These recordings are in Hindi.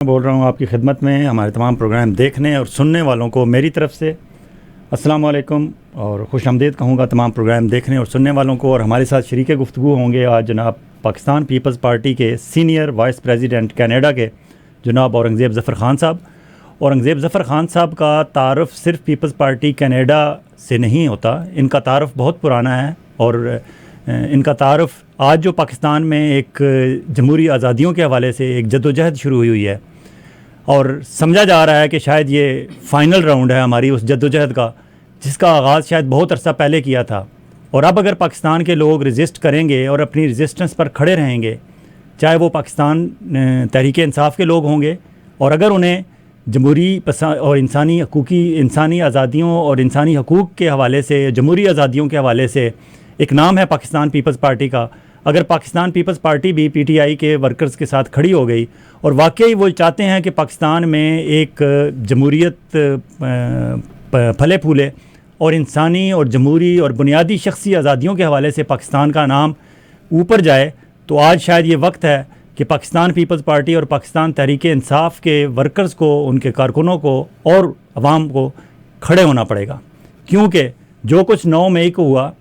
बोल रहा हूँ आपकी खिदमत में। हमारे तमाम प्रोग्राम देखने और सुनने वालों को मेरी तरफ से अस्सलाम वालेकुम और खुशामदीद कहूँगा तमाम प्रोग्राम देखने और सुनने वालों को। और हमारे साथ शरीक गुफ्तगू होंगे आज जनाब पाकिस्तान पीपल्स पार्टी के सीनियर वाइस प्रेसिडेंट कनाडा के जनाब औरंगज़ेब ज़फ़र ख़ान साहब। औरंगज़ेब ज़फ़र ख़ान साहब का तारुफ़ सिर्फ पीपल्स पार्टी कनाडा से नहीं होता, इनका तारुफ़ बहुत पुराना है और इनका तारुफ़ आज जो पाकिस्तान में एक जमहूरी आज़ादियों के हवाले से एक जद्दोजहद शुरू हुई है और समझा जा रहा है कि शायद ये फ़ाइनल राउंड है हमारी उस जद्दोजहद का, जिसका आगाज़ शायद बहुत अरसा पहले किया था। और अब अगर पाकिस्तान के लोग रेजिस्ट करेंगे और अपनी रेजिस्टेंस पर खड़े रहेंगे, चाहे वो पाकिस्तान तहरीक इंसाफ के लोग होंगे, और अगर उन्हें जमहूरी और इंसानी आज़ादियों और इंसानी हकूक़ के हवाले से, जमहूरी आज़ादियों के हवाले से एक नाम है पाकिस्तान पीपल्स पार्टी का, अगर पाकिस्तान पीपल्स पार्टी भी पीटीआई के वर्कर्स के साथ खड़ी हो गई और वाकई वो चाहते हैं कि पाकिस्तान में एक जमहूरियत फले फूले और इंसानी और जमहूरी और बुनियादी शख्सी आज़ादियों के हवाले से पाकिस्तान का नाम ऊपर जाए, तो आज शायद ये वक्त है कि पाकिस्तान पीपल्स पार्टी और पाकिस्तान तहरीक इंसाफ के वर्कर्स को, उनके कारकुनों को और अवाम को खड़े होना पड़ेगा। क्योंकि जो कुछ 9 मई को हुआ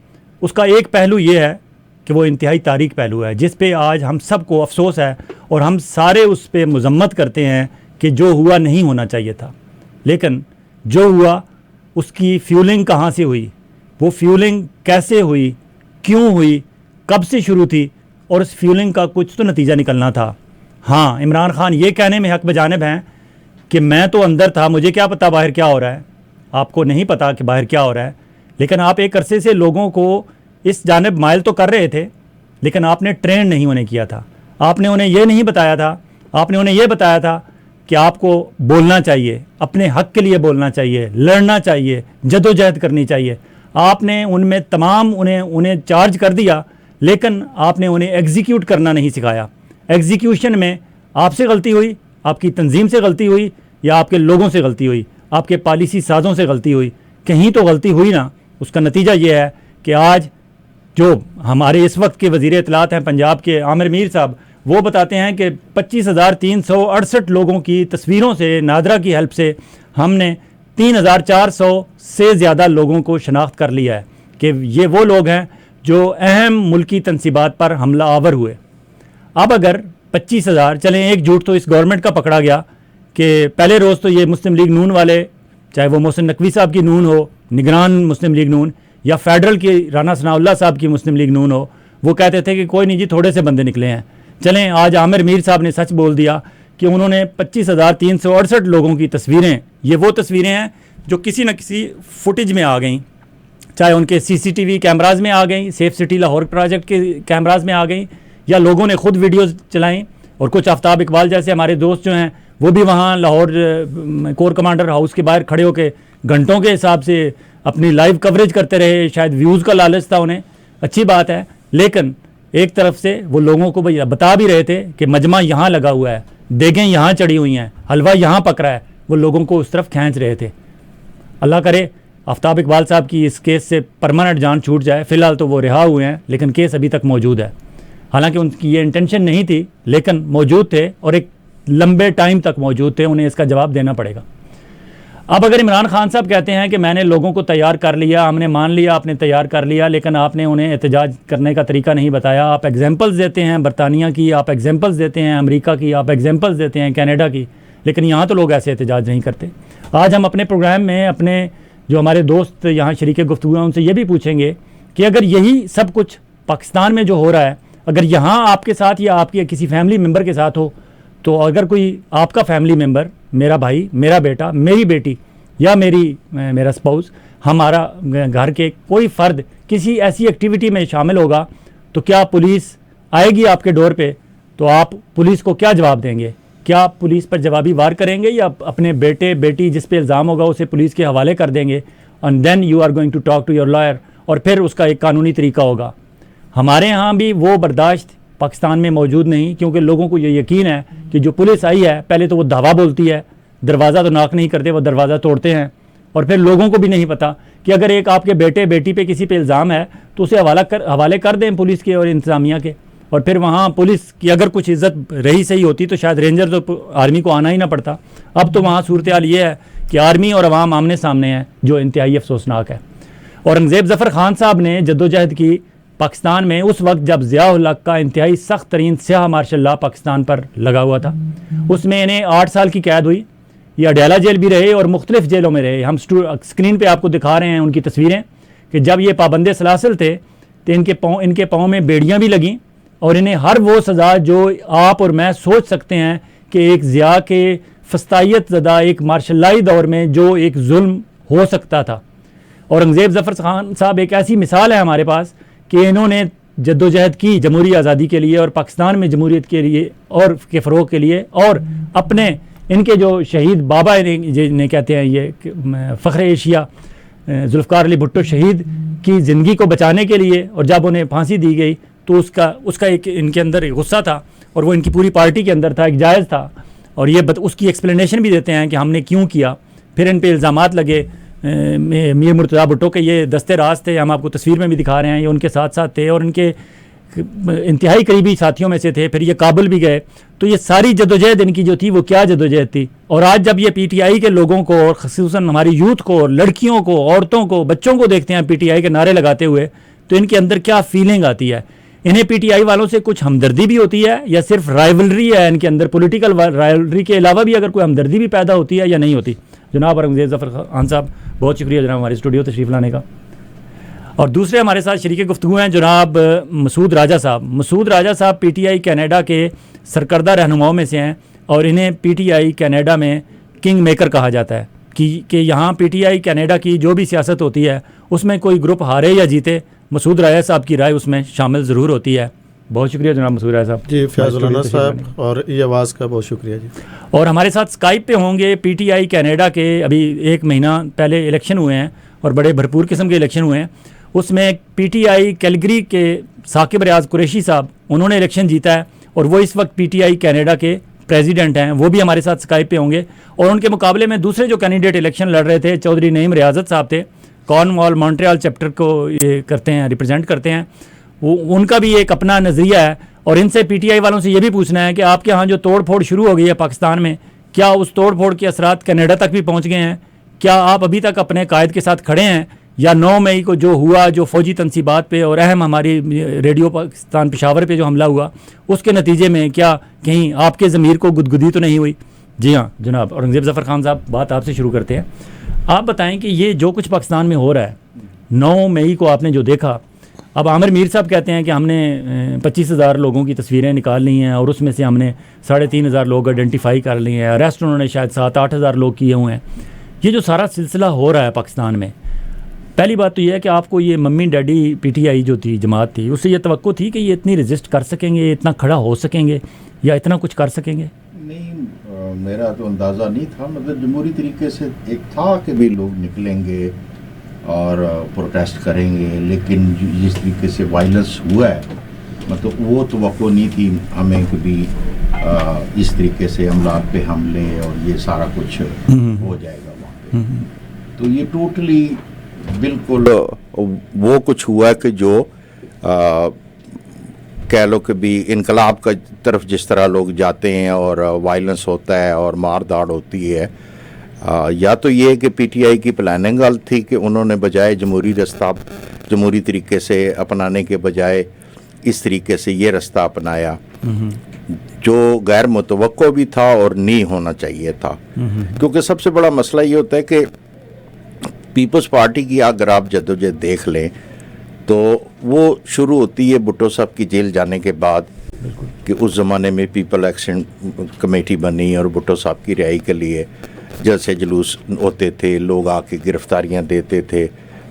उसका एक पहलू ये है कि वो इंतहाई तारीख पहलू है, जिस पे आज हम सबको अफसोस है और हम सारे उस पे मजम्मत करते हैं कि जो हुआ नहीं होना चाहिए था। लेकिन जो हुआ उसकी फ्यूलिंग कहाँ से हुई, वो फ्यूलिंग कैसे हुई, क्यों हुई, कब से शुरू थी, और उस फ्यूलिंग का कुछ तो नतीजा निकलना था। हाँ, इमरान खान ये कहने में हक बजानिब हैं कि मैं तो अंदर था, मुझे क्या पता बाहर क्या हो रहा है। आपको नहीं पता कि बाहर क्या हो रहा है, लेकिन आप एक अरसे से लोगों को इस जानिब माइल तो कर रहे थे, लेकिन आपने ट्रेन नहीं होने किया था। आपने उन्हें यह नहीं बताया था, आपने उन्हें यह बताया था कि आपको बोलना चाहिए, अपने हक़ के लिए बोलना चाहिए, लड़ना चाहिए, जदोजहद करनी चाहिए। आपने उनमें तमाम उन्हें चार्ज कर दिया, लेकिन आपने उन्हें एग्जीक्यूट करना नहीं सिखाया। एग्जीक्यूशन में आपसे गलती हुई, आपकी तंजीम से गलती हुई, या आपके लोगों से गलती हुई, आपके पॉलिसी साज़ों से गलती हुई, कहीं तो गलती हुई ना। उसका नतीजा ये है कि आज जो हमारे इस वक्त के वज़ीर इत्तलात हैं पंजाब के आमिर मीर साहब, वो बताते हैं कि 25,368 लोगों की तस्वीरों से, नादरा की हेल्प से हमने 3,400 से ज़्यादा लोगों को शनाख्त कर लिया है कि ये वो लोग हैं जो अहम मुल्की तनसीबात पर हमला आवर हुए। अब अगर 25,000 चलें, एक झूठ तो इस गवर्नमेंट का पकड़ा गया कि पहले रोज़ तो ये मुस्लिम लीग नून वाले, चाहे वो मोहसिन नकवी साहब की नून हो, निगरान मुस्लिम लीग नून, या फेडरल की राना सनाउल्लाह साहब की मुस्लिम लीग नून हो, वो कहते थे कि कोई नहीं जी, थोड़े से बंदे निकले हैं। चलें, आज आमिर मीर साहब ने सच बोल दिया कि उन्होंने 25,368 लोगों की तस्वीरें, ये वो तस्वीरें हैं जो किसी न किसी फुटेज में आ गई, चाहे उनके सीसीटीवी कैमराज में आ गई, सेफ सिटी लाहौर प्रोजेक्ट के कैमराज में आ गई, या लोगों ने खुद वीडियोज़ चलाई। और कुछ आफ्ताब इकबाल जैसे हमारे दोस्त जो हैं वो भी वहाँ लाहौर कोर कमांडर हाउस के बाहर खड़े होकर घंटों के हिसाब से अपनी लाइव कवरेज करते रहे। शायद व्यूज़ का लालच था उन्हें, अच्छी बात है, लेकिन एक तरफ से वो लोगों को बता भी रहे थे कि मजमा यहाँ लगा हुआ है, देगें यहाँ चढ़ी हुई हैं, हलवा यहाँ पक रहा है, वो लोगों को उस तरफ खींच रहे थे। अल्लाह करे आफ्ताब इकबाल साहब की इस केस से परमानेंट जान छूट जाए। फ़िलहाल तो वो रिहा हुए हैं, लेकिन केस अभी तक मौजूद है। हालांकि उनकी ये इंटेंशन नहीं थी, लेकिन मौजूद थे और एक लंबे टाइम तक मौजूद थे, उन्हें इसका जवाब देना पड़ेगा। अब अगर इमरान खान साहब कहते हैं कि मैंने लोगों को तैयार कर लिया, हमने मान लिया, आपने तैयार कर लिया, लेकिन आपने उन्हें एहतजाज करने का तरीका नहीं बताया। आप एग्जांपल्स देते हैं बरतानिया की, आप एग्जांपल्स देते हैं अमेरिका की, आप एग्जांपल्स देते हैं कनाडा की, लेकिन यहाँ तो लोग ऐसे एहतजाज नहीं करते। आज हम अपने प्रोग्राम में अपने जो हमारे दोस्त यहाँ शरीक गुफ्तगू हैं उनसे ये भी पूछेंगे कि अगर यही सब कुछ पाकिस्तान में जो हो रहा है, अगर यहाँ आपके साथ या आपके किसी फैमिली मेम्बर के साथ हो, तो अगर कोई आपका फैमिली मेम्बर, मेरा भाई, मेरा बेटा, मेरी बेटी या मेरा स्पाउस, हमारा घर के कोई फ़र्द किसी ऐसी एक्टिविटी में शामिल होगा, तो क्या पुलिस आएगी आपके डोर पे, तो आप पुलिस को क्या जवाब देंगे? क्या आप पुलिस पर जवाबी वार करेंगे या अपने बेटे बेटी जिस पे इल्ज़ाम होगा उसे पुलिस के हवाले कर देंगे? And then you are going to talk to your lawyer, और फिर उसका एक कानूनी तरीका होगा। हमारे यहाँ भी वो बर्दाश्त पाकिस्तान में मौजूद नहीं, क्योंकि लोगों को ये यकीन है कि जो पुलिस आई है, पहले तो वो धावा बोलती है, दरवाज़ा तो नॉक नहीं करते, वो दरवाज़ा तोड़ते हैं। और फिर लोगों को भी नहीं पता कि अगर एक आपके बेटे बेटी पे किसी पे इल्ज़ाम है तो उसे हवाले कर दें पुलिस के और इंतज़ामिया के। और फिर वहाँ पुलिस की अगर कुछ इज्जत रही सही होती तो शायद रेंजर तो आर्मी को आना ही ना पड़ता। अब तो वहाँ सूरत हाल ये है कि आर्मी और अवाम आमने सामने है, जो इंतहाई अफसोसनाक है। औरंगज़ेब ज़फ़र ख़ान साहब ने जद्दोजहद की पाकिस्तान में उस वक्त जब ज़िया-उल हक़ का इंतहाई सख्त तरीन स्याह मार्शल लॉ पाकिस्तान पर लगा हुआ था। उसमें इन्हें 8 साल की कैद हुई। ये अडयाला जेल भी रहे और मुख्तलिफ जेलों में रहे। हम स्क्रीन पे आपको दिखा रहे हैं उनकी तस्वीरें कि जब ये पाबंदे सलासिल थे तो इनके पाँव में बेड़ियाँ भी लगीं और इन्हें हर वो सज़ा जो आप और मैं सोच सकते हैं कि एक ज़िया के फस्तायत ज़दा एक मार्शल्लाई दौर में जो एक जुल्म हो सकता था। औरंगज़ेब ज़फ़र ख़ान साहब एक ऐसी मिसाल है हमारे पास कि इन्होंने जद्दोजहद की जमहूरी आज़ादी के लिए और पाकिस्तान में जमहूरियत के लिए और के फ़रोग़ के लिए, और अपने इनके जो शहीद बाबा जिन्हें कहते हैं ये फ़ख्र एशिया जुल्फ़कार अली भुट्टो शहीद की ज़िंदगी को बचाने के लिए, और जब उन्हें फांसी दी गई तो उसका एक इनके अंदर एक गुस्सा था और वो इनकी पूरी पार्टी के अंदर था, एक जायज़ था। और ये उसकी एक्सप्लेनेशन भी देते हैं कि हमने क्यों किया। फिर इन पे इल्ज़ामात लगे। मीर मुर्तज़ा भुट्टो के ये दस्ते राज थे, हम आपको तस्वीर में भी दिखा रहे हैं, ये उनके साथ साथ थे और इनके इंतहाई करीबी साथियों में से थे। फिर ये काबुल भी गए। तो ये सारी जदोजहद इनकी जो थी वो क्या जदोजहद थी। और आज जब ये पीटीआई के लोगों को और ख़ुसूसन हमारी यूथ को, लड़कियों को, औरतों को, बच्चों को देखते हैं पीटीआई के नारे लगाते हुए, तो इनके अंदर क्या फीलिंग आती है। इन्हें पीटीआई वालों से कुछ हमदर्दी भी होती है या सिर्फ राइवलरी है इनके अंदर, पॉलिटिकल राइवलरी के अलावा भी अगर कोई हमदर्दी भी पैदा होती है या नहीं होती। जनाब औरंगज़ेब ज़फ़र ख़ान साहब, बहुत शुक्रिया जनाब हमारे स्टूडियो तशरीफ़ लाने का। और दूसरे हमारे साथ शरीक गुफ्तगू हैं जनाब मसूद राजा साहब। मसूद राजा साहब पीटीआई कनाडा के सरकर्दा रहनुमाओं में से हैं और इन्हें पीटीआई कनाडा में किंग मेकर कहा जाता है कि यहाँ पीटीआई कनाडा की जो भी सियासत होती है उसमें कोई ग्रुप हारे या जीते, मसूद राजा साहब की राय उसमें शामिल ज़रूर होती है। बहुत शुक्रिया जनाब मसूद राजा साहब। जी फयाज़ुल साहब और ये आवाज़ का बहुत शुक्रिया जी। और हमारे साथ स्काइप पे होंगे पीटीआई कनाडा के, अभी 1 महीना पहले इलेक्शन हुए हैं और बड़े भरपूर किस्म के इलेक्शन हुए हैं। उसमें पीटीआई कैलगरी के साकिब रियाज कुरैशी साहब, उन्होंने इलेक्शन जीता है और वो इस वक्त पीटीआई कनाडा के प्रेसिडेंट हैं। वो भी हमारे साथ स्काइप पे होंगे। और उनके मुकाबले में दूसरे जो कैंडिडेट इलेक्शन लड़ रहे थे चौधरी नईम रियाजत साहब थे, कॉर्नवाल मॉन्ट्रियल चैप्टर को ये करते हैं, रिप्रेजेंट करते हैं। वो उनका भी एक अपना नज़रिया है और इनसे पीटीआई वालों से ये भी पूछना है कि आपके यहाँ जो तोड़ फोड़ शुरू हो गई है पाकिस्तान में, क्या उस तोड़ फोड़ के असरात कनाडा तक भी पहुँच गए हैं? क्या आप अभी तक अपने कायद के साथ खड़े हैं, या 9 मई को जो हुआ, जो फ़ौजी तनसीबात पे और अहम हमारी रेडियो पाकिस्तान पेशावर पे जो हमला हुआ, उसके नतीजे में क्या कहीं आपके ज़मीर को गुदगुदी तो नहीं हुई? जी हाँ जनाब औरंगज़ेब ज़फ़र ख़ान साहब, बात आपसे शुरू करते हैं। आप बताएं कि ये जो कुछ पाकिस्तान में हो रहा है, 9 मई को आपने जो देखा, अब आमिर मीर साहब कहते हैं कि हमने 25,000 लोगों की तस्वीरें निकाल ली हैं और उसमें से हमने 3,500 लोग आइडेंटिफाई कर लिए हैं, अरेस्ट उन्होंने शायद 7-8 हज़ार लोग किए हुए हैं। ये जो सारा सिलसिला हो रहा है पाकिस्तान में, पहली बात तो ये है कि आपको ये मम्मी डैडी पीटीआई जो थी जमात थी, उससे ये तवक्को थी कि ये इतनी रजिस्ट कर सकेंगे, इतना खड़ा हो सकेंगे या इतना कुछ कर सकेंगे? नहीं, मेरा तो अंदाज़ा नहीं था। मतलब जमहूरी तरीके से एक था कि भी लोग निकलेंगे और प्रोटेस्ट करेंगे, लेकिन जिस तरीके से वायलेंस हुआ है, मतलब वो तवक्को नहीं थी हमें कि भी इस तरीके से अमलाक पे हमले और ये सारा कुछ हो जाएगा वहाँ पे। तो ये टोटली बिल्कुल वो कुछ हुआ कि जो कह लो कि भी इनकलाब का तरफ जिस तरह लोग जाते हैं और वायलेंस होता है और मार दाड़ होती है, या तो ये कि पीटीआई की प्लानिंग गलत थी कि उन्होंने बजाय जमहूरी रास्ता जमहूरी तरीके से अपनाने के बजाय इस तरीके से ये रास्ता अपनाया जो गैर मुतवक्को भी था और नहीं होना चाहिए था। क्योंकि सबसे बड़ा मसला ये होता है कि पीपल्स पार्टी की अगर आप जद्दोजहद देख लें तो वो शुरू होती है भुट्टो साहब की जेल जाने के बाद कि उस ज़माने में पीपल एक्शन कमेटी बनी और भुट्टो साहब की रिहाई के लिए जैसे जुलूस होते थे, लोग आके गिरफ्तारियां देते थे,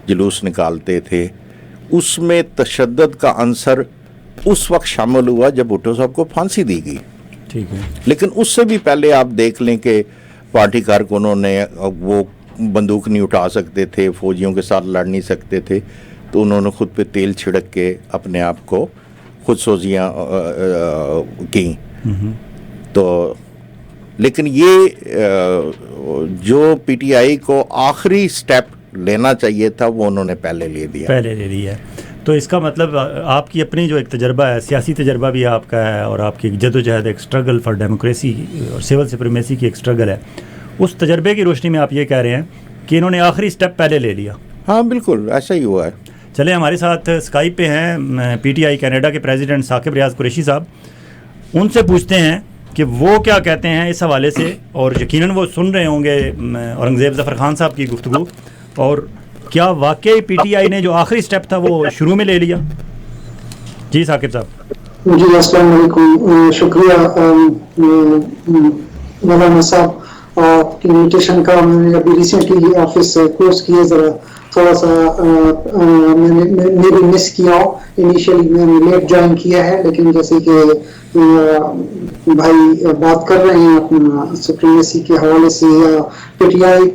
जुलूस निकालते थे। उसमें तशद्दुद का अंसर उस वक्त शामिल हुआ जब भुट्टो साहब को फांसी दी गई। ठीक है, लेकिन उससे भी पहले आप देख लें कि पार्टी कारकुनों ने वो बंदूक नहीं उठा सकते थे, फौजियों के साथ लड़ नहीं सकते थे, तो उन्होंने खुद पे तेल छिड़क के अपने आप को खुद सोजियाँ की। तो लेकिन ये जो पीटीआई को आखिरी स्टेप लेना चाहिए था वो उन्होंने पहले ले दिया। तो इसका मतलब आपकी अपनी जो एक तजर्बा है, सियासी तजर्बा भी आपका है और आपकी जदोजहद, एक स्ट्रगल फॉर डेमोक्रेसी और सिविल सुप्रीमेसी की एक स्ट्रगल है, उस तजर्बे की रोशनी में आप ये कह रहे हैं कि इन्होंने आखिरी स्टेप पहले ले लिया। हाँ बिल्कुल ऐसा ही हुआ है। चले, हमारे साथ स्काइप पे हैं PTI कनाडा के प्रेसिडेंट साकिब रियाज कुरैशी साहब। उनसे पूछते हैं कि वो क्या कहते हैं इस हवाले से, और यकीनन वो सुन रहे होंगे औरंगज़ेब ज़फ़र खान साहब की गुफ्तगू, और क्या वाकई PTI ने जो आखिरी स्टेप था वो शुरू में ले लिया। जी साकिब साहब। जी अस्सलाम वालेकुम, शुक्रिया मौलाना साहब आपकी इन्विटेशन का। मैंने अभी रिसेंटली ऑफिस से कोर्स किया, ज़रा थोड़ा सा मैंने भी मिस किया हो। इनिशियली मैंने लेट ज्वाइन किया है, लेकिन जैसे कि भाई बात कर रहे हैं अपना सुप्रीमेसी के हवाले से या PTI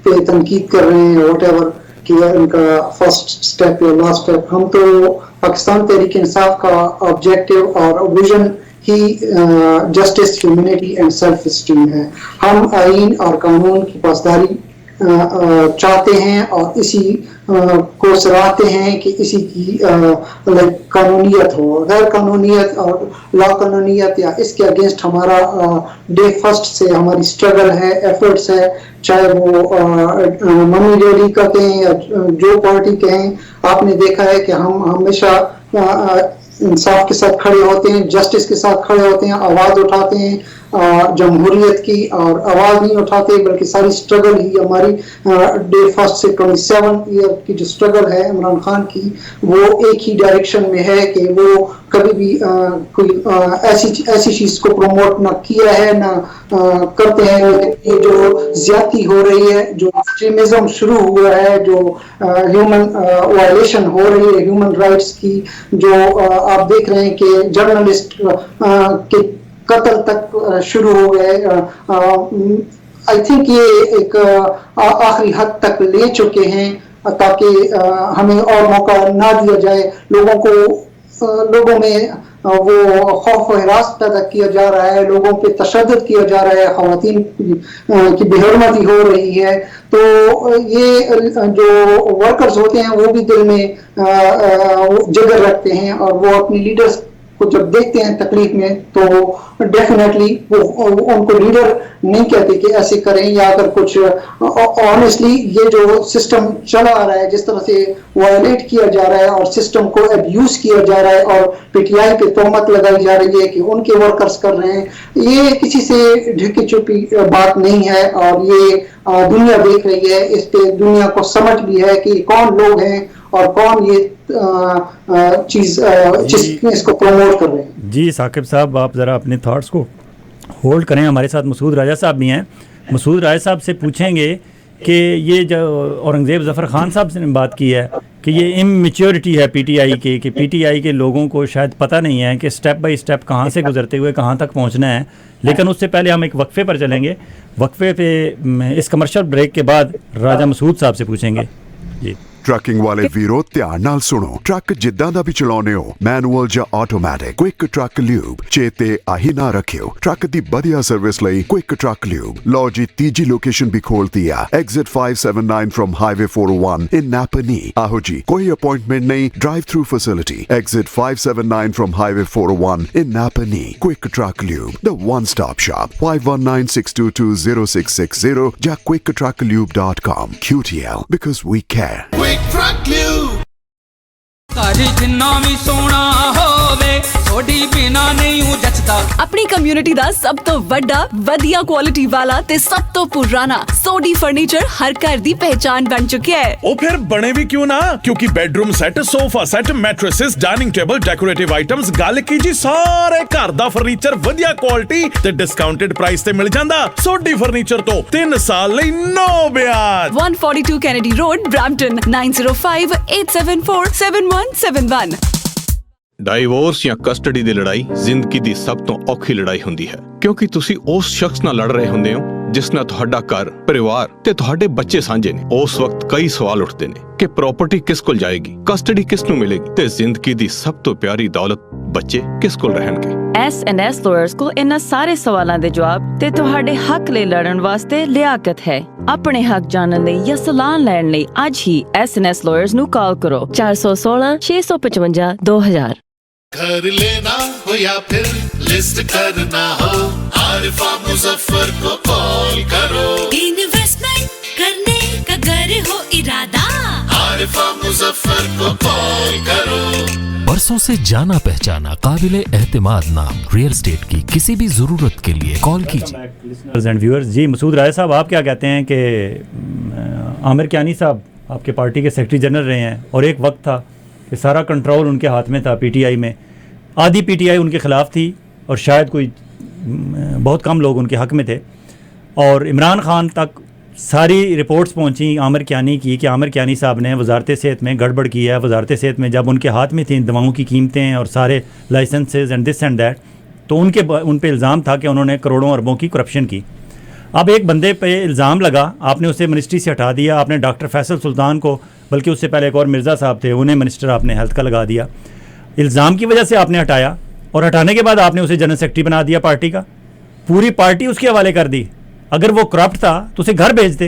पे तनकीद कर रहे हैं व्हाटएवर कि उनका फर्स्ट स्टेप या लास्ट स्टेप, हम तो पाकिस्तान तहरीक इंसाफ का ऑब्जेक्टिव और vision he justice, humanity and self esteem है। हम आईन और कानून की पासदारी चाहते हैं और इसी को सराहते हैं कि इसी की कानूनियत हो। गैर कानूनियत और ला कानूनियत या इसके अगेंस्ट हमारा डे फर्स्ट से हमारी स्ट्रगल है, एफर्ट्स है, चाहे वो मम्मी डैडी का कहें या जो पार्टी कहें। आपने देखा है कि हम हमेशा इंसाफ के साथ खड़े होते हैं, जस्टिस के साथ खड़े होते हैं, आवाज उठाते हैं जमहूरियत की, और आवाज नहीं उठाते बल्कि सारी स्ट्रगल ही हमारी डे फर्स्ट से 27 ईयर की जो स्ट्रगल है इमरान खान की, वो एक ही डायरेक्शन में है कि वो कभी भी कोई ऐसी चीज को प्रमोट ना किया है ना करते हैं। लेकिन ये जो ज्यादती हो रही है, जो एक्सट्रीमिज्म शुरू हुआ है, जो ह्यूमन वायलेशन हो रही है ह्यूमन राइट्स की, जो आप देख रहे हैं कि जर्नलिस्ट के कत्ल तक शुरू हो गए। आई थिंक ये एक आखिरी हद तक ले चुके हैं ताकि हमें और मौका ना दिया जाए। लोगों में वो खौफ व हिरास पैदा किया जा रहा है, लोगों पे तशद्दुद किया जा रहा है, ख़वातीन की बेहरमती हो रही है। तो ये जो वर्कर्स होते हैं वो भी दिल में जिगर रखते हैं और वो अपनी लीडर्स को जब देखते हैं तकलीफ में तो डेफिनेटली वो उनको लीडर नहीं कहते कि ऐसे करें या अगर कुछ। ऑनेस्टली ये जो सिस्टम चला आ रहा है, जिस तरह से वायलेट किया जा रहा है और सिस्टम को अब्यूज किया जा रहा है और PTI पे तोहमत लगाई जा रही है कि उनके वर्कर्स कर रहे हैं, ये किसी से ढकी छुपी बात नहीं है और ये दुनिया देख रही है। इस पे दुनिया को समझ भी है कि कौन लोग हैं और कौन ये चीज इसको प्रमोट कर रहे हैं। जी साकिब साहब, आप ज़रा अपने थॉट्स को होल्ड करें। हमारे साथ मसूद राजा साहब भी हैं। मसूद राजा साहब से पूछेंगे कि ये जो औरंगज़ेब ज़फ़र खान साहब से बात की है कि ये इमेच्योरिटी है PTI की, कि PTI के लोगों को शायद पता नहीं है कि स्टेप बाय स्टेप कहाँ से गुजरते हुए कहाँ तक पहुँचना है। लेकिन उससे पहले हम एक वक्फे पर चलेंगे। वक्फे पे इस कमर्शियल ब्रेक के बाद राजा मसूद साहब से पूछेंगे। जी ट्रकिंग वाले वीरो ध्यान नाल सुनो। ट्रक जिद्दां दा भी चलाउने हो, मैनुअल ਜਾਂ ਆਟੋਮੈਟਿਕ, क्विक ट्रक ल्यूब चेते आही ना रखियो। ट्रक दी बढ़िया सर्विस ਲਈ क्विक ट्रक ल्यूब। लो जी तीजी लोकेशन भी खोलती है, exit 579 from highway 401 in Napanee. आहो जी, कोई अपॉइंटमेंट नहीं, drive through facility. Exit 579 from highway 401 in Napanee. Quick truck lube, the one stop shop. 5196220660 ਜਾਂ quicktrucklube.com। QTL, because we care। ਘਰ ਜਿੰਨਾ ਵੀ ਸੋਹਣਾ ਹੋਵੇ ਥੋੜੀ ਬਿਨਾ ਨਹੀਂ ਉਹ ਜੱਚਦਾ। अपनी कम्युनिटी ਦਾ ਸਭ ਤੋਂ ਵੱਡਾ ਵਧੀਆ ਕੁਆਲਿਟੀ ਵਾਲਾ ਤੇ ਸਭ ਤੋਂ ਪੁਰਾਣਾ ਸੋਡੀ ਫਰਨੀਚਰ ਹਰ ਘਰ ਦੀ ਪਹਿਚਾਨ ਬਣ ਚੁੱਕਿਆ ਹੈ। ਉਹ ਫਿਰ ਬਣੇ ਵੀ ਕਿਉਂ ਨਾ, ਕਿਉਂਕਿ bedroom set, sofa set, mattresses, dining table, decorative items, ਗੱਲ ਕੀ ਜੀ ਸਾਰੇ ਘਰ ਦਾ ਫਰਨੀਚਰ ਵਧੀਆ ਕੁਆਲਿਟੀ ਤੇ ਡਿਸਕਾਊਂਟਡ ਪ੍ਰਾਈਸ ਤੇ ਮਿਲ ਜਾਂਦਾ। ਸੋਡੀ ਫਰਨੀਚਰ ਤੋਂ 3 ਸਾਲ ਲਈ ਨੋ ਵਿਆਜ। 142 Kennedy Road, Brampton, 9058747171। ਡਾਈਵੋਰਸ ਜਾਂ ਕਸਟਡੀ ਦੀ ਲੜਾਈ ਜ਼ਿੰਦਗੀ ਦੀ ਸਭ ਤੋਂ ਔਖੀ ਲੜਾਈ ਹੁੰਦੀ ਹੈ, ਕਿਉਂਕਿ ਤੁਸੀਂ ਉਸ ਸ਼ਖਸ ਨਾਲ ਲੜ ਰਹੇ ਹੁੰਦੇ ਹੋ ਜਿਸ ਨਾਲ ਤੁਹਾਡਾ ਘਰ, ਪਰਿਵਾਰ ਤੇ ਤੁਹਾਡੇ ਬੱਚੇ ਸਾਂਝੇ ਨੇ। ਉਸ ਵਕਤ ਕਈ ਸਵਾਲ ਉੱਠਦੇ ਨੇ ਕਿ ਪ੍ਰਾਪਰਟੀ ਕਿਸ ਕੋਲ ਜਾਏਗੀ, ਕਸਟਡੀ ਕਿਸ ਨੂੰ ਮਿਲੇਗੀ ਤੇ ਜ਼ਿੰਦਗੀ ਦੀ ਸਭ ਤੋਂ ਪਿਆਰੀ ਦੌਲਤ ਬੱਚੇ ਕਿਸ ਕੋਲ ਰਹਿਣਗੇ। S&S ਲਾਇਰਸ ਕੋਲ ਇਹਨਾਂ ਸਾਰੇ ਸਵਾਲਾਂ ਦੇ ਜਵਾਬ ਤੇ ਤੁਹਾਡੇ ਹੱਕ ਲਈ ਲੜਨ ਵਾਸਤੇ ਲਿਆਕਤ ਹੈ। ਆਪਣੇ ਹੱਕ ਜਾਣਨ ਲਈ ਜਾਂ ਸਲਾਹ ਲੈਣ ਲਈ ਅੱਜ ਹੀ SNS Lawyers ਨੂੰ ਕਾਲ ਕਰੋ 416 655 2000। घर लेना हो या फिर लिस्ट करना हो, आरिफा मुजफ्फर को कॉल करो। इन्वेस्टमेंट करने का घर हो इरादा, आरिफा मुजफ्फर को कॉल करो। बरसों से जाना पहचाना काबिले एहतिमाद नाम रियल एस्टेट की किसी भी जरूरत के लिए कॉल कीजिए। एंड व्यूअर्स, जी मसूद राय साहब, आप क्या कहते हैं कि आमिर कियानी साहब आपके पार्टी के सेक्रेटरी जनरल रहे हैं और एक वक्त था कि सारा कंट्रोल उनके हाथ में था पीटीआई में, आधी पीटीआई उनके ख़िलाफ़ थी और शायद कोई बहुत कम लोग उनके हक़ में थे, और इमरान खान तक सारी रिपोर्ट्स पहुंची आमिर कियानी की कि आमिर कियानी साहब ने वजारत सेहत में गड़बड़ की है। वजारत सेहत में जब उनके हाथ में थी दवाओं की कीमतें और सारे licences and this and that, तो उन पे इल्ज़ाम था कि उन्होंने करोड़ों अरबों की करप्शन की। अब एक बंदे पे इल्ज़ाम लगा, आपने उसे मिनिस्ट्री से हटा दिया, आपने डॉक्टर फैसल सुल्तान को, बल्कि उससे पहले एक और मिर्ज़ा साहब थे, उन्हें मिनिस्टर आपने हेल्थ का लगा दिया। इल्ज़ाम की वजह से आपने हटाया और हटाने के बाद आपने उसे जनरल सेक्रेटरी बना दिया पार्टी का, पूरी पार्टी उसके हवाले कर दी। अगर वो करप्ट था तो उसे घर भेज दे,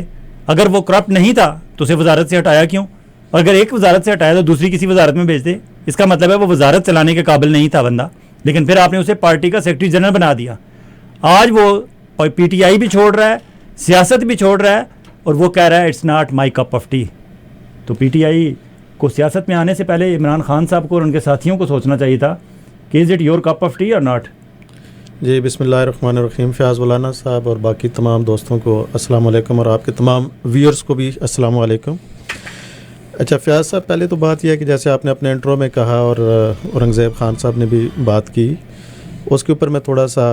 अगर वो करप्ट नहीं था तो उसे वजारत से हटाया क्यों? और अगर एक वजारत से हटाया तो दूसरी किसी वजारत में भेज दे, इसका मतलब है वो वजारत चलाने के काबिल नहीं था बंदा, लेकिन फिर आपने उसे पार्टी का सेक्रेटरी जनरल बना दिया। आज वो पीटीआई भी छोड़ रहा है, सियासत भी छोड़ रहा है, और वो कह रहा है it's not my cup of T. तो पीटीआई को सियासत में आने से पहले इमरान खान साहब को और उनके साथियों को सोचना चाहिए था कि is it your cup of T और नॉट। जी बिस्मिल्लाहिर्रहमानिर्रहीम। फ़याज़ मौलाना साहब और बाकी तमाम दोस्तों को अस्सलाम वालेकुम, और आपके तमाम व्यूअर्स को भी अस्सलाम वालेकुम। अच्छा फ़याज़ साहब, पहले तो बात यह है कि जैसे आपने अपने इंट्रो में कहा और औरंगज़ेब ख़ान साहब ने भी बात की, उसके ऊपर मैं थोड़ा सा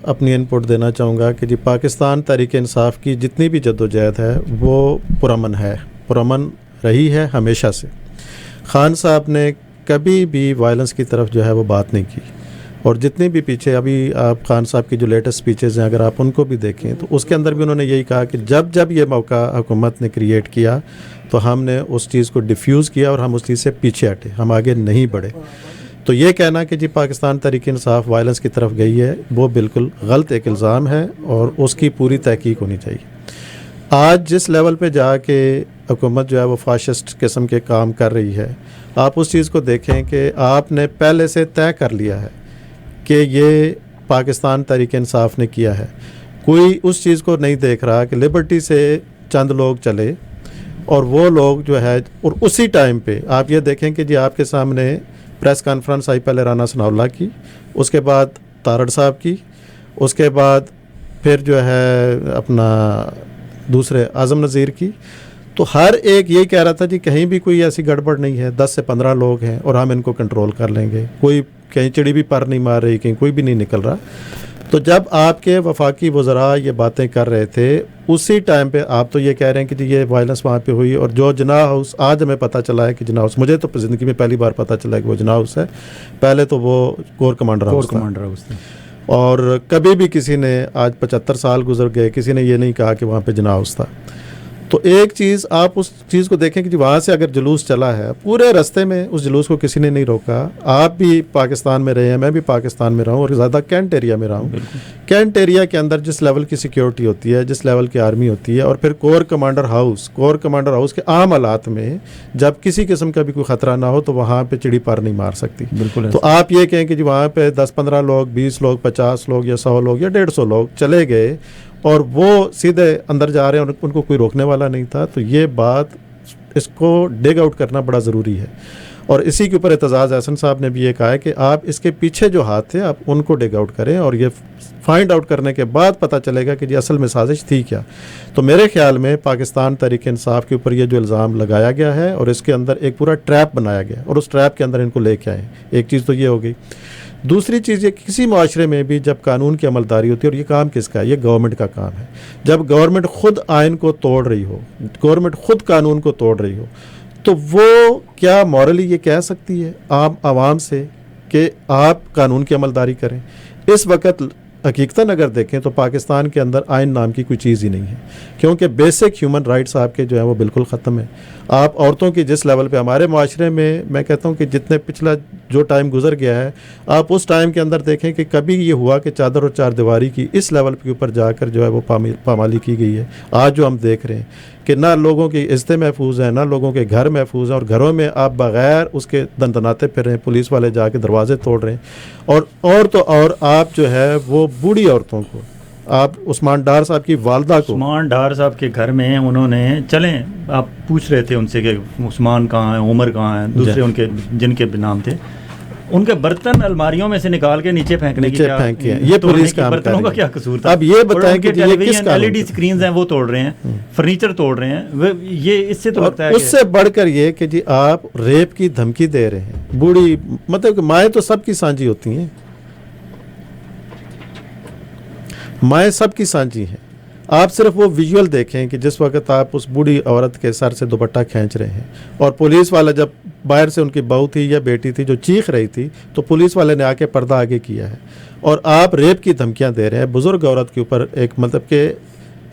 अपनी इनपुट देना चाहूँगा कि जी पाकिस्तान तहरीक इंसाफ की जितनी भी जद्दोजहद है वो पुरअमन है, पुरअमन रही है हमेशा से। ख़ान साहब ने कभी भी वायलेंस की तरफ जो है वो बात नहीं की, और जितने भी पीछे अभी आप ख़ान साहब की जो लेटेस्ट स्पीचेज़ हैं अगर आप उनको भी देखें तो उसके अंदर भी उन्होंने यही कहा कि जब जब ये मौका हुकूमत ने क्रिएट किया तो हमने उस चीज़ को डिफ्यूज़ किया और हम उस चीज़ से पीछे हटे, हम आगे नहीं बढ़े। तो ये कहना कि जी पाकिस्तान तहरीक इंसाफ वायलेंस की तरफ गई है, वो बिल्कुल गलत एक इल्ज़ाम है और उसकी पूरी तहकीक होनी चाहिए। आज जिस लेवल पे जाके हुकूमत जो है वो फाशिस्ट किस्म के काम कर रही है, आप उस चीज़ को देखें कि आपने पहले से तय कर लिया है कि ये पाकिस्तान तहरीक इंसाफ ने किया है। कोई उस चीज़ को नहीं देख रहा कि लिबर्टी से चंद लोग चले और वो लोग जो है, और उसी टाइम पे आप ये देखें कि जी आपके सामने प्रेस कॉन्फ्रेंस आई, पहले राना सनाउल्लाह की, उसके बाद तारड़ साहब की, उसके बाद फिर जो है अपना दूसरे आज़म नज़ीर की। तो हर एक यही कह रहा था जी कहीं भी कोई ऐसी गड़बड़ नहीं है, 10 से 15 लोग हैं और हम इनको कंट्रोल कर लेंगे, कोई कहीं चिड़ी भी पर नहीं मार रही, कहीं कोई भी नहीं निकल रहा। तो जब आपके वफाकी वज़रा ये बातें कर रहे थे, उसी टाइम पे आप तो ये कह रहे हैं कि जी ये वायलेंस वहाँ पे हुई, और जो जिना हाउस आज हमें पता चला है कि जिना हाउस, मुझे तो ज़िंदगी में पहली बार पता चला है कि वो जिना हाउस है, पहले तो वो कोर कमांडर हाउस था। और कभी भी किसी ने, आज 75 साल गुजर गए, किसी ने ये नहीं कहा कि वहाँ पे जिना हाउस था। तो एक चीज़ आप उस चीज़ को देखें कि जी वहाँ से अगर जुलूस चला है, पूरे रास्ते में उस जुलूस को किसी ने नहीं रोका। आप भी पाकिस्तान में रहे हैं, मैं भी पाकिस्तान में रहा हूँ, और ज़्यादा कैंट एरिया में रहा हूँ। कैंट एरिया के अंदर जिस लेवल की सिक्योरिटी होती है, जिस लेवल की आर्मी होती है, और फिर कोर कमांडर हाउस के आम हालात में जब किसी किस्म का भी कोई ख़तरा ना हो तो वहाँ पर चिड़ी पार नहीं मार सकती। बिल्कुल। तो आप ये कहें कि जी वहाँ पर 10-15 लोग, 20 लोग, 50 लोग या 100 लोग या 150 लोग चले गए और वो सीधे अंदर जा रहे हैं, उनको कोई रोकने वाला नहीं था, तो ये बात, इसको डिग आउट करना बड़ा ज़रूरी है। और इसी के ऊपर एतजाज़ एहसन साहब ने भी ये कहा है कि आप इसके पीछे जो हाथ थे आप उनको डिग आउट करें, और ये फाइंड आउट करने के बाद पता चलेगा कि जी असल में साजिश थी क्या। तो मेरे ख्याल में पाकिस्तान तहरीक इंसाफ के ऊपर ये जो इल्ज़ाम लगाया गया है और इसके अंदर एक पूरा ट्रैप बनाया गया और उस ट्रैप के अंदर इनको लेके आए, एक चीज़ तो ये हो गई। दूसरी चीज़ ये, किसी माशरे में भी जब कानून की अमलदारी होती है, और ये काम किसका है, ये गवर्नमेंट का काम है। जब गवर्नमेंट खुद आइन को तोड़ रही हो, गवर्नमेंट खुद कानून को तोड़ रही हो, तो वो क्या मॉरली ये कह सकती है आम आवाम से कि आप कानून की अमलदारी करें? इस वक्त हकीकतन अगर देखें तो पाकिस्तान के अंदर आइन नाम की कोई चीज़ ही नहीं है, क्योंकि बेसिक ह्यूमन राइट्स आपके जो है वो बिल्कुल ख़त्म है। आप औरतों की जिस लेवल पे हमारे माशरे में, मैं कहता हूँ कि जितने पिछला जो टाइम गुजर गया है, आप उस टाइम के अंदर देखें कि कभी ये हुआ कि चादर और चार दीवारी की इस लेवल के ऊपर जाकर जो है वो पामाली की गई है। आज जो हम देख रहे हैं कि ना लोगों की इज्जतें महफूज हैं, ना लोगों के घर महफूज हैं, और घरों में आप बग़ैर उसके दनदनाते फिर रहे हैं, पुलिस वाले जाके दरवाजे तोड़ रहे हैं। और तो और आप जो है वो बूढ़ी औरतों को, आप उस्मान डार साहब की वालदा को, उस्मान डार साहब के घर में उन्होंने, चलें आप पूछ रहे थे उनसे कि उस्मान कहाँ है, उमर कहाँ है, दूसरे उनके जिनके नाम थे, उनके बर्तन अलमारियों में से निकाल के नीचे फेंकने की क्या, ये पुलिस का बर्तनों का क्या कसूर था? अब ये बताएं कि टेलीविजन एलईडी स्क्रीन्स हैं वो तोड़ रहे हैं, फर्नीचर तोड़ रहे हैं, ये इससे तो लगता है उससे बढ़कर ये कि जी आप रेप की धमकी दे रहे हैं। बूढ़ी, मतलब माएँ तो सबकी सांझी होती हैं, माएँ सबकी सांझी हैं। आप सिर्फ वो विजुअल देखें कि जिस वक्त आप उस बूढ़ी औरत के सर से दुपट्टा खींच रहे हैं और पुलिस वाला, जब बाहर से उनकी बहू थी या बेटी थी जो चीख रही थी, तो पुलिस वाले ने आके पर्दा आगे किया है और आप रेप की धमकियां दे रहे हैं बुजुर्ग औरत के ऊपर। एक मतलब कि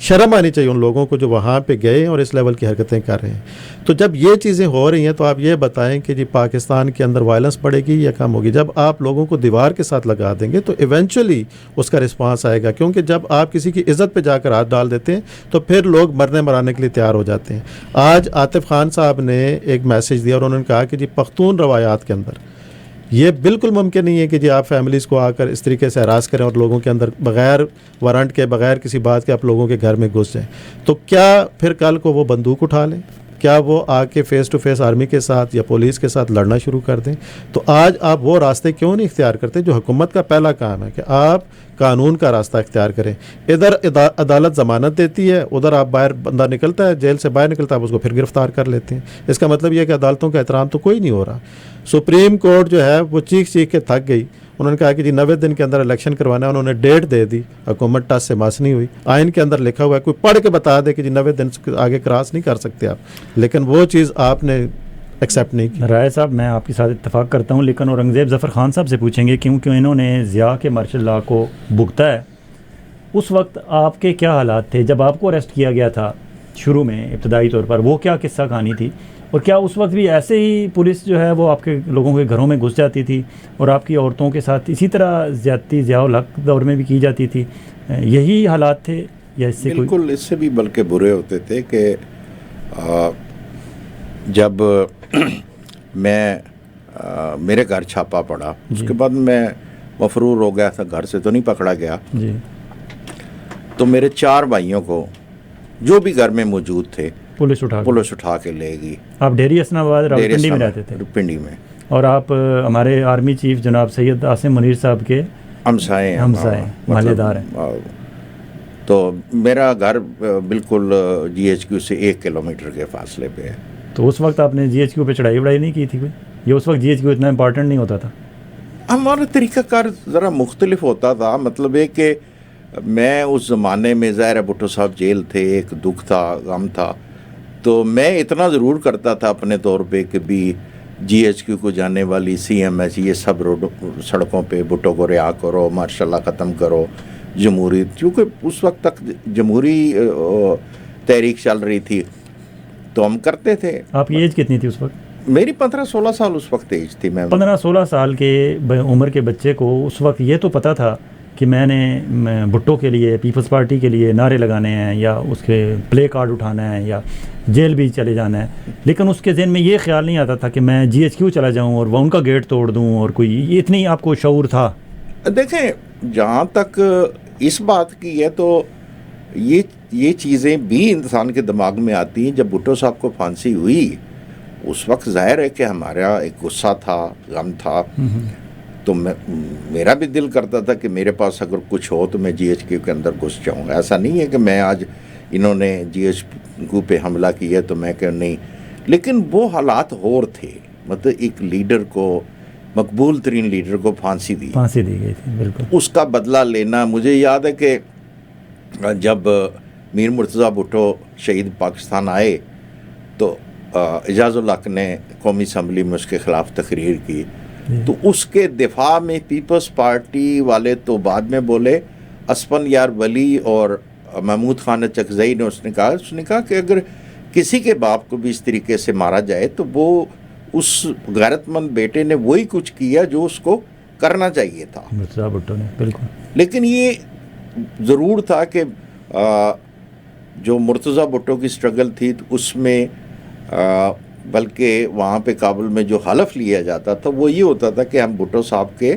शर्म आनी चाहिए उन लोगों को जो वहाँ पे गए और इस लेवल की हरकतें कर रहे हैं। तो जब ये चीज़ें हो रही हैं तो आप ये बताएं कि जी पाकिस्तान के अंदर वायलेंस बढ़ेगी या कम होगी? जब आप लोगों को दीवार के साथ लगा देंगे तो इवेंचुअली उसका रिस्पांस आएगा, क्योंकि जब आप किसी की इज़्ज़त पे जाकर हाथ डाल देते हैं तो फिर लोग मरने मराने के लिए तैयार हो जाते हैं। आज आतिफ खान साहब ने एक मैसेज दिया और उन्होंने कहा कि जी पख्तून रवायात के अंदर ये बिल्कुल मुमकिन नहीं है कि जी आप फैमिलीज़ को आकर इस तरीके से हरास करें और लोगों के अंदर बग़ैर वारंट के, बग़ैर किसी बात के आप लोगों के घर में घुस जाएं। तो क्या फिर कल को वो बंदूक उठा लें? क्या वो आके फेस टू फेस आर्मी के साथ या पुलिस के साथ लड़ना शुरू कर दें? तो आज आप वो रास्ते क्यों नहीं इख्तियार करते जो हुकूमत का पहला काम है कि आप कानून का रास्ता इख्तियार करें। इधर अदालत ज़मानत देती है, उधर आप बाहर बंदा निकलता है, जेल से बाहर निकलता है, आप उसको फिर गिरफ्तार कर लेते हैं। इसका मतलब यह कि अदालतों का एहतराम तो कोई नहीं हो रहा। सुप्रीम कोर्ट जो है वो चीख के थक गई। उन्होंने कहा कि जी 90 दिन के अंदर इलेक्शन करवाना है, उन्होंने डेट दे दी, हुकूमत टस से मास नहीं हुई। आइन के अंदर लिखा हुआ है, कोई पढ़ के बता दे कि जी 90 दिन से आगे क्रॉस नहीं कर सकते आप, लेकिन वो चीज़ आपने एक्सेप्ट नहीं की। राय साहब, मैं आपके साथ इत्तेफाक करता हूँ, लेकिन औरंगज़ेब ज़फ़र खान साहब से पूछेंगे क्योंकि इन्होंने ज़िया के मार्शल लॉ को भुगता है। उस वक्त आपके क्या हालात थे जब आपको अरेस्ट किया गया था शुरू में इब्तदाई तौर पर? वो क्या किस्सा कहानी थी और क्या उस वक्त भी ऐसे ही पुलिस जो है वो आपके लोगों के घरों में घुस जाती थी और आपकी औरतों के साथ इसी तरह ज़्यादती ज़ियाउल हक दौर में भी की जाती थी? यही हालात थे या इससे कोई? बिल्कुल इससे भी बल्कि बुरे होते थे कि जब मेरे घर छापा पड़ा, उसके बाद मैं मफरूर हो गया था, घर से तो नहीं पकड़ा गया जी। तो मेरे 4 भाइयों को जो भी घर में मौजूद थे पुलिस उठा के ले गई। आप डेरी हसनाबाद रावलपिंडी में रहते थे? पिंडी में। और आप हमारे आर्मी चीफ जनाब सैयद आसिम मुनीर साहब के हमसाए मालेदार हैं। तो मेरा घर बिल्कुल GHQ से 1 किलोमीटर के फासले पे है। तो उस वक्त आपने GHQ पे चढ़ाई वढ़ाई नहीं की थी कोई? ये उस वक्त GHQ इतना इम्पोर्टेंट नहीं होता था? हमारा तरीक़ाकार ज़रा मुख्तलिफ होता था। मतलब है कि मैं उस ज़माने में, ज़ाहिर है भुट्टो साहब जेल थे, एक दुख था, गम था, तो मैं इतना ज़रूर करता था अपने तौर पे कि भी GHQ को जाने वाली CMS ये सब रोड सड़कों पे भुट्टो को रिहा करो, मार्शल लॉ ख़त्म करो, जमहूरी, क्योंकि उस वक्त तक जमहूरी तहरीक चल रही थी तो हम करते थे। आपकी एज कितनी थी उस वक्त? मेरी 15-16 साल उस वक्त एज थी। मैं 15-16 साल के उम्र के बच्चे को उस वक्त ये तो पता था कि मैंने भुट्टो के लिए, पीपल्स पार्टी के लिए नारे लगाने हैं या उसके प्ले कार्ड उठाना है या जेल भी चले जाना है, लेकिन उसके ज़हन में ये ख्याल नहीं आता था कि मैं GHQ चला जाऊं और वह उनका गेट तोड़ दूं और कोई इतनी आपको शऊर था? देखें, जहाँ तक इस बात की है तो ये चीज़ें भी इंसान के दिमाग में आती हैं। जब भुट्टो साहब को फांसी हुई उस वक्त ज़ाहिर है कि हमारा एक गुस्सा था, गम था, तो मेरा भी दिल करता था कि मेरे पास अगर कुछ हो तो मैं GHQ के अंदर घुस जाऊँगा। ऐसा नहीं है कि मैं आज इन्होंने GHQ पे हमला किया तो मैं कहूँ नहीं, लेकिन वो हालात और थे। मतलब एक लीडर को, मकबूल तरीन लीडर को फांसी दी गई थी, बिल्कुल उसका बदला लेना। मुझे याद है कि जब मीर मुर्तज़ा भुट्टो शहीद पाकिस्तान आए तो एजाज़ुल हक ने कौमी असम्बली में उसके ख़िलाफ़ तकरीर की, तो उसके दिफा में पीपल्स पार्टी वाले तो बाद में बोले, असफन यार वली और महमूद खान चकजई ने उसने कहा कि अगर किसी के बाप को भी इस तरीके से मारा जाए तो वो उस गैरतमंद बेटे ने वही कुछ किया जो उसको करना चाहिए था, मुर्तज़ा भुट्टो ने, बिल्कुल। लेकिन ये ज़रूर था कि जो मुर्तज़ा भुट्टो की स्ट्रगल थी तो उसमें बल्कि वहाँ पे काबुल में जो हलफ लिया जाता था वो ये होता था कि हम भुट्टो साहब के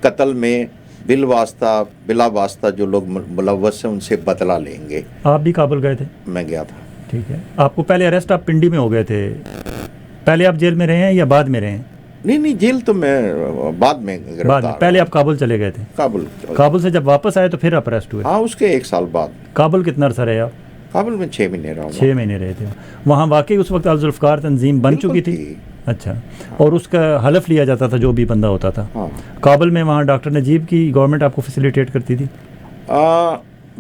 कत्ल में बिला वास्ता जो लोग मुलव्वस हैं उनसे बदला लेंगे। आप भी काबुल गए थे? मैं गया था। ठीक है। आपको पहले अरेस्ट आप पिंडी में हो गए थे, पहले आप जेल में रहे हैं या बाद में रहे हैं? नहीं, जेल तो मैं बाद में पहले आप काबुल चले गए थे? काबुल से जब वापस आए तो फिर आप अरेस्ट हुए? हाँ, उसके 1 साल बाद। काबुल कितना अर्सा रहे आप? काबुल में 6 महीने रहा। 6 महीने रहे थे वहाँ। वाकई उस वक्त अल-जुल्फ़िकार तंजीम बन चुकी थी? अच्छा। और उसका हलफ लिया जाता था जो भी बंदा होता था? हाँ। काबुल में वहाँ डॉक्टर नजीब की गवर्नमेंट आपको फैसिलिटेट करती थी?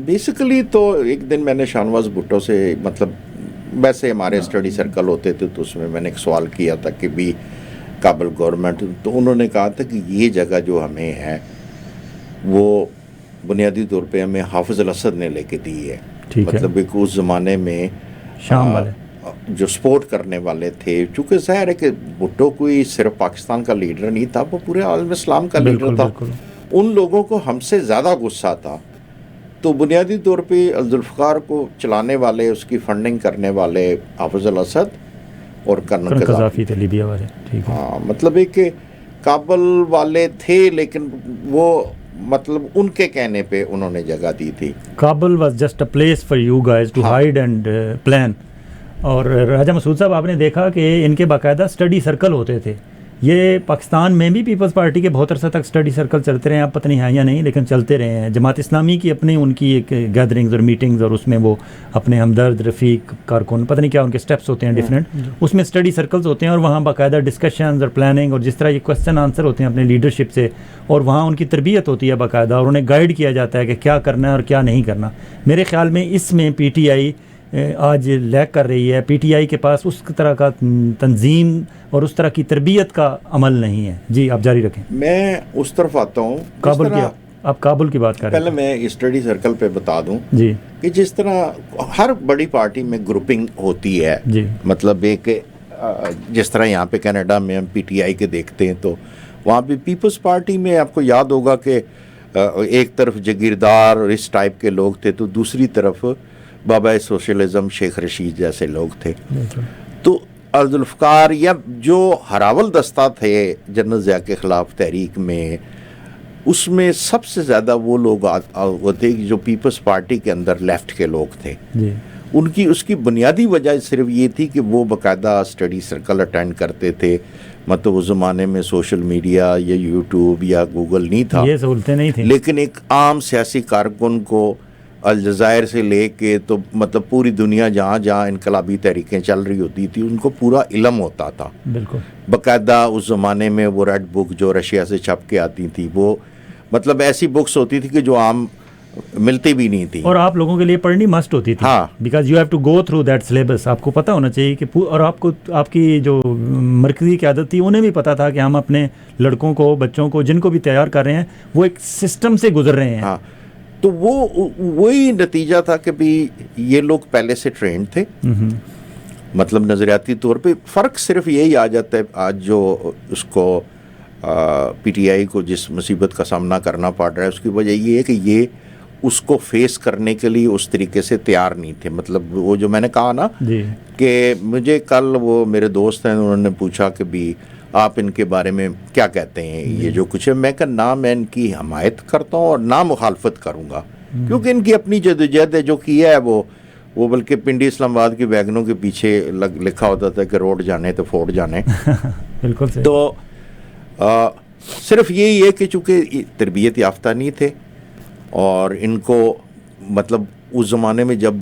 बेसिकली तो एक दिन मैंने शाहनवाज भुट्टो से, मतलब वैसे हमारे स्टडी सर्कल होते थे तो उसमें मैंने एक सवाल किया था कि भी काबुल गवर्नमेंट, तो उन्होंने कहा था कि ये जगह जो हमें है वो बुनियादी तौर पे हमें हाफिज़ अल-असद ने लेके दी है। मतलब एक उस ज़माने में शाम वाले जो सपोर्ट करने वाले थे, चूँकि ज़ाहिर है कि भुट्टो कोई सिर्फ पाकिस्तान का लीडर नहीं था, वो पूरे आलम इस्लाम का लीडर था। उन लोगों को हमसे ज़्यादा गुस्सा था, तो बुनियादी तौर पे अल-जुल्फ़िकार को चलाने वाले, उसकी फंडिंग करने वाले हाफिज़ अल-असद और कर्नल कज़ाफ़ी थे, लीबिया वाले। ठीक है। हाँ, मतलब एक काबुल वाले थे, लेकिन वो मतलब उनके कहने पे उन्होंने जगह दी थी। Kabul was just a place for you guys to hide and plan. और राजा मसूद साहब, आपने देखा कि इनके बाकायदा स्टडी सर्कल होते थे। ये पाकिस्तान में भी पीपल्स पार्टी के बहुत अरसा तक स्टडी सर्कल चलते रहे हैं, आप पता नहीं हैं या नहीं, लेकिन चलते रहे हैं। जमात इस्लामी की अपनी उनकी एक गैदरिंग्स और मीटिंग्स, और उसमें वो अपने हमदर्द, रफ़ीक, कारकुन, पता नहीं क्या उनके स्टेप्स होते हैं डिफरेंट, उसमें स्टडी सर्कल्स होते हैं और वहाँ बाकायदा डिस्कशंस और प्लानिंग और जिस तरह ये क्वेश्चन आंसर होते हैं अपने लीडरशिप से, और वहाँ उनकी तरबियत होती है बाकायदा, और उन्हें गाइड किया जाता है कि क्या करना है और क्या नहीं करना। मेरे ख्याल में इसमें PTI आज लैक कर रही है। PTI के पास उस तरह का तंजीम और उस तरह की तरबियत का अमल नहीं है। जी, आप जारी रखें। मैं उस तरफ आता हूँ। काबुल की, आप काबुल की बात कर रहे हैं। पहले मैं स्टडी सर्कल पे बता दूं जी कि जिस तरह हर बड़ी पार्टी में ग्रुपिंग होती है जी, मतलब एक जिस तरह यहाँ पे कनाडा में हम PTI के देखते हैं, तो वहाँ पे पीपल्स पार्टी में आपको याद होगा कि एक तरफ जागीरदार इस टाइप के लोग थे, तो दूसरी तरफ बाबा सोशलिज्म शेख रशीद जैसे लोग थे। तो अल-जुल्फ़िकार या जो हरावल दस्ता थे जनरल ज़िया के ख़िलाफ़ तहरीक में, उसमें सबसे ज़्यादा वो लोग होते जो पीपल्स पार्टी के अंदर लेफ़्ट के लोग थे जी। उनकी उसकी बुनियादी वजह सिर्फ ये थी कि वो बाकायदा स्टडी सर्कल अटेंड करते थे। मतलब उस ज़माने में सोशल मीडिया या यूट्यूब या गूगल नहीं था, ये सहूलतें नहीं थी, लेकिन एक आम सियासी कारकुन को अलजायर से लेके तो मतलब पूरी दुनिया जहाँ जहाँ इनकलाबी तहरीकें चल रही होती थी उनको पूरा इल्म होता था। बिल्कुल। बाकायदा उस ज़माने में वो रेड बुक जो रशिया से छप के आती थी, वो मतलब ऐसी बुक्स होती थी कि जो आम मिलती भी नहीं थी और आप लोगों के लिए पढ़नी मस्ट होती थी। हाँ, because you have to go through that syllabus. आपको पता होना चाहिए कि और आपको आपकी जो मरकज़ी क़यादत थी उन्हें भी पता था कि हम अपने लड़कों को, बच्चों को, जिनको भी तैयार कर रहे हैं, वो एक सिस्टम से गुजर रहे हैं। हाँ, तो वही नतीजा था कि भी ये लोग पहले से ट्रेंड थे। मतलब नज़रियाती तौर पे फ़र्क सिर्फ यही आ जाता है आज जो उसको PTI को जिस मुसीबत का सामना करना पड़ रहा है उसकी वजह ये है कि ये उसको फेस करने के लिए उस तरीके से तैयार नहीं थे। मतलब वो जो मैंने कहा ना कि मुझे कल वो मेरे दोस्त हैं उन्होंने पूछा कि भी आप इनके बारे में क्या कहते हैं, ये जो कुछ है। मैं कहा ना मैं इनकी हमायत करता हूँ और ना मुखालफत करूँगा, क्योंकि इनकी अपनी जदोजहद है जो किया है वो बल्कि पिंडी इस्लामाबाद की वैगनों के पीछे लिखा होता था कि रोड जाने तो फोर्ड जाने। बिल्कुल सही। तो सिर्फ यही है कि चूँकि तरबियत याफ्ता नहीं थे और इनको मतलब उस ज़माने में जब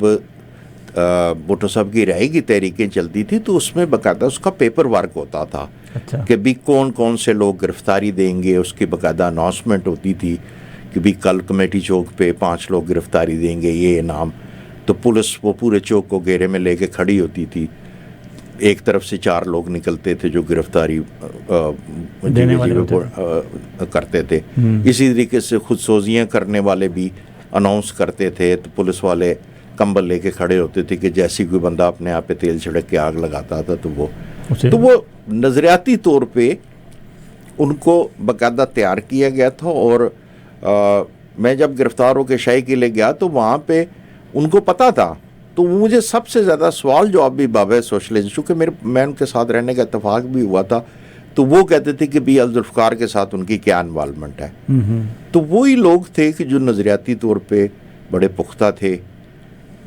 भुट्टो साहब की रिहाई की तहरीकें चलती थी तो उसमें बाकायदा उसका पेपर वर्क होता था। अच्छा। कि भी कौन कौन से लोग गिरफ्तारी देंगे, उसकी बाकायदा अनाउंसमेंट होती थी कि भी कल कमेटी चौक पे 5 लोग गिरफ्तारी देंगे, ये नाम। तो पुलिस वो पूरे चौक को घेरे में लेके खड़ी होती थी, एक तरफ से 4 लोग निकलते थे जो गिरफ्तारी करते थे। इसी तरीके से खुदसोजियाँ करने वाले भी अनाउंस करते थे, तो पुलिस वाले कंबल लेके खड़े होते थे कि जैसी कोई बंदा अपने आप पे तेल छिड़क के आग लगाता था तो वो तो वो नज़रियाती तौर पे उनको बाकायदा तैयार किया गया था। और मैं जब गिरफ्तार होकर शाही किले गया तो वहाँ पे उनको पता था। तो मुझे सबसे ज़्यादा सवाल जवाब भी बाबा सोशलिज्म, चूँकि मैं उनके साथ रहने का इत्तेफाक भी हुआ था, तो वो कहते थे कि भी जुल्फ़िकार के साथ उनकी क्या इन्वॉल्वमेंट है। तो वही लोग थे कि जो नज़रियाती तौर पे बड़े पुख्ता थे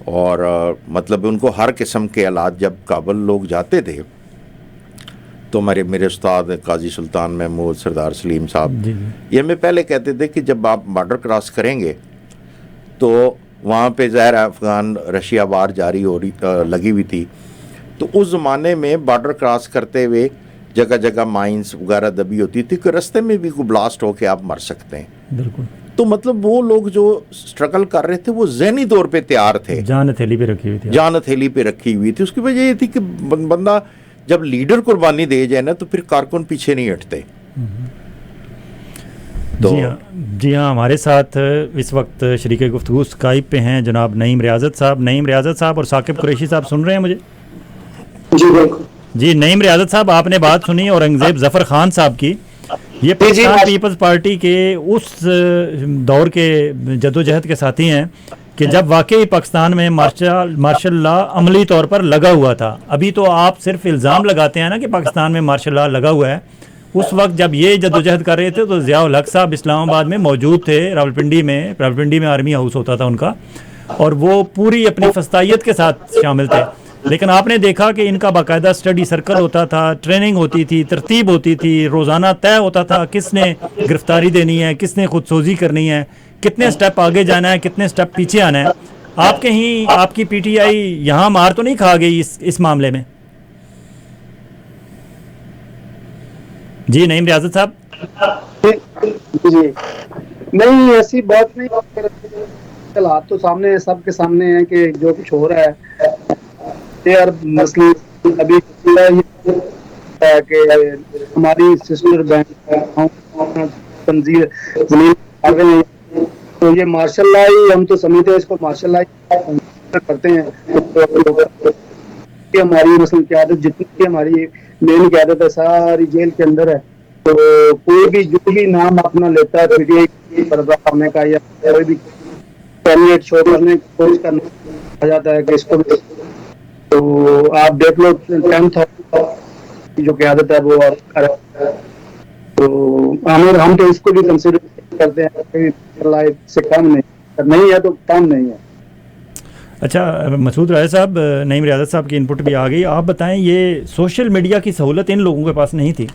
और मतलब उनको हर किस्म के हालात, जब काबुल लोग जाते थे तो मेरे उस्ताद काजी सुल्तान महमूद, सरदार सलीम साहब, ये हमें पहले कहते थे कि जब आप बॉर्डर क्रॉस करेंगे तो वहाँ पे ज़ाहिर अफ़गान रशिया वार जारी हो रही लगी हुई थी, तो उस ज़माने में बॉर्डर क्रॉस करते हुए जगह जगह माइंस वगैरह दबी होती थी कि रास्ते में भी कोई ब्लास्ट होके आप मर सकते हैं। बिल्कुल। तो मतलब वो लोग जो स्ट्रगल कर रहे थे वो ज़हनी तौर पे तैयार थे, जान हथेली पे रखी हुई थी, जान हथेली पे रखी हुई थी। उसकी वजह ये थी कि बंदा जब लीडर कुर्बानी दे जाए ना तो फिर कारकुन पीछे नहीं हटते। तो जी हाँ, हमारे साथ इस वक्त शरीके गुफ्तगू स्काइप पे हैं जनाब नईम रियाजत साहब। नईम रियाजत साहब और साकिब कुरैशी साहब सुन रहे हैं मुझे? जी नईम रियाजत साहब, आपने बात सुनी औरंगजेब जफर खान साहब की। ये पाकिस्तान पीपल्स पार्टी के उस दौर के जदोजहद के साथी हैं कि जब वाकई पाकिस्तान में मार्शल लॉ अमली तौर पर लगा हुआ था। अभी तो आप सिर्फ इल्ज़ाम लगाते हैं ना कि पाकिस्तान में मार्शल लॉ लगा हुआ है। उस वक्त जब ये जदोजहद कर रहे थे तो ज़ियाउल हक साहब इस्लामाबाद में मौजूद थे, रावलपिंडी में आर्मी हाउस होता था उनका, और वो पूरी अपनी फस्तायत के साथ शामिल थे। लेकिन आपने देखा कि इनका बाकायदा स्टडी सर्कल होता था, ट्रेनिंग होती थी, तरतीब होती थी, रोज़ाना तय होता था किसने गिरफ्तारी देनी है, किसने खुदसोजी करनी है, कितने स्टेप आगे जाना है, कितने स्टेप पीछे आना है। आप कहीं आपकी पीटीआई यहाँ मार तो नहीं खा गई इस मामले में? जी नईम रियाजत साहब। जी नहीं, ऐसी बात नहीं। हालात तो सामने है, सबके सामने है कि जो कुछ हो रहा है यार, मसले अभी कि हमारी सिस्टर बैंक तंजीर जमीन आ गए हैं, तो ये मार्शल लॉ ही हम तो समझते हैं, इसको मार्शल लॉ करते हैं। तो हमारी मसलन क़यादत जितनी हमारी मेन क़यादत है सारी जेल के अंदर है। तो कोई भी जो भी नाम अपना लेता है पीटीआई पर्दा करने का या कोई भी कैंडिडेट शो करने की कोशिश करना आ जाता है कि इसको, तो आप देख लो 10,000 जो क़यादत है वो तो हम तो इसको भी कंसिडर करते हैं से कम नहीं है तो कम नहीं है। अच्छा मसूद राय साहब, नईम रियाजत साहब की इनपुट भी आ गई। आप बताएं, ये सोशल मीडिया की सहूलत इन लोगों के पास नहीं थी।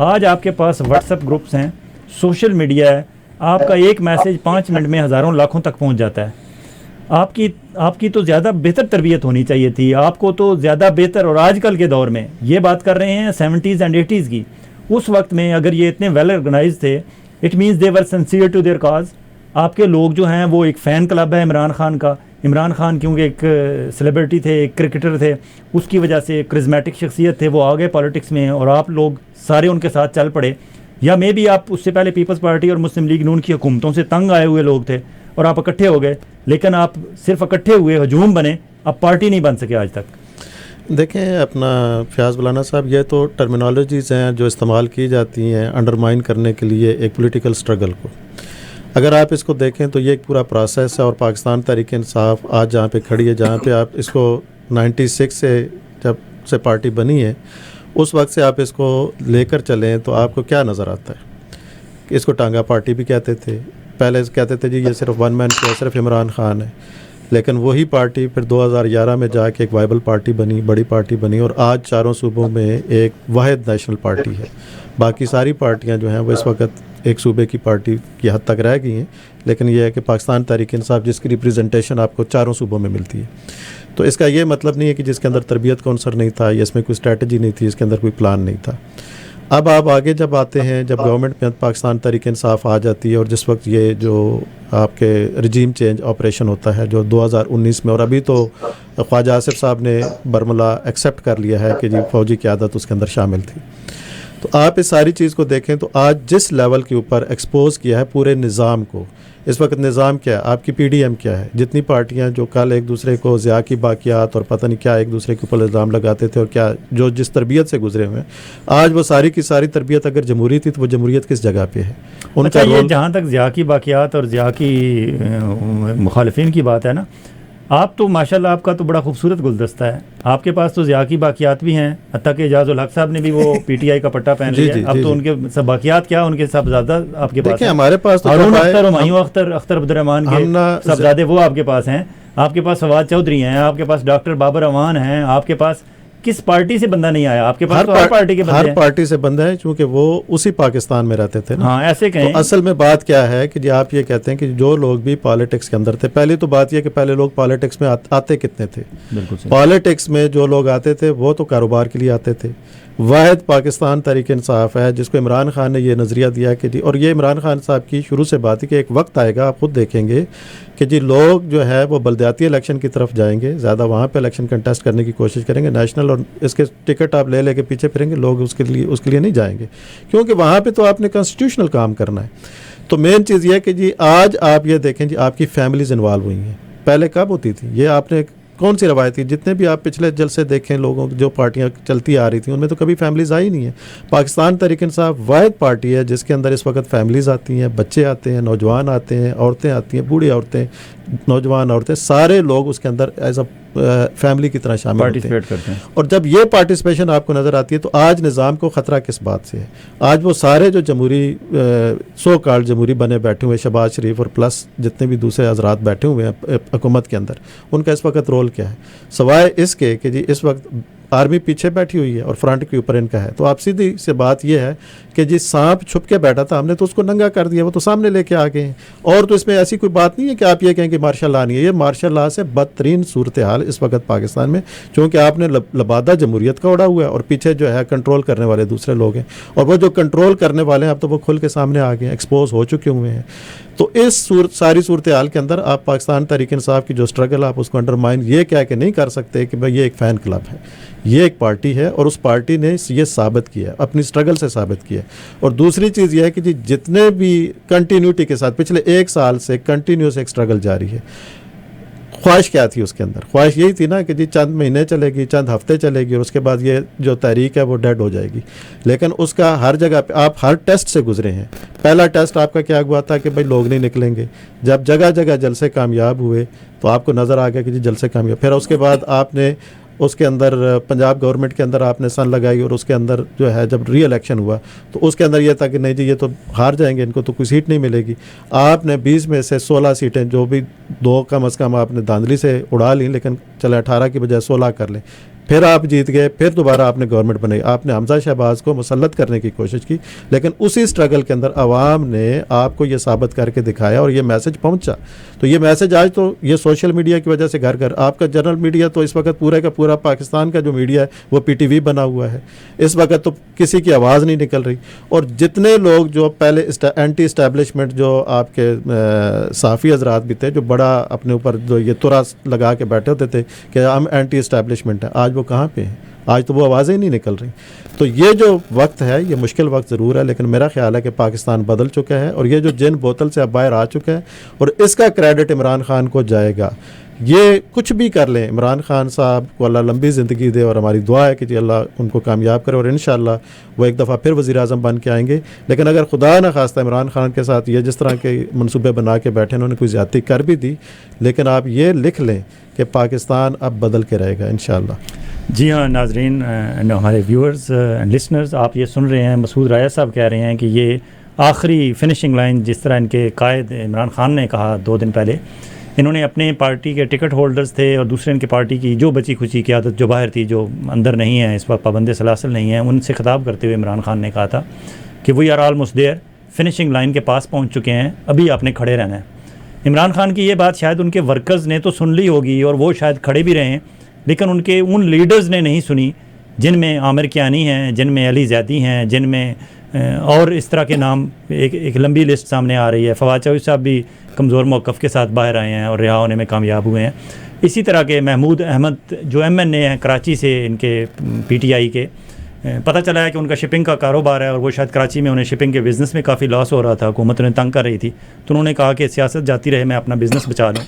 आज आपके पास व्हाट्सएप ग्रुप्स हैं, सोशल मीडिया है, आपका एक मैसेज 5 मिनट में हज़ारों लाखों तक पहुंच जाता है। आपकी तो ज़्यादा बेहतर तरबियत होनी चाहिए थी, आपको तो ज़्यादा बेहतर। और आजकल के दौर में ये बात कर रहे हैं 70s एंड 80s की, उस वक्त में अगर ये इतने वेल ऑर्गेनाइज थे, it means they were sincere to their cause. आपके लोग जो हैं वो एक फ़ैन क्लब है इमरान खान का। इमरान खान क्योंकि एक सेलिब्रिटी थे, एक क्रिकेटर थे, उसकी वजह से क्रिज्मेटिक शख्सियत थे, वो आ गए पॉलिटिक्स में और आप लोग सारे उनके साथ चल पड़े। या मे बी आप उससे पहले पीपल्स पार्टी और मुस्लिम लीग नून की हुकूमतों से तंग आए हुए लोग थे और आप इकट्ठे हो गए, लेकिन आप सिर्फ इकट्ठे हुए, हजूम बने, अब पार्टी नहीं बन सके आज तक। देखें अपना फ़याज़ मौलाना साहब, ये तो टर्मिनोलॉजीज़ हैं जो इस्तेमाल की जाती हैं अंडरमाइन करने के लिए एक पॉलिटिकल स्ट्रगल को। अगर आप इसको देखें तो ये एक पूरा प्रोसेस है और पाकिस्तान तहरीक इंसाफ आज जहाँ पे खड़ी है, जहाँ पे आप इसको 96 से जब से पार्टी बनी है उस वक्त से आप इसको लेकर चलें तो आपको क्या नज़र आता है? इसको टांगा पार्टी भी कहते थे, पहले कहते थे जी ये सिर्फ वन मैन शो है, सिर्फ इमरान खान है। लेकिन वही पार्टी फिर 2011 में जाके एक वाइबल पार्टी बनी, बड़ी पार्टी बनी और आज चारों सूबों में एक वाहिद नेशनल पार्टी है। बाकी सारी पार्टियां जो हैं वो इस वक्त एक सूबे की पार्टी की हद तक रह गई हैं, लेकिन यह है कि पाकिस्तान तहरीक इंसाफ जिसकी रिप्रेजेंटेशन आपको चारों सूबों में मिलती है। तो इसका ये मतलब नहीं है कि जिसके अंदर तरबियत का अंसर नहीं था या इसमें कोई स्ट्रैटेजी नहीं थी, इसके अंदर कोई प्लान नहीं था। अब आप आगे जब आते हैं, जब गवर्नमेंट में पाकिस्तान तहरीक इंसाफ आ जाती है और जिस वक्त ये जो आपके रजीम चेंज ऑपरेशन होता है जो 2019 में, और अभी तो ख्वाजा आसिफ साहब ने बरमला एक्सेप्ट कर लिया है कि जी फ़ौजी क़यादत उसके अंदर शामिल थी। तो आप इस सारी चीज़ को देखें तो आज जिस लेवल के ऊपर एक्सपोज किया है पूरे निज़ाम को, इस वक्त निज़ाम क्या है, आपकी PDM क्या है, जितनी पार्टियां जो कल एक दूसरे को ज़िया की बाकियात और पता नहीं क्या एक दूसरे के ऊपर इल्ज़ाम लगाते थे और क्या जो जिस तरबियत से गुजरे हुए हैं, आज वो सारी की सारी तरबियत अगर जमहूरी थी तो वो जमहूरियत किस जगह पे है? अच्छा, ये जहाँ तक ज़िया की बाकियात और ज़िया की मुखालिफिन की बात है ना, आप तो माशाल्लाह आपका तो बड़ा खूबसूरत गुलदस्ता है। आपके पास तो ज़िया की बाकियात भी हैं, हत्ता कि एजाजुल हक साहब ने भी वो PTI का पट्टा पहन लिया है। अब तो उनके सब बाकियात क्या, उनके सब ज़्यादा आपके पास हैं। हमारे पास तो हारून अख्तर, हुमायूं अख्तर, अख्तर अब्दुर्रहमान के सब ज़्यादा वो आपके पास हैं। आपके पास फवाद चौधरी हैं, आपके पास डॉक्टर बाबर अवान हैं, आपके पास किस पार्टी से बंदा नहीं आया? आपके पास तो हर पार्टी के बंदे हैं। हर पार्टी से बंदे हैं, क्योंकि वो उसी पाकिस्तान में रहते थे ना। हाँ, ऐसे कहें। तो असल में बात क्या है कि जी आप ये कहते हैं कि जो लोग भी पॉलिटिक्स के अंदर थे, पहली तो बात यह कि पहले लोग पॉलिटिक्स में आते कितने थे? पॉलिटिक्स में जो लोग आते थे वो तो कारोबार के लिए आते थे। वाहिद पाकिस्तान तहरीक इंसाफ है जिसको इमरान खान ने ये नज़रिया दिया कि जी, और ये इमरान खान साहब की शुरू से बात है कि एक वक्त आएगा, आप खुद देखेंगे कि जी लोग जो है वो बलदियाती इलेक्शन की तरफ जाएंगे, ज़्यादा वहाँ पे इलेक्शन कंटेस्ट करने की कोशिश करेंगे। नेशनल और इसके टिकट आप ले लेके पीछे फिरेंगे, लोग उसके लिए नहीं जाएंगे, क्योंकि वहाँ पे तो आपने कॉन्स्टिट्यूशनल काम करना है। तो मेन चीज़ ये है कि जी आज आप ये देखें जी आपकी फैमिलीज इन्वॉल्व हुई हैं, पहले कब होती थी? ये आपने कौन सी रवायत थी? जितने भी आप पिछले जलसे देखें लोगों जो पार्टियां चलती आ रही थी उनमें तो कभी फैमिलीज आई नहीं है। पाकिस्तान तहरीक इंसाफ वाहिद पार्टी है जिसके अंदर इस वक्त फैमिलीज आती हैं, बच्चे आते हैं, नौजवान आते हैं, औरतें आती हैं, बूढ़ी औरतें, नौजवान औरतें, सारे लोग उसके अंदर एज अ फैमिली की तरह शामिल पार्टिसिपेट करते हैं। और जब ये पार्टिसिपेशन आपको नज़र आती है तो आज निज़ाम को ख़तरा किस बात से है? आज वो सारे जो जमहूरी सो कॉल्ड जमहूरी बने बैठे हुए शहबाज शरीफ और प्लस जितने भी दूसरे हजरात बैठे हुए हैं हुकूमत के अंदर, उनका इस वक्त रोल क्या है? सवाए इसके कि जी इस वक्त आर्मी पीछे बैठी हुई है और फ्रंट के ऊपर इनका है। तो आप सीधी से बात यह है कि जी सांप छुप के बैठा था, हमने तो उसको नंगा कर दिया, वो तो सामने लेके आ गए हैं। और तो इसमें ऐसी कोई बात नहीं है कि आप ये कहें कि मार्शल लॉ नहीं है। ये मार्शल लॉ से बदतरीन सूरत हाल इस वक्त पाकिस्तान में, क्योंकि आपने लबादा जमहूरियत का उड़ा हुआ है और पीछे जो है कंट्रोल करने वाले दूसरे लोग हैं, और वो जो कंट्रोल करने वाले हैं अब तो वो खुल के सामने आ गए हैं, एक्सपोज हो चुके हुए हैं। तो इस सारी सूरत हाल के अंदर आप पाकिस्तान तहरीक इंसाफ की जो स्ट्रगल आप उसको अंडरमाइन ये कह के नहीं कर सकते कि भाई ये एक फ़ैन क्लब है, ये एक पार्टी है और उस पार्टी ने ये साबित किया, अपनी स्ट्रगल से साबित किया। और दूसरी चीज़ ये है कि जी जितने भी कंटिन्यूटी के साथ पिछले 1 साल से कंटिन्यूस एक स्ट्रगल जारी है। ख्वाहिश क्या थी उसके अंदर? ख्वाहिश यही थी ना कि जी चंद महीने चलेगी, चंद हफ्ते चलेगी और उसके बाद ये जो तहरीक है वो डेड हो जाएगी। लेकिन उसका हर जगह पे आप हर टेस्ट से गुजरे हैं। पहला टेस्ट आपका क्या हुआ था कि भाई लोग नहीं निकलेंगे। जब जगह जगह जलसे कामयाब हुए तो आपको नज़र आ गया कि जी जलसे कामयाब। फिर उसके बाद आपने उसके अंदर पंजाब गवर्नमेंट के अंदर आपने सन लगाई और उसके अंदर जो है जब री इलेक्शन हुआ तो उसके अंदर ये था कि नहीं जी ये तो हार जाएंगे, इनको तो कोई सीट नहीं मिलेगी। आपने 20 में से 16 सीटें जो भी 2 कम से कम आपने धांधली से उड़ा ली, लेकिन चले 18 की बजाय 16 कर लें। फिर आप जीत गए, फिर दोबारा आपने गवर्नमेंट बनाई, आपने हमजा शहबाज को मुसल्लत करने की कोशिश की, लेकिन उसी स्ट्रगल के अंदर आवाम ने आपको ये साबित करके दिखाया और ये मैसेज पहुंचा। तो ये मैसेज आज तो ये सोशल मीडिया की वजह से घर घर आपका जनरल मीडिया तो इस वक्त पूरे का पूरा पाकिस्तान का जो मीडिया है वो PTV बना हुआ है। इस वक्त तो किसी की आवाज़ नहीं निकल रही। और जितने लोग जो पहले एंटी इस्टेब्लिशमेंट जो आपके साफ़ी हजरात भी थे जो बड़ा अपने ऊपर जो ये तुरा लगा के बैठे होते थे कि हम एंटी इस्टेब्लिशमेंट हैं, आज वो कहाँ पे हैं? आज तो वो आवाज़ें नहीं निकल रही। तो ये जो वक्त है ये मुश्किल वक्त ज़रूर है, लेकिन मेरा ख्याल है कि पाकिस्तान बदल चुका है और ये जो जिन बोतल से अब बाहर आ चुका है और इसका क्रेडिट इमरान खान को जाएगा। ये कुछ भी कर लें, इमरान खान साहब को अल्लाह लंबी ज़िंदगी दे और हमारी दुआ है कि जी अल्लाह उनको कामयाब करे और इंशाअल्लाह वो एक दफ़ा फिर वज़ीर-ए-आज़म बन के आएंगे। लेकिन अगर खुदा न खास्ता इमरान खान के साथ ये जिस तरह के मनसूबे बना के बैठे उन्होंने कोई ज़्यादती कर भी दी, लेकिन आप ये लिख लें कि पाकिस्तान अब बदल के रहेगा इंशाअल्लाह। जी हाँ नाजरीन, हमारे व्यूअर्स एंड लिसनर्स, आप ये सुन रहे हैं मसूद राया साहब कह रहे हैं कि ये आखिरी फिनिशिंग लाइन जिस तरह इनके कायद इमरान खान ने कहा 2 दिन पहले, इन्होंने अपने पार्टी के टिकट होल्डर्स थे और दूसरे इनके पार्टी की जो बची खुची की आदत जो बाहर थी, जो अंदर नहीं है इस वक्त पाबंद सलासल नहीं है, उनसे खिताब करते हुए इमरान खान ने कहा था कि we are almost there, finishing line के पास पहुँच चुके हैं, अभी आपने खड़े रहना है। इमरान खान की ये बात शायद उनके वर्कर्स ने तो सुन ली होगी और वो शायद खड़े भी रहे हैं, लेकिन उनके उन लीडर्स ने नहीं सुनी जिनमें आमिर कियानी हैं, जिनमें अली ज़ैदी हैं, जिनमें और इस तरह के नाम एक लंबी लिस्ट सामने आ रही है। फवाद चौधरी साहब भी कमज़ोर मौक़िफ़ के साथ बाहर आए हैं और रिहा होने में कामयाब हुए हैं। इसी तरह के महमूद अहमद जो MNA हैं कराची से, इनके PTI के, पता चला है कि उनका शिपिंग का कारोबार है और वो शायद कराची में उन्हें शिपिंग के बिज़नेस में काफ़ी लॉस हो रहा था, हुकूमत उन्हें तंग कर रही थी, तो उन्होंने कहा कि सियासत जाती रहे, मैं अपना बिज़नेस बचा लूँ।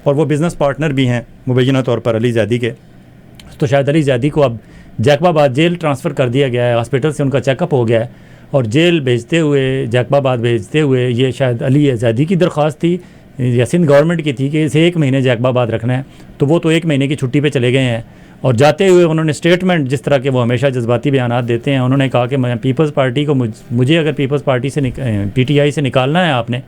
और वो बिज़नेस पार्टनर भी हैं मुबैना तौर पर अली जैदी के। तो शायद अली जैदी को अब जैकबाबाद जेल ट्रांसफ़र कर दिया गया है, हॉस्पिटल से उनका चेकअप हो गया है और जेल भेजते हुए, जैकबाबाद भेजते हुए, ये शायद अली जैदी की दरख्वास्त थी या सिंध गवर्नमेंट की थी कि इसे 1 महीने जैकबाबाद रखना है, तो वो तो 1 महीने की छुट्टी पे चले गए हैं। और जाते हुए उन्होंने स्टेटमेंट, जिस तरह के वो हमेशा जज्बाती बयानात देते हैं, उन्होंने कहा कि मैं पीपल्स पार्टी को, मुझे अगर पीपल्स पार्टी से PTI से निकालना है आपने,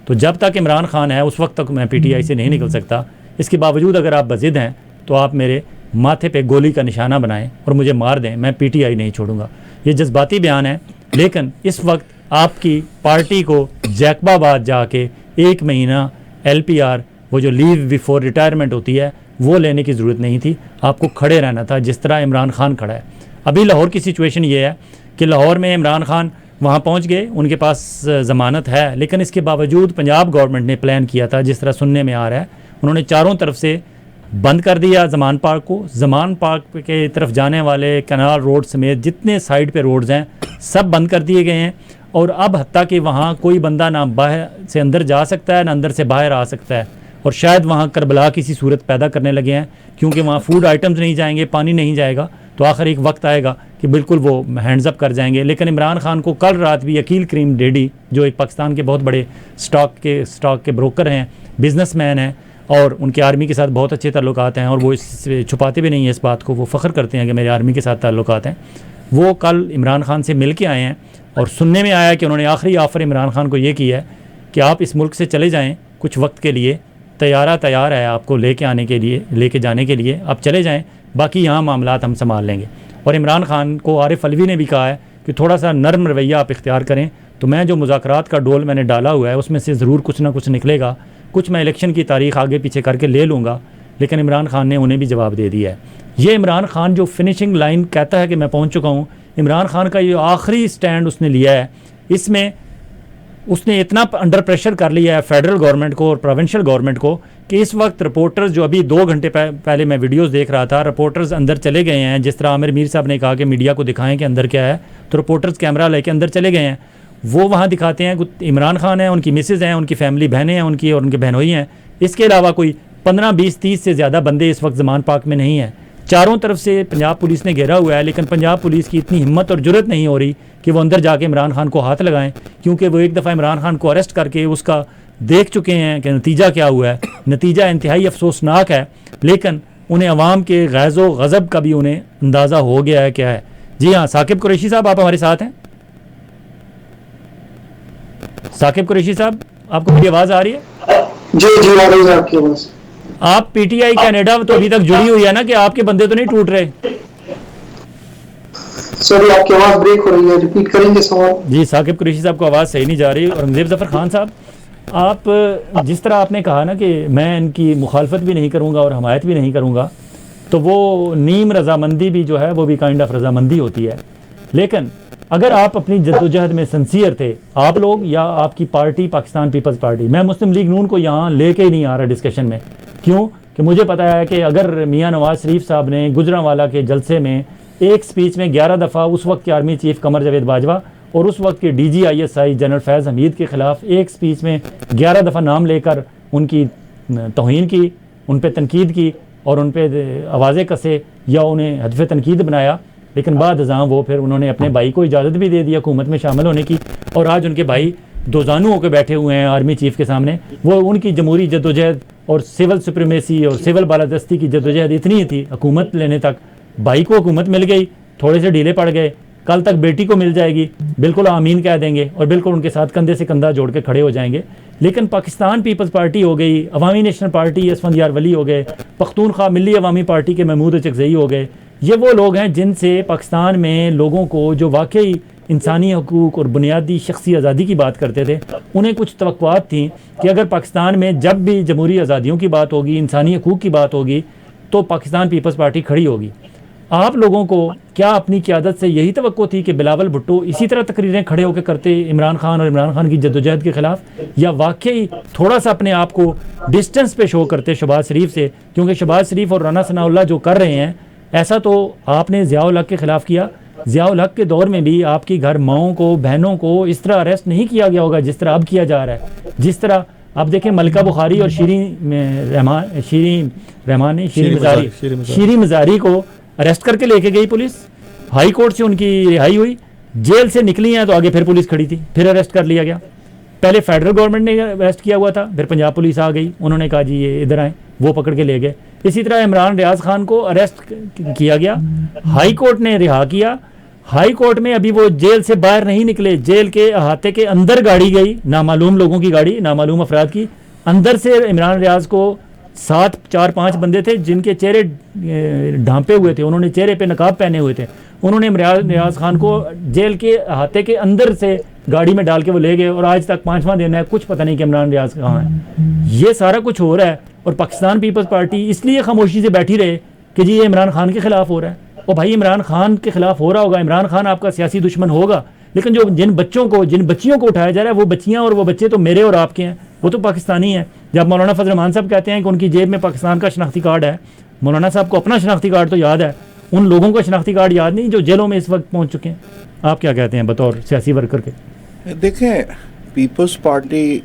तो जब तक इमरान खान है उस वक्त तक मैं PTI से नहीं निकल सकता। इसके बावजूद अगर आप बज़िद हैं तो आप मेरे माथे पे गोली का निशाना बनाएं और मुझे मार दें, मैं PTI नहीं छोड़ूंगा। ये जज्बाती बयान है, लेकिन इस वक्त आपकी पार्टी को जैकबाबाद जाके 1 महीना LPR, वो जो लीव बिफोर रिटायरमेंट होती है, वो लेने की ज़रूरत नहीं थी। आपको खड़े रहना था जिस तरह इमरान खान खड़ा है। अभी लाहौर की सिचुएशन ये है कि लाहौर में इमरान खान वहाँ पहुँच गए, उनके पास ज़मानत है, लेकिन इसके बावजूद पंजाब गवर्नमेंट ने प्लान किया था, जिस तरह सुनने में आ रहा है, उन्होंने चारों तरफ से बंद कर दिया ज़मान पार्क को। ज़मान पार्क के तरफ जाने वाले कनाल रोड समेत जितने साइड पे रोड्स हैं सब बंद कर दिए गए हैं। और अब हत्ता कि वहाँ कोई बंदा ना बाहर से अंदर जा सकता है, ना अंदर से बाहर आ सकता है। और शायद वहाँ करबला की सी सूरत पैदा करने लगे हैं, क्योंकि वहाँ फूड आइटम्स नहीं जाएंगे, पानी नहीं जाएगा, तो आखिर एक वक्त आएगा कि बिल्कुल वो हैंड्स अप कर जाएंगे। लेकिन इमरान खान को कल रात भी अकील करीम डेडी, जो एक पाकिस्तान के बहुत बड़े स्टॉक के ब्रोकर हैं, बिजनेसमैन हैं और उनके आर्मी के साथ बहुत अच्छे ताल्लुकात हैं, और वो इससे छुपाते भी नहीं है इस बात को, वो फ़ख्र करते हैं कि मेरे आर्मी के साथ ताल्लुकात हैं। वो कल इमरान खान से मिल के आए हैं और सुनने में आया कि उन्होंने आखिरी ऑफ़र इमरान खान को ये किया है कि आप इस मुल्क से चले जाएँ कुछ वक्त के लिए, तैयार है आपको लेके जाने के लिए, आप चले जाएं, बाकी यहाँ मामलात हम संभाल लेंगे। और इमरान खान को आरिफ अलवी ने भी कहा है कि थोड़ा सा नरम रवैया आप इख्तियार करें, तो मैं जो मुज़ाकरात का डोल मैंने डाला हुआ है उसमें से ज़रूर कुछ ना कुछ निकलेगा, कुछ मैं इलेक्शन की तारीख आगे पीछे करके ले लूँगा। लेकिन इमरान खान ने उन्हें भी जवाब दे दिया है। ये इमरान खान जो फिनिशिंग लाइन कहता है कि मैं पहुँच चुका हूँ, इमरान खान का ये आखिरी स्टैंड उसने लिया है, इसमें उसने इतना अंडर प्रेशर कर लिया है फेडरल गवर्नमेंट को और प्रोविंशियल गवर्नमेंट को कि इस वक्त रिपोर्टर्स, जो अभी 2 घंटे पहले मैं वीडियोस देख रहा था, रिपोर्टर्स अंदर चले गए हैं। जिस तरह आमिर मीर साहब ने कहा कि मीडिया को दिखाएं कि अंदर क्या है, तो रिपोर्टर्स कैमरा लेके अंदर चले गए हैं। वो वहाँ दिखाते हैं इमरान खान है, उनकी मिसेज़ हैं, उनकी फैमिली बहनें हैं उनकी, और उनके बहनोई हैं। इसके अलावा कोई 15, 20, 30 से ज़्यादा बंदे इस वक्त ज़मान पार्क में नहीं हैं। चारों तरफ से पंजाब पुलिस ने घेरा हुआ है, लेकिन पंजाब पुलिस की इतनी हिम्मत और जुर्रत नहीं हो रही कि वो अंदर जाके इमरान खान को हाथ लगाएं, क्योंकि वो एक दफ़ा इमरान खान को अरेस्ट करके उसका देख चुके हैं कि नतीजा क्या हुआ है। नतीजा इंतहाई अफसोसनाक है, लेकिन उन्हें अवाम के गैज़ो गज़ब का भी उन्हें अंदाज़ा हो गया है क्या है। जी हाँ, साकिब कुरैशी साहब आप हमारे साथ हैं। साकिब कुरैशी साहब, आपको मेरी आवाज़ आ रही है? जी आ रही है आपकी आवाज़। आप PTI कनाडा तो अभी तक जुड़ी हुई है ना, कि आपके बंदे तो नहीं टूट रहे? सॉरी, आपकी आवाज़ ब्रेक हो रही है, रिपीट करेंगे सवाल? जी, साकिब कुरैशी साहब को आवाज़ सही नहीं जा रही। औरंगज़ेब ज़फ़र खान साहब, आप जिस तरह आपने कहा ना कि मैं इनकी मुखालफत भी नहीं करूँगा और हमायत भी नहीं करूँगा, तो वो नीम रजामंदी भी जो है वो भी काइंड ऑफ रजामंदी होती है। लेकिन अगर आप अपनी जद्दोजहद में सिंसियर थे, आप लोग या आपकी पार्टी पाकिस्तान पीपल्स पार्टी, मैं मुस्लिम लीग नून को यहाँ लेके ही नहीं आ रहा डिस्कशन में, क्यों कि मुझे पता है कि अगर मियाँ नवाज शरीफ साहब ने गुजरांवाला के जलसे में एक स्पीच में 11 दफ़ा उस वक्त के आर्मी चीफ कमर जावेद बाजवा और उस वक्त के DGISI जनरल फैज़ हमीद के ख़िलाफ़ एक स्पीच में 11 दफ़ा नाम लेकर उनकी तौहीन की, उन पर तनकीद की और उन पर आवाज़ें कसे या उन्हें हदफ तनकीद बनाया, लेकिन बाद अज़ां वो फिर उन्होंने अपने भाई को इजाज़त भी दे दी हुकूमत में शामिल होने की, और आज उनके भाई दो जानू होकर बैठे हुए हैं आर्मी चीफ के सामने। वो उनकी जमहूरी जद्दोजहद और सिविल सुप्रीमेसी और सिविल बालादस्ती की जद्दोजहद इतनी थी हुकूमत लेने तक, भाई को हुकूमत मिल गई, थोड़े से ढीले पड़ गए, कल तक बेटी को मिल जाएगी, बिल्कुल आमीन कह देंगे और बिल्कुल उनके साथ कंधे से कंधा जोड़ के खड़े हो जाएंगे। लेकिन पाकिस्तान पीपल्स पार्टी हो गई, अवामी नेशनल पार्टी यसफंदियार वली हो गए, पख्तूनख्वा मिली अवामी पार्टी के महमूद चकजई हो गए, ये वो लोग हैं जिनसे पाकिस्तान में लोगों को जो वाकई इंसानी हकूक़ और बुनियादी शख्सी आज़ादी की बात करते थे, उन्हें कुछ तवक्कुआत थी कि अगर पाकिस्तान में जब भी जमहूरी आज़ादियों की बात होगी, इंसानी हकूक़ की बात होगी, तो पाकिस्तान पीपल्स पार्टी खड़ी होगी। आप लोगों को क्या अपनी क़यादत से यही तवक्को थी कि बिलावल भुट्टो इसी तरह तकरीरें खड़े होकर करते इमरान खान और इमरान खान की जद्दोजहद के ख़िलाफ़, या वाकई थोड़ा सा अपने आप को डिस्टेंस पे शो करते शहबाज शरीफ से? क्योंकि शहबाज शरीफ और राना सनाउल्लाह जो कर रहे हैं, ऐसा तो आपने ज़ियाउल हक़ के ख़िलाफ़ किया, ज़ियाउल हक के दौर में भी आपकी घर माओं को, बहनों को इस तरह अरेस्ट नहीं किया गया होगा जिस तरह अब किया जा रहा है। जिस तरह आप देखें मलका बुखारी और शीरी मज़ारी को अरेस्ट करके लेके गई पुलिस, हाई कोर्ट से उनकी रिहाई हुई, जेल से निकली हैं तो आगे फिर पुलिस खड़ी थी, फिर अरेस्ट कर लिया गया। पहले फेडरल गवर्नमेंट ने अरेस्ट किया हुआ था, फिर पंजाब पुलिस आ गई, उन्होंने कहा जी ये इधर आए, वो पकड़ के ले गए। इसी तरह इमरान रियाज खान को अरेस्ट किया गया, हाई कोर्ट ने रिहा किया। हाई कोर्ट में अभी वो जेल से बाहर नहीं निकले, जेल के अहाते के अंदर गाड़ी गई, नामालूम लोगों की गाड़ी, नामालूम अफराद की, अंदर से इमरान रियाज को 4-5 बंदे थे जिनके चेहरे ढांपे हुए थे, उन्होंने चेहरे पे नकाब पहने हुए थे, उन्होंने इमरान रियाज खान को जेल के अहाते के अंदर से गाड़ी में डाल के वो ले गए और आज तक 5वां दिन है, कुछ पता नहीं कि इमरान रियाज कहाँ है। ये सारा कुछ हो रहा है और पाकिस्तान पीपल्स पार्टी इसलिए खामोशी से बैठी रहे कि जी ये इमरान खान के खिलाफ हो रहा है। और भाई इमरान खान के खिलाफ हो रहा होगा, इमरान खान आपका सियासी दुश्मन होगा, लेकिन जो जिन बच्चियों को उठाया जा रहा है वो बच्चियाँ और वो बच्चे तो मेरे और आपके हैं, वो तो पाकिस्तानी हैं। जब मौलाना फजल रहमान साहब कहते हैं कि उनकी जेब में पाकिस्तान का शनाख्ती कार्ड है, मौलाना साहब को अपना शनाख्ती कार्ड तो याद है, उन लोगों का शनाख्ती कार्ड याद नहीं जो जेलों में इस वक्त पहुँच चुके हैं। आप क्या कहते हैं बतौर सियासी वर्कर के? देखें, पीपल्स पार्टी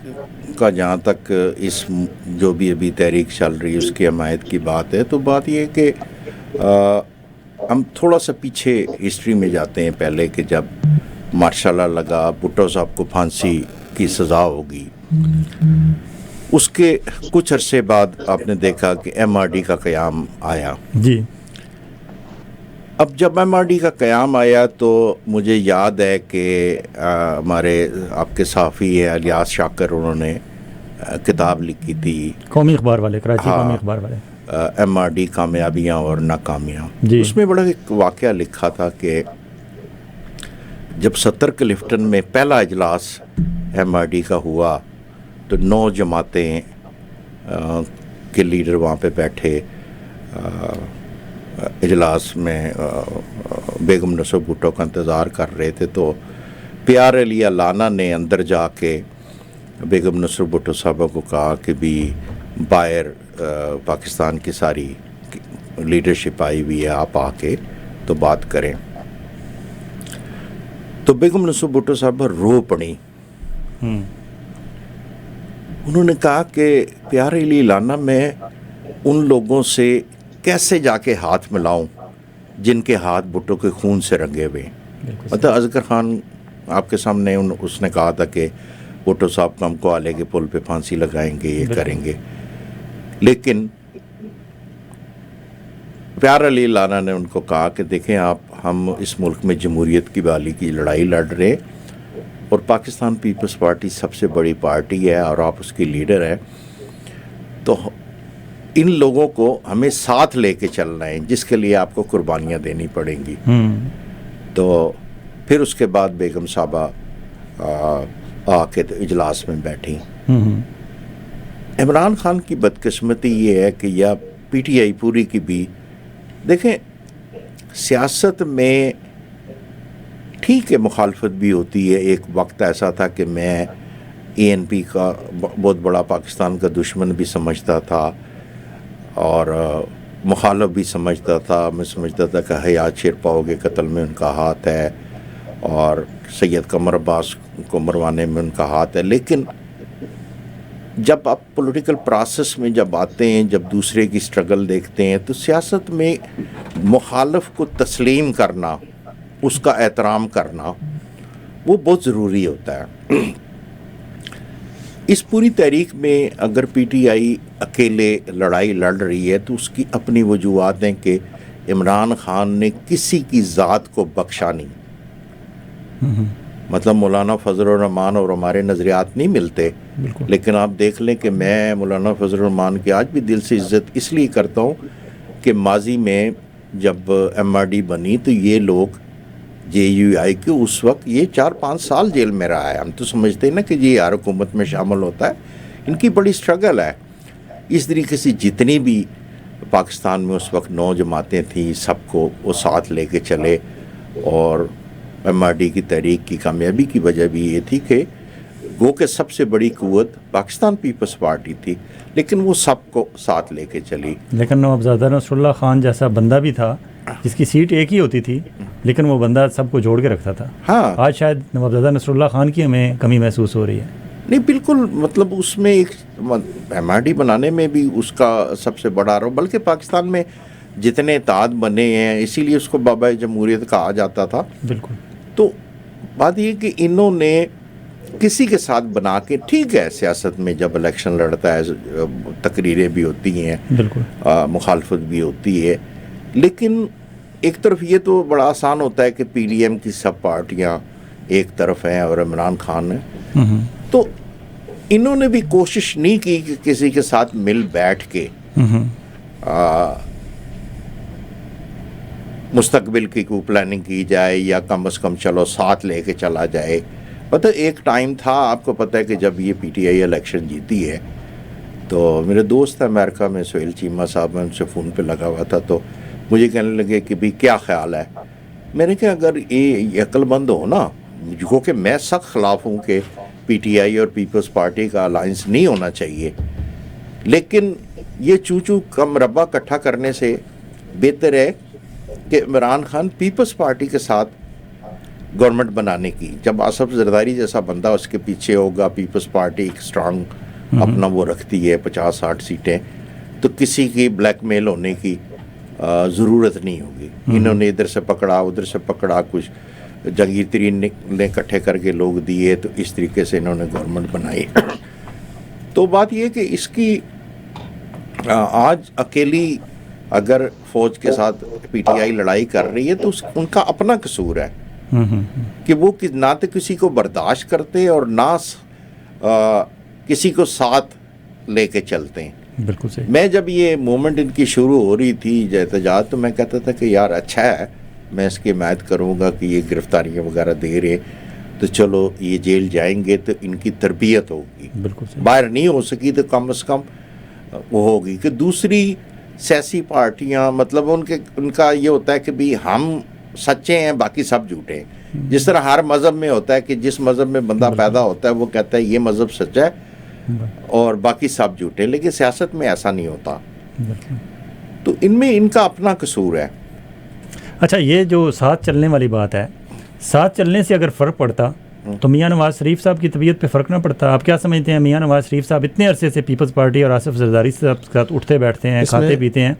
का जहाँ तक इस जो भी अभी तहरीक चल रही है उसकी हमायत की बात है, तो बात ये है कि हम थोड़ा सा पीछे हिस्ट्री में जाते हैं पहले कि जब मार्शल लगा, भुट्टो साहब को फांसी की सज़ा होगी, उसके कुछ अरसे बाद आपने देखा कि MRD का क़याम आया जी। अब जब MRD का क़याम आया तो मुझे याद है कि हमारे आपके साफ़ी है इलियास शाकर, उन्होंने किताब लिखी थी कौमी अखबार वाले, कराची कौमी अखबार वाले, MRD कामयाबियाँ और नाकामियाँ। उसमें बड़ा एक वाक़या लिखा था कि जब 70 क्लिफ्टन में पहला इजलास MRD का हुआ तो 9 जमातें के लीडर वहाँ पे बैठे इजलास में, बेगम नसर भुट्टो का इंतज़ार कर रहे थे। तो प्यार अली लाना ने अंदर जाके बेगम नसर भुट्टो साहबा को कहा कि भी बाहर पाकिस्तान की सारी लीडरशिप आई हुई है, आप आके तो बात करें। तो बेगम नसर भुट्टो साहबा रो पड़ी। उन्होंने कहा कि प्यारे अली लाना, मैं उन लोगों से कैसे जाके हाथ मिलाऊं जिनके हाथ भुट्टो के खून से रंगे हुए। मतलब अजगर खान आपके सामने उसने कहा था कि भुट्टो साहब को हमको आले के पुल पे फांसी लगाएंगे, ये करेंगे, लेकिन प्यार अली लाना ने उनको कहा कि देखें आप, हम इस मुल्क में जमहूरियत की बहाली की लड़ाई लड़ रहे और पाकिस्तान पीपल्स पार्टी सबसे बड़ी पार्टी है और आप उसकी लीडर हैं, तो इन लोगों को हमें साथ लेके चलना है जिसके लिए आपको कुर्बानियाँ देनी पड़ेंगी। तो फिर उसके बाद बेगम साहबा आके तो इजलास में बैठी। इमरान खान की बदकिस्मती ये है कि या PTI पूरी की भी, देखें सियासत में ठीक है मुखालफत भी होती है। एक वक्त ऐसा था कि मैं ANP का बहुत बड़ा पाकिस्तान का दुश्मन भी समझता था और मुखालफ भी समझता था। मैं समझता था कि हयात शेरपाओ के कत्ल में उनका हाथ है और सैयद कमर अब्बास को मरवाने में उनका हाथ है, लेकिन जब आप पॉलिटिकल प्रोसेस में जब आते हैं, जब दूसरे की स्ट्रगल देखते हैं, तो सियासत में मुखालफ को तस्लीम करना, उसका एहतराम करना, वो बहुत ज़रूरी होता है। इस पूरी तहरीक में अगर PTI अकेले लड़ाई लड़ रही है तो उसकी अपनी वजूहात हैं कि इमरान खान ने किसी की ज़ात को बख्शा नहीं। मतलब मौलाना फजल रहमान और हमारे नज़रियात नहीं मिलते, लेकिन आप देख लें कि मैं मौलाना फजल रहमान की आज भी दिल से इज़्ज़त इसलिए करता हूँ कि माजी में जब MRD बनी तो ये लोग JUI के उस वक्त ये 4-5 साल जेल में रहा है। हम तो समझते हैं ना कि ये हर हुकूमत में शामिल होता है, इनकी बड़ी स्ट्रगल है। इस तरीके से जितनी भी पाकिस्तान में उस वक्त 9 जमातें थी, सबको वो साथ लेके चले और MRD की तहरीक की कामयाबी की वजह भी ये थी कि गो के सबसे बड़ी कुव्वत पाकिस्तान पीपल्स पार्टी थी, लेकिन वो सबको साथ लेके चली। लेकिन नवाबजादा नसरुल्लाह खान जैसा बंदा भी था जिसकी सीट एक ही होती थी, लेकिन वो बंदा सबको जोड़ के रखता था। हाँ, आज शायद नवाबजादा नसरुल्लाह खान की हमें कमी महसूस हो रही है। नहीं बिल्कुल, मतलब उसमें एक MRD बनाने में भी उसका सबसे बड़ा रोल, बल्कि पाकिस्तान में जितने इत्तेहाद बने हैं इसीलिए उसको बाबा जमहूरियत कहा जाता था। बिल्कुल। तो बात ये कि इन्होंने किसी के साथ बना के, ठीक है सियासत में जब इलेक्शन लड़ता है तकरीरें भी होती हैं, बिल्कुल, मुखालफत भी होती है, लेकिन एक तरफ ये तो बड़ा आसान होता है कि PDM की सब पार्टियां एक तरफ हैं और इमरान खान है, तो इन्होंने भी कोशिश नहीं की कि किसी के साथ मिल बैठ के मुस्तकबिल की कोई प्लानिंग की जाए या कम से कम चलो साथ लेके चला जाए। पता एक टाइम था, आपको पता है कि जब ये PTI इलेक्शन जीती है तो मेरे दोस्त अमेरिका में सोहेल चीमा साहब, मैं उनसे फ़ोन पे लगा हुआ था, तो मुझे कहने लगे कि भाई क्या ख्याल है। मैंने कहा अगर ये अक्लमंद हो ना, क्योंकि मैं सख्त ख़िलाफ़ हूँ कि PTI और पीपल्स पार्टी का अलायंस नहीं होना चाहिए, लेकिन ये चूचू का मरबा इकट्ठा करने से बेहतर है कि इमरान खान पीपल्स पार्टी के साथ गवर्नमेंट बनाने की, जब आसफ जरदारी जैसा बंदा उसके पीछे होगा, पीपल्स पार्टी एक स्ट्रांग अपना वो रखती है 50-60 सीटें, तो किसी की ब्लैकमेल होने की ज़रूरत नहीं होगी। इन्होंने इधर से पकड़ा उधर से पकड़ा, कुछ जहांगीर तरीन ने इकट्ठे करके लोग दिए, तो इस तरीके से इन्होंने गवर्नमेंट बनाई। तो बात ये कि इसकी आज अकेली अगर फौज के साथ PTI लड़ाई कर रही है तो उनका अपना कसूर है कि वो ना तो किसी को बर्दाश्त करते और ना किसी को साथ लेके चलते हैं। बिल्कुल सही। मैं जब ये मूवमेंट इनकी शुरू हो रही थी एहतजाज, तो मैं कहता था कि यार अच्छा है, मैं इसकी हिमायत करूँगा कि ये गिरफ्तारियाँ वगैरह दे रहे, तो चलो ये जेल जाएंगे तो इनकी तरबियत होगी, बिल्कुल सही। बाहर नहीं हो सकी तो कम से कम वो होगी कि दूसरी सियासी पार्टियां, मतलब उनका ये होता है कि भाई हम सच्चे हैं बाकी सब झूठे हैं। जिस तरह हर मज़हब में होता है कि जिस मज़हब में बंदा पैदा होता है वो कहता है ये मज़हब सच्चा है और बाकी सब झूठे हैं, लेकिन सियासत में ऐसा नहीं होता। तो इनमें इनका अपना कसूर है। अच्छा, ये जो साथ चलने वाली बात है, साथ चलने से अगर फ़र्क पड़ता तो मियां नवाज शरीफ साहब की तबीयत पे फ़र्क ना पड़ता। आप क्या समझते हैं, मियां नवाज शरीफ साहब इतने अरसे से पीपल्स पार्टी और आसिफ जरदारी साहब के साथ उठते बैठते हैं, खाते पीते हैं,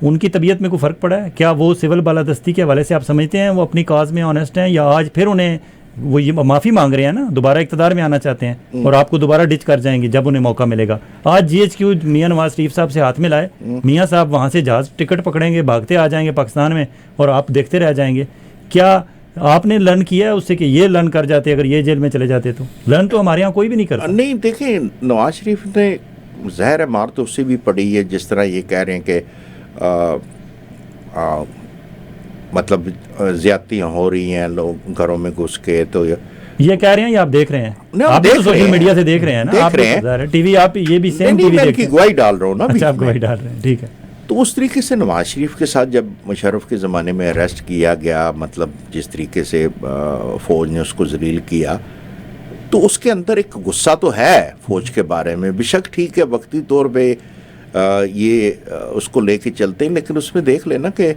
उनकी तबीयत में कोई फ़र्क पड़ा है क्या? वो सिविल बालादस्ती के हवाले से आप समझते हैं वो अपनी काज में ऑनेस्ट हैं, या आज फिर उन्हें वो ये माफ़ी मांग रहे हैं ना, दोबारा इक़्तिदार में आना चाहते हैं और आपको दोबारा डिच कर जाएंगे जब उन्हें मौका मिलेगा? आज GHQ मियां नवाज शरीफ साहब से हाथ मिलाए, मियां साहब वहाँ से जहाज़ टिकट पकड़ेंगे, भागते आ जाएंगे पाकिस्तान में और आप देखते रह जाएंगे। क्या आपने लर्न किया है उससे कि ये लर्न कर जाते अगर ये जेल में चले जाते? तो लर्न तो हमारे यहाँ कोई भी नहीं करता। नहीं, देखें नवाज शरीफ ने ज़हर है मार तो उससे भी पड़ी है, जिस तरह ये कह रहे हैं कि मतलब ज़्यादतियाँ हो रही हैं, लोग घरों में घुस के, तो ये कह रहे हैं या आप देख रहे हैं? आप तो सोशल मीडिया से देख रहे हैं ना, आप टीवी, आप ये भी सेम टीवी देख रहे हैं। गवाही डाल रहा हूँ ना। अच्छा, आप गवाही डाल रहे हैं, ठीक है। तो उस तरीके से नवाज शरीफ के साथ जब मुशर्रफ के ज़माने में अरेस्ट किया गया, मतलब जिस तरीके से फ़ौज ने उसको जलील किया, तो उसके अंदर एक गुस्सा तो है फ़ौज के बारे में। बेशक ठीक है वक्ती तौर पे ये उसको लेके चलते हैं, लेकिन उसमें देख लेना कि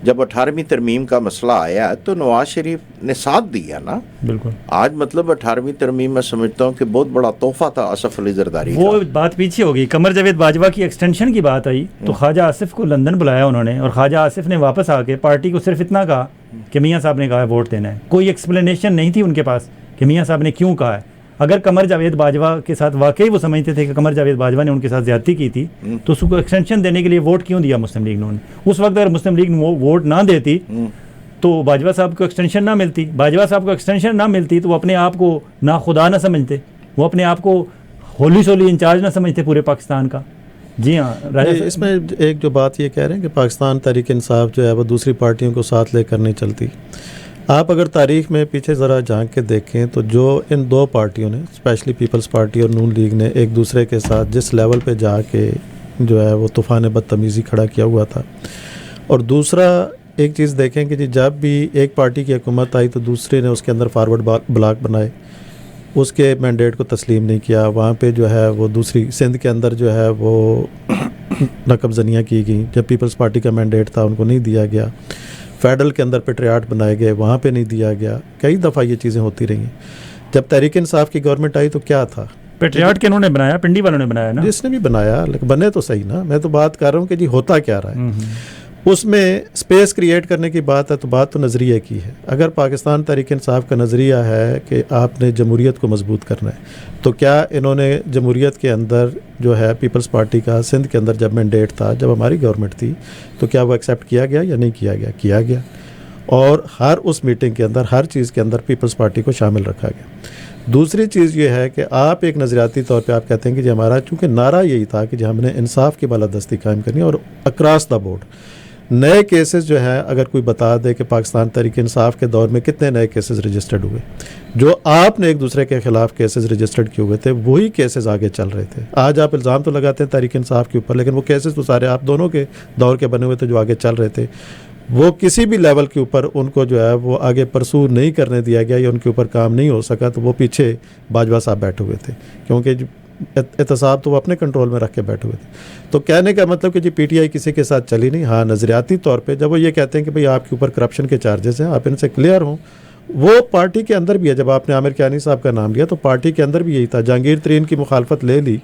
जब 18वीं तरमीम का मसला आया तो नवाज शरीफ ने साथ दिया ना। बिल्कुल। आज मतलब 18वीं तरमीम मैं समझता हूँ कि बहुत बड़ा तोहफा था आसिफ अली जरदारी वो बात पीछे हो गई। कमर जावेद बाजवा की एक्सटेंशन की बात आई तो ख्वाजा आसिफ को लंदन बुलाया उन्होंने, और ख्वाजा आसिफ ने वापस आके पार्टी को सिर्फ इतना कहा कि मियाँ साहब ने कहा है वोट देना है। कोई एक्सप्लेनेशन नहीं थी उनके पास कि मियाँ साहब ने क्यों कहा है। अगर कमर जावेद बाजवा के साथ वाकई वो समझते थे कि कमर जावेद बाजवा ने उनके साथ ज्यादती की थी तो उसको एक्सटेंशन देने के लिए वोट क्यों दिया मुस्लिम लीग ने? उस वक्त अगर मुस्लिम लीग वोट ना देती तो बाजवा साहब को एक्सटेंशन ना मिलती। बाजवा साहब को एक्सटेंशन ना मिलती तो वो अपने आप को ना खुदा ना समझते, वो अपने आप को होली सोली इंचार्ज ना समझते पूरे पाकिस्तान का। जी हाँ, इसमें एक जो बात ये कह रहे हैं कि पाकिस्तान तहरीक इंसाफ जो है वो दूसरी पार्टियों को साथ लेकर नहीं चलती। आप अगर तारीख़ में पीछे ज़रा झांक के देखें तो जो इन दो पार्टियों ने, स्पेशली पीपल्स पार्टी और नून लीग ने एक दूसरे के साथ जिस लेवल पे जाके जो है वो तूफ़ान बदतमीज़ी खड़ा किया हुआ था। और दूसरा एक चीज़ देखें कि जी जब भी एक पार्टी की हुकूमत आई तो दूसरे ने उसके अंदर फारवर्ड ब्लॉक बनाए, उसके मैंडेट को तस्लीम नहीं किया। वहाँ पे जो है वो दूसरी सिंध के अंदर जो है वो नकबजनियाँ की गई, जब पीपल्स पार्टी का मैंडेट था उनको नहीं दिया गया। फेडरल के अंदर पेट्रियाट बनाए गए, वहाँ पे नहीं दिया गया। कई दफ़ा ये चीज़ें होती रही। जब तहरीक इंसाफ की गवर्नमेंट आई तो क्या था? पेट्रियाट के इन्होंने बनाया, पिंडी वालों ने बनाया ना, जिसने भी बनाया, लेकिन बने तो सही ना। मैं तो बात कर रहा हूँ कि जी होता क्या रहा है। उसमें स्पेस क्रिएट करने की बात है तो बात तो नज़रिए की है। अगर पाकिस्तान तहरीक इंसाफ का नज़रिया है कि आपने जमहूरियत को मजबूत करना है, तो क्या इन्होंने जमहूरियत के अंदर जो है पीपल्स पार्टी का सिंध के अंदर जब मैंडेट था, जब हमारी गवर्नमेंट थी, तो क्या वो एक्सेप्ट किया गया या नहीं किया गया? किया गया। और हर उस मीटिंग के अंदर, हर चीज़ के अंदर पीपल्स पार्टी को शामिल रखा गया। दूसरी चीज़ ये है कि आप एक नज़रियाती तौर पे आप कहते हैं कि जी हमारा, चूँकि नारा यही था कि जी हमने इंसाफ की बालादस्ती कायम करनी है और अक्रॉस द बोर्ड नए केसेस जो है, अगर कोई बता दे कि पाकिस्तान तहरीक इंसाफ के दौर में कितने नए केसेस रजिस्टर्ड हुए, जो आपने एक दूसरे के खिलाफ केसेस रजिस्टर्ड किए हुए थे, वही केसेस आगे चल रहे थे। आज आप इल्ज़ाम तो लगाते हैं तहरीक इंसाफ के ऊपर, लेकिन वो केसेस तो सारे आप दोनों के दौर के बने हुए थे जो आगे चल रहे थे। वो किसी भी लेवल के ऊपर उनको जो है वो आगे परसू नहीं करने दिया गया या उनके ऊपर काम नहीं हो सका, तो वो पीछे बाजवा साहब बैठे हुए थे, क्योंकि एहतसाब तो वो अपने कंट्रोल में रख के बैठे हुए थे। तो कहने का मतलब कि जी पीटीआई किसी के साथ चली नहीं। हाँ, नज़रियाती तौर पे जब वो ये कहते हैं कि भाई आपके ऊपर करप्शन के चार्जेस हैं, आप इनसे क्लियर हों, वो पार्टी के अंदर भी है। जब आपने आमिर कियानी साहब का नाम लिया तो पार्टी के अंदर भी यही था। जहांगीर तरीन की मुखालफत ले ली,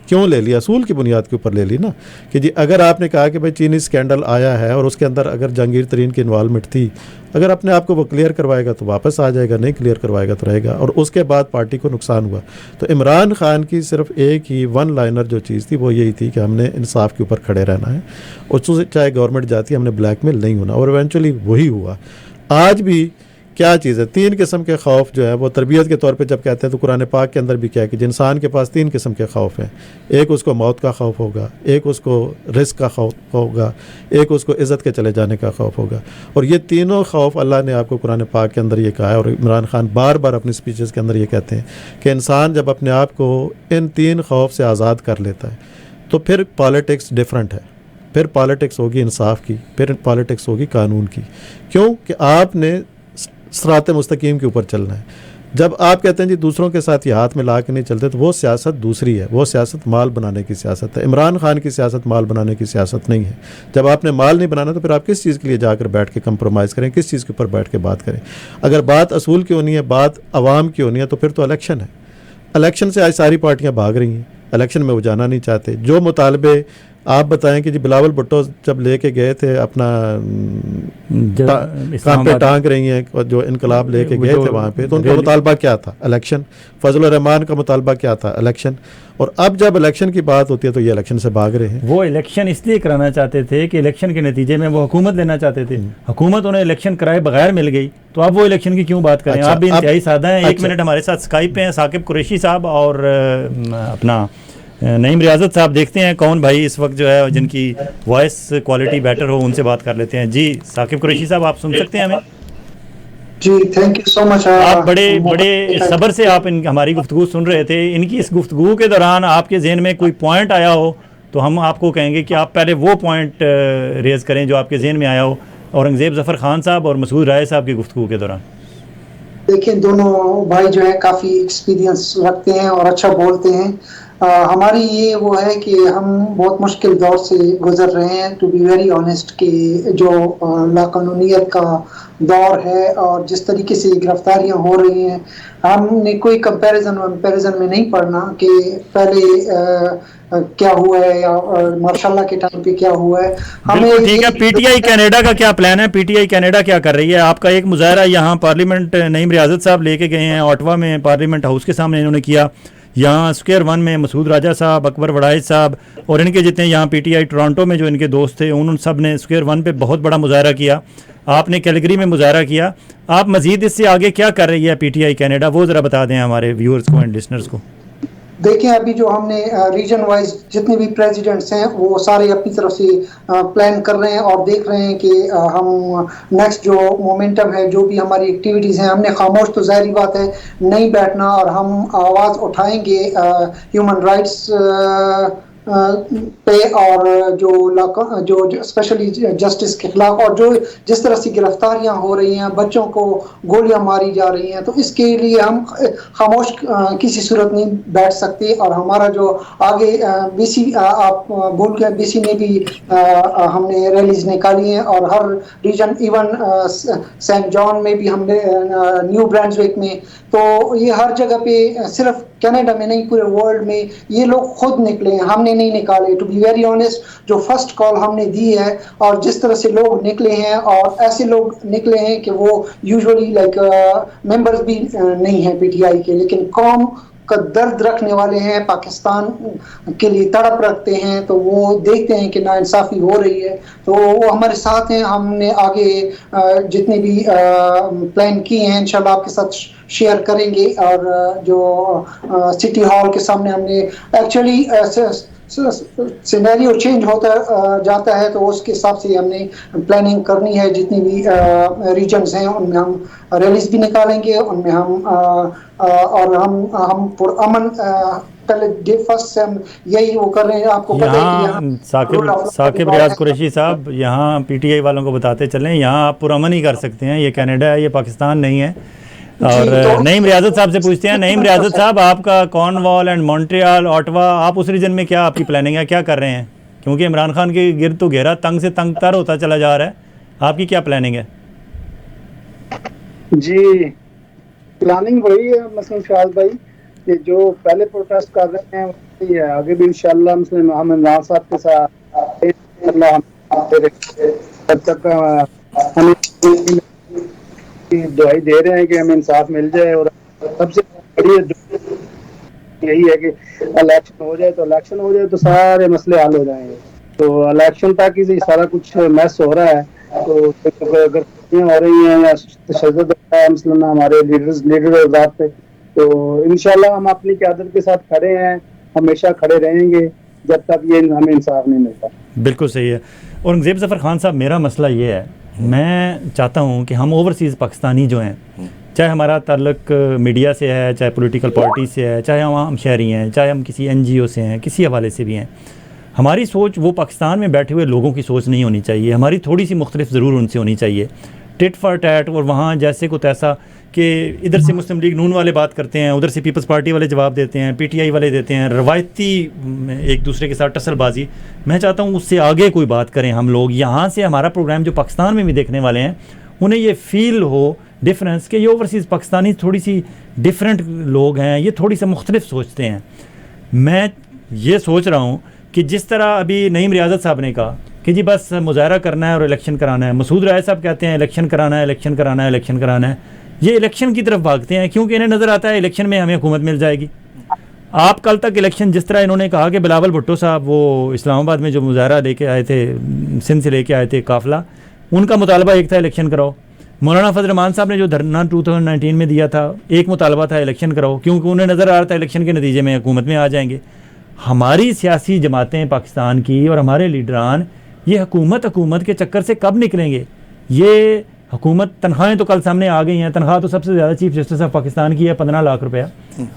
क्यों ले लिया? असूल की बुनियाद के ऊपर ले ली ना, कि जी अगर आपने कहा कि भाई चीनी स्कैंडल आया है और उसके अंदर अगर जहांगीर तरीन की इन्वॉल्वमेंट थी, अगर अपने आप को वो क्लियर करवाएगा तो वापस आ जाएगा, नहीं क्लियर करवाएगा तो रहेगा। और उसके बाद पार्टी को नुकसान हुआ। तो इमरान खान की सिर्फ एक ही वन लाइनर जो चीज़ थी वो यही थी कि हमने इंसाफ के ऊपर खड़े रहना है, उससे चाहे गवर्नमेंट जाती है, हमने ब्लैकमेल नहीं होना। और इवेंचुअली वही हुआ। आज भी क्या चीज़ है, तीन किस्म के खौफ जो है वो तरबियत के तौर पे जब कहते हैं तो कुरान पाक के अंदर भी क्या है कि इंसान के पास तीन किस्म के खौफ हैं। एक उसको मौत का खौफ होगा, एक उसको रिस्क का खौफ होगा, एक उसको इज़्ज़त के चले जाने का खौफ होगा। और ये तीनों खौफ अल्लाह ने आपको कुरान पाक के अंदर ये कहा है। और इमरान खान बार बार अपनी स्पीचेस के अंदर ये कहते हैं कि इंसान जब अपने आप को इन तीन खौफ से आज़ाद कर लेता है तो फिर पॉलिटिक्स डिफरेंट है। फिर पॉलिटिक्स होगी इंसाफ की, फिर पॉलिटिक्स होगी कानून की। क्यों कि आपने सिरात मुस्तकीम के ऊपर चलना है। जब आप कहते हैं जी दूसरों के साथ ये हाथ मिला के नहीं चलते, तो वो सियासत दूसरी है। वो सियासत माल बनाने की सियासत है। इमरान खान की सियासत माल बनाने की सियासत नहीं है। जब आपने माल नहीं बनाना तो फिर आप किस चीज़ के लिए जाकर बैठ के कंप्रोमाइज़ करें, किस चीज़ के ऊपर बैठ के बात करें? अगर बात असूल की होनी है, बात अवाम की होनी है, तो फिर तो इलेक्शन है। इलेक्शन से आज सारी पार्टियाँ भाग रही हैं, इलेक्शन में वो जाना नहीं चाहते। जो मुतालबे आप बताएं कि जी बिलावल भुट्टो जब लेके गए थे अपना काम पे टांग रही हैं, और जो इनकलाब लेके गए थे वहाँ पे, तो उनका मुतालबा क्या था? इलेक्शन। फजल रहमान का मुतालबा क्या था? इलेक्शन। और अब जब इलेक्शन की बात होती है तो ये इलेक्शन से भाग रहे हैं। वो इलेक्शन इसलिए कराना चाहते थे कि इलेक्शन के नतीजे में वो हुकूमत लेना चाहते थे। हुकूमत उन्हें इलेक्शन कराए बगैर मिल गई, तो अब वो इलेक्शन की क्यों बात करें? आप भी इंतहाई सादा हैं। एक मिनट हमारे साथ स्काइप पे हैं साकिब कुरैशी साहब और अपना नईम रियाजत साहब। देखते हैं कौन भाई इस वक्त जो है जिनकी वॉइस क्वालिटी बेटर हो, उनसे बात कर लेते हैं। जी साकिब कुरैशी साहब, आप सुन सकते हैं हमें? जी, थैंक यू सो मच। आप बड़े सब्र से आप हमारी गुफ्तगू सुन रहे थे। इनकी इस गुफ्तगू के दौरान आपके जहन में कोई पॉइंट आया हो तो हम आपको कहेंगे कि आप पहले वो पॉइंट रेज करें जो आपके जहन में आया हो औरंगज़ेब ज़फ़र खान साहब और मसूद राय साहब की गुफ्तगू के दौरान। देखिए, दोनों भाई जो है काफ़ी एक्सपीरियंस रखते हैं और अच्छा बोलते हैं। हमारी ये वो है कि हम बहुत मुश्किल दौर से गुजर रहे हैं, टू बी वेरी ऑनेस्ट, कि जो लाकानूनियत का दौर है और जिस तरीके से गिरफ्तारियां हो रही हैं, हमने कोई कंपैरिजन में नहीं पढ़ना कि पहले क्या हुआ है या मार्शाल्लाह के टाइम पे क्या हुआ है। हमें ठीक है, पीटीआई कनाडा का क्या प्लान है? पीटीआई कनाडा क्या कर रही है? आपका एक मुजाहरा यहाँ पार्लियामेंट नईम रियाजत साहब लेके गए हैं, ऑटवा में पार्लियामेंट हाउस के सामने इन्होंने किया। यहाँ स्क्वायर 1 में मसूद राजा साहब, अकबर वड़ाइज साहब और इनके जितने यहाँ पीटीआई टोरंटो में जो इनके दोस्त थे, उन सब ने स्क्वायर 1 पे बहुत बड़ा मुजाहरा किया। आपने कैलगरी में मुजाहरा किया। आप मजीद इससे आगे क्या कर रही है पीटीआई कनाडा, वो ज़रा बता दें हमारे व्यूअर्स को एंड लिसनर्स को। देखिए, अभी जो हमने रीजन वाइज जितने भी प्रेसिडेंट्स हैं वो सारे अपनी तरफ से प्लान कर रहे हैं और देख रहे हैं कि हम नेक्स्ट जो मोमेंटम है, जो भी हमारी एक्टिविटीज़ हैं, हमने खामोश तो ज़ाहिर बात है नहीं बैठना और हम आवाज़ उठाएंगे ह्यूमन राइट्स पे और जो स्पेशली जस्टिस के खिलाफ और जो जिस तरह से गिरफ्तारियां हो रही हैं, बच्चों को गोलियां मारी जा रही हैं, तो इसके लिए हम खामोश किसी सूरत नहीं बैठ सकते। और हमारा जो आगे बीसी आप बोल के बीसी ने भी हमने रैलीज निकाली हैं और हर रीजन इवन सेंट जॉन में भी हमने न्यू ब्रांसविक में, तो ये हर जगह पे सिर्फ कनाडा में नहीं पूरे वर्ल्ड में ये लोग खुद निकले हैं, हमने नहीं निकाले। टू बी वेरी ऑनेस्ट, जो फर्स्ट कॉल हमने दी है और जिस तरह से लोग निकले हैं और ऐसे लोग निकले हैं कि वो यूजुअली लाइक मेंबर्स भी नहीं हैं पीटीआई के, लेकिन कौम का दर्द रखने वाले हैं, पाकिस्तान के लिए तड़प रखते हैं, तो वो देखते हैं कि नाइंसाफी हो रही है तो वो हमारे साथ हैं। हमने आगे जितने भी प्लान किए हैं इंशाल्लाह आपके साथ शेयर करेंगे। और जो सिटी हॉल के सामने हमने एक्चुअली सिनेरियो चेंज होता जाता है तो उसके हिसाब से हमने प्लानिंग करनी है। जितनी भी रीजन्स हैं उनमें हम रैलीज भी निकालेंगे, उनमें हम और हम पुरअमन पहले डे फर्स्ट से हम यही वो कर रहे हैं। आपको पता है कि साकिब रियाज कुरैशी साहब यहाँ पीटीआई वालों को बताते चलें, यहाँ आप पुरअमन ही कर सकते हैं, ये कनाडा है, ये पाकिस्तान नहीं है। और नईम रियाजत साहब से पूछते हैं, नईम रियाजत साहब आपका कॉर्नवॉल एंड मॉन्ट्रियल, ऑटवा, आप उस रीजन में क्या आपकी प्लानिंग है, क्या कर रहे हैं? क्योंकि इमरान खान के गिर्द तो घेरा तंग से तंग तर होता चला जा रहा है, आपकी क्या प्लानिंग है? जी प्लानिंग वही है मसलन शाहद भाई कि जो पहले प्रोटेस्ट कर रहे हैं वही है, आगे भी इंशाल्लाह हम इमरान साहब के साथ तब तक हम दुआई दे रहे हैं कि हमें इंसाफ मिल जाए। और सबसे बड़ी यही है कि इलेक्शन हो जाए तो सारे मसले हल हो जाएंगे। तो इलेक्शन तक ही सारा कुछ मैस हो रहा है, तो अगर हो रही हैं या तशद्दुद मसलन हमारे लीडर आजाद पे, तो इंशाल्लाह हम अपनी क़यादत के साथ खड़े हैं, हमेशा खड़े रहेंगे जब तक ये हमें इंसाफ नहीं मिलता। बिल्कुल सही है। औरंगज़ेब ज़फ़र खान साहब, मेरा मसला ये है, मैं चाहता हूँ कि हम ओवरसीज़ पाकिस्तानी जो हैं, चाहे हमारा ताल्लुक मीडिया से है, चाहे पॉलिटिकल पार्टी से है, चाहे हम शहरी हैं, चाहे हम किसी NGO से हैं, किसी हवाले से भी हैं, हमारी सोच वो पाकिस्तान में बैठे हुए लोगों की सोच नहीं होनी चाहिए। हमारी थोड़ी सी मुख्तलिफ ज़रूर उनसे होनी चाहिए, टिट फॉर टैट। और वहाँ जैसे को तैसा कि इधर से मुस्लिम लीग नून वाले बात करते हैं, उधर से पीपल्स पार्टी वाले जवाब देते हैं, PTI वाले देते हैं, रवायती एक दूसरे के साथ टसलबाजी। मैं चाहता हूँ उससे आगे कोई बात करें हम लोग। यहाँ से हमारा प्रोग्राम जो पाकिस्तान में भी देखने वाले हैं उन्हें ये फ़ील हो डिफरेंस कि ये ओवरसीज़ पाकिस्तानी थोड़ी सी डिफरेंट लोग हैं, ये थोड़ी सा मुख्तलिफ सोचते हैं। मैं ये सोच रहा हूँ कि जिस तरह अभी नईम रियाजत साहब ने कहा कि जी बस मुजाहरा करना है और इलेक्शन कराना है, मसूद राय साहब कहते हैं इलेक्शन कराना है, इलेक्शन कराना है, इलेक्शन कराना है, ये इलेक्शन की तरफ भागते हैं क्योंकि इन्हें नज़र आता है इलेक्शन में हमें हुकूमत मिल जाएगी। आप कल तक इलेक्शन, जिस तरह इन्होंने कहा कि बिलावल भुट्टो साहब वो इस्लामाबाद में जो मुजाहरा लेके आए थे, सिंध से लेके आए थे काफ़िला, उनका मुतालबा एक था इलेक्शन कराओ। मौलाना फजल रहमान साहब ने जो धरना 2019 में दिया था, एक मुतालबा था इलेक्शन कराओ, क्योंकि उन्हें नज़र आ रहा था इलेक्शन के नतीजे में हुकूमत में आ जाएंगे। हमारी सियासी जमातें पाकिस्तान की और हमारे लीडरान ये हुकूमत के चक्कर से कब निकलेंगे? ये हुकूमत तनख्वाहें तो कल सामने आ गई हैं। तनख्वाह तो सबसे ज़्यादा चीफ जस्टिस ऑफ पाकिस्तान की है 15 लाख रुपया,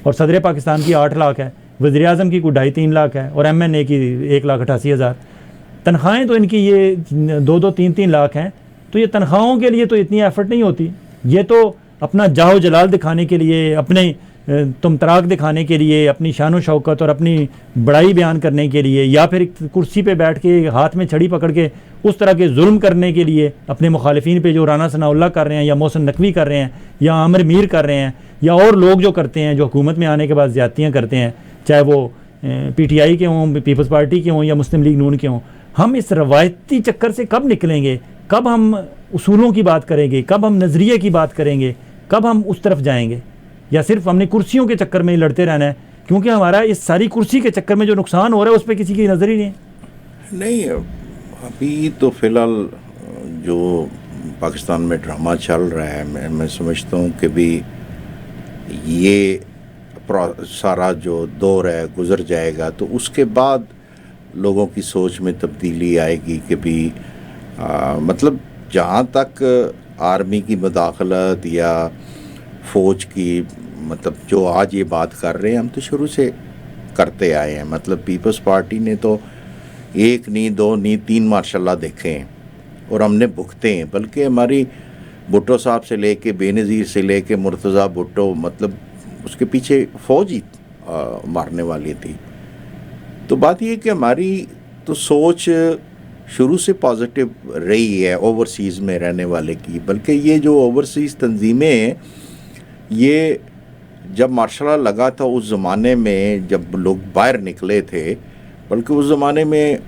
और सदर पाकिस्तान की 8 लाख है, वज़ीर आज़म की कोई 2.5-3 लाख है, और MNA की 1,88,000। तनख्वाहें तो इनकी ये 2-2, 3-3 लाख हैं। तो ये तनख्वाहों के लिए तो इतनी एफर्ट नहीं होती, ये तो अपना जाहो जलाल दिखाने के लिए, अपने तुम तराक दिखाने के लिए, अपनी शान व शौकत और अपनी बड़ाई बयान करने के लिए, या फिर कुर्सी पे बैठ के हाथ में छड़ी पकड़ के उस तरह के जुल्म करने के लिए अपने मुखालिफिन पे, जो राना सनाउल्लाह कर रहे हैं या मोहसिन नकवी कर रहे हैं या आमिर मीर कर रहे हैं या और लोग जो करते हैं, जो हुकूमत में आने के बाद ज़्यादतियाँ करते हैं, चाहे वो PTI के हों, पीपल्स पार्टी के हों या मुस्लिम लीग नून के हों। हम इस रवायती चक्कर से कब निकलेंगे? कब हम उसूलों की बात करेंगे? कब हम नज़रिए की बात करेंगे? कब हम उस तरफ जाएंगे? या सिर्फ हमने कुर्सियों के चक्कर में ही लड़ते रहना है? क्योंकि हमारा इस सारी कुर्सी के चक्कर में जो नुकसान हो रहा है उस पर किसी की नज़र ही नहीं है। नहीं, अभी तो फ़िलहाल जो पाकिस्तान में ड्रामा चल रहा है, मैं समझता हूँ कि भी ये सारा जो दौर है गुज़र जाएगा तो उसके बाद लोगों की सोच में तब्दीली आएगी कि भी मतलब जहाँ तक आर्मी की मुदाखलत या फ़ौज की, मतलब जो आज ये बात कर रहे हैं, हम तो शुरू से करते आए हैं। मतलब पीपल्स पार्टी ने तो 1 नहीं 2 नहीं 3 मार्शाल्लाह देखे हैं और हमने भुगते हैं। बल्कि हमारी भुट्टो साहब से लेके बेनज़ीर से लेके मुर्तज़ा भुट्टो, मतलब उसके पीछे फ़ौज ही मारने वाली थी। तो बात ये कि हमारी तो सोच शुरू से पॉजिटिव रही है ओवरसीज़ में रहने वाले की। बल्कि ये जो ओवरसीज़ तंजीमें हैं, ये जब मार्शल लॉ लगा था उस ज़माने में, जब लोग बाहर निकले थे, बल्कि उस ज़माने में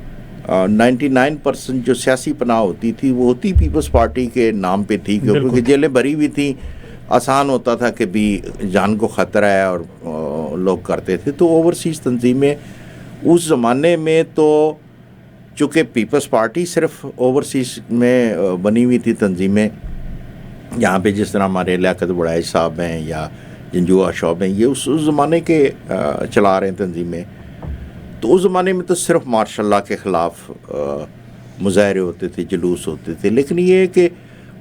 99% जो सियासी पनाह होती थी वो होती पीपल्स पार्टी के नाम पे थी, क्योंकि जेलें भरी हुई थी, आसान होता था कि भी जान को ख़तरा है और लोग करते थे। तो ओवरसीज़ तंजीमें उस ज़माने में, तो चूँकि पीपल्स पार्टी सिर्फ ओवरसीज़ में बनी हुई थी तंजीमें, यहाँ पे जिस तरह हमारे लियाकत बड़ाई साहब हैं या जंजुआ शौब हैं, ये उस ज़माने के चला रहे हैं तंजीमें। तो उस ज़माने में तो सिर्फ मार्शल लॉ के ख़िलाफ़ मुज़ाहरे होते थे, जुलूस होते थे। लेकिन ये कि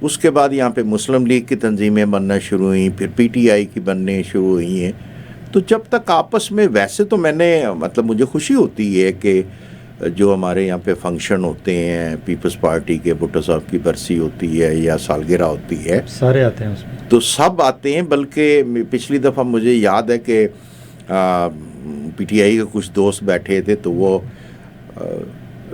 उसके बाद यहाँ पे मुस्लिम लीग की तंजीमें बनना शुरू हुई, फिर PTI की बनने शुरू हुई हैं। तो जब तक आपस में, वैसे तो मैंने, मतलब मुझे खुशी होती है कि जो हमारे यहाँ पे फंक्शन होते हैं पीपल्स पार्टी के, भुट्टो साहब की बरसी होती है या सालगिरह होती है, सारे आते हैं उसमें, तो सब आते हैं। बल्कि पिछली दफ़ा मुझे याद है कि PTI के कुछ दोस्त बैठे थे, तो वो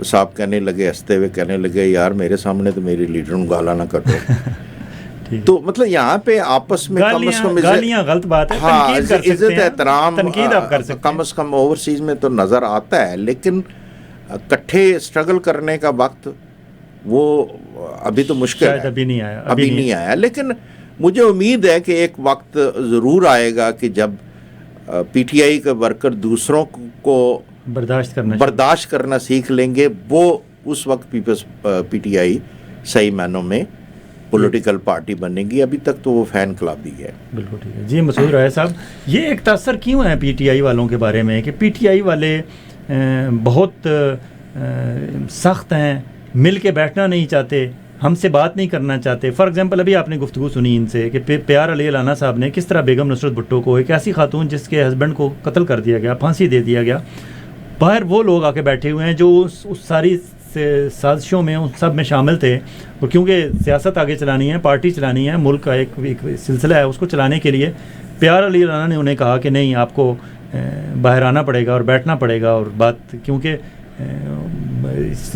साहब कहने लगे, हंसते हुए कहने लगे, यार मेरे सामने तो मेरे लीडर को गाला ना करो। तो मतलब यहाँ पे आपस में कम से कम गालियाँ गलत बात है, हाँ, इज्जत एहतराम तनकीद आप कर सकते हैं, कम से कम ओवरसीज़ में तो नज़र आता है। लेकिन इकट्ठे स्ट्रगल करने का वक्त वो अभी तो मुश्किल है, अभी नहीं आया, अभी नहीं आया। लेकिन मुझे उम्मीद है कि एक वक्त ज़रूर आएगा कि जब PTI के वर्कर दूसरों को बर्दाश्त करना सीख लेंगे, वो उस वक्त PTI सही मायनों में पॉलिटिकल पार्टी बनेगी। अभी तक तो वो फैन क्लब ही है। बिल्कुल ठीक है जी। मसूद राय साहब, ये एक तासर क्यों है PTI वालों के बारे में कि PTI वाले बहुत सख्त हैं, मिल के बैठना नहीं चाहते, हमसे बात नहीं करना चाहते। फॉर एग्जांपल अभी आपने गुफ्तगू सुनी इनसे कि प्यार अली लाना साहब ने किस तरह बेगम नुसरत भुट्टो को, एक ऐसी खातून जिसके हस्बैंड को कत्ल कर दिया गया, फांसी दे दिया गया, बाहर वो लोग आके बैठे हुए हैं जो उस सारी साजिशों में, उन सब में शामिल थे। और क्योंकि सियासत आगे चलानी है, पार्टी चलानी है, मुल्क का एक सिलसिला है, उसको चलाने के लिए प्यार अली लाना ने उन्हें कहा कि नहीं, आपको बाहर आना पड़ेगा और बैठना पड़ेगा और बात, क्योंकि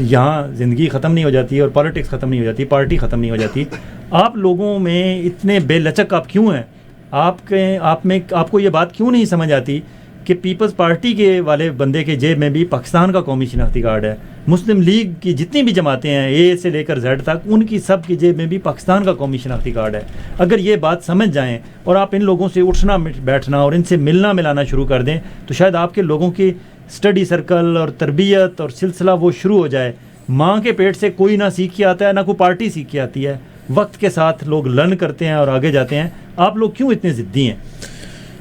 यहाँ ज़िंदगी ख़त्म नहीं हो जाती और पॉलिटिक्स ख़त्म नहीं हो जाती, पार्टी ख़त्म नहीं हो जाती। आप लोगों में इतने बेलचक आप क्यों हैं? आपको ये बात क्यों नहीं समझ आती कि पीपल्स पार्टी के वाले बंदे के जेब में भी पाकिस्तान का कौमी शनाख्ती कार्ड है, मुस्लिम लीग की जितनी भी जमातें हैं A से लेकर Z तक, उनकी सब की जेब में भी पाकिस्तान का कौमी शनाख्ती कार्ड है। अगर ये बात समझ जाएं और आप इन लोगों से उठना बैठना और इनसे मिलना मिलाना शुरू कर दें, तो शायद आपके लोगों की स्टडी सर्कल और तरबियत और सिलसिला वो शुरू हो जाए। माँ के पेट से कोई ना सीख के आता है, ना कोई पार्टी सीख के आती है। वक्त के साथ लोग लर्न करते हैं और आगे जाते हैं। आप लोग क्यों इतने ज़िद्दी हैं?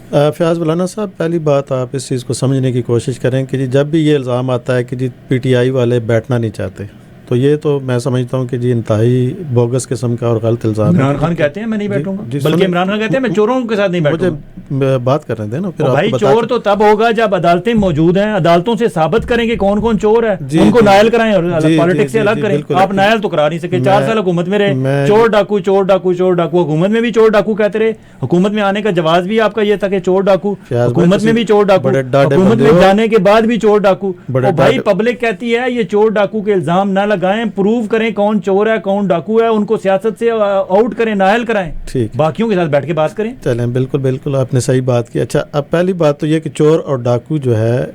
फ़याज़ मौलाना साहब, पहली बात आप इस चीज़ को समझने की कोशिश करें कि जी जब भी ये इल्ज़ाम आता है कि जी PTI वाले बैठना नहीं चाहते, तो ये तो मैं समझता हूँ कि जी इंतहाई बोगस किस्म का और गलत इल्ज़ाम है। इमरान खान कहते हैं मैं नहीं बैठूंगा, बल्कि इमरान खान कहते हैं मैं चोरों के साथ नहीं बैठूंगा। मुझे बात कर रहे थे ना, फिर भाई चोर तो तब होगा जब अदालतें मौजूद हैं, अदालतों से साबित करेंगे कौन कौन चोर है, उनको नायल कराएं और पॉलिटिक्स से अलग करें। आप नायल तो करा नहीं सके, 4 साल हुकूमत में रहे, चोर डाकू चोर डाकू चोर डाकू, हुकूमत में भी चोर डाकू कहते रहे। हुकूमत में आने का जवाब भी आपका ये था कि चोर डाकू, हुकूमत में भी चोर डाकू, हुकूमत में जाने के बाद भी चोर डाकू। भाई पब्लिक कहती है ये चोर डाकू के इल्जाम ना लगाएं, प्रूव करें कौन चोर है कौन डाकू है, उनको सियासत से आउट करें, नायल कराएं, ठीक, बाकियों के साथ बैठ के बात करें। चलें, बिल्कुल बिल्कुल आपने सही बात की। अच्छा, अब पहली बात तो ये कि चोर और डाकू जो है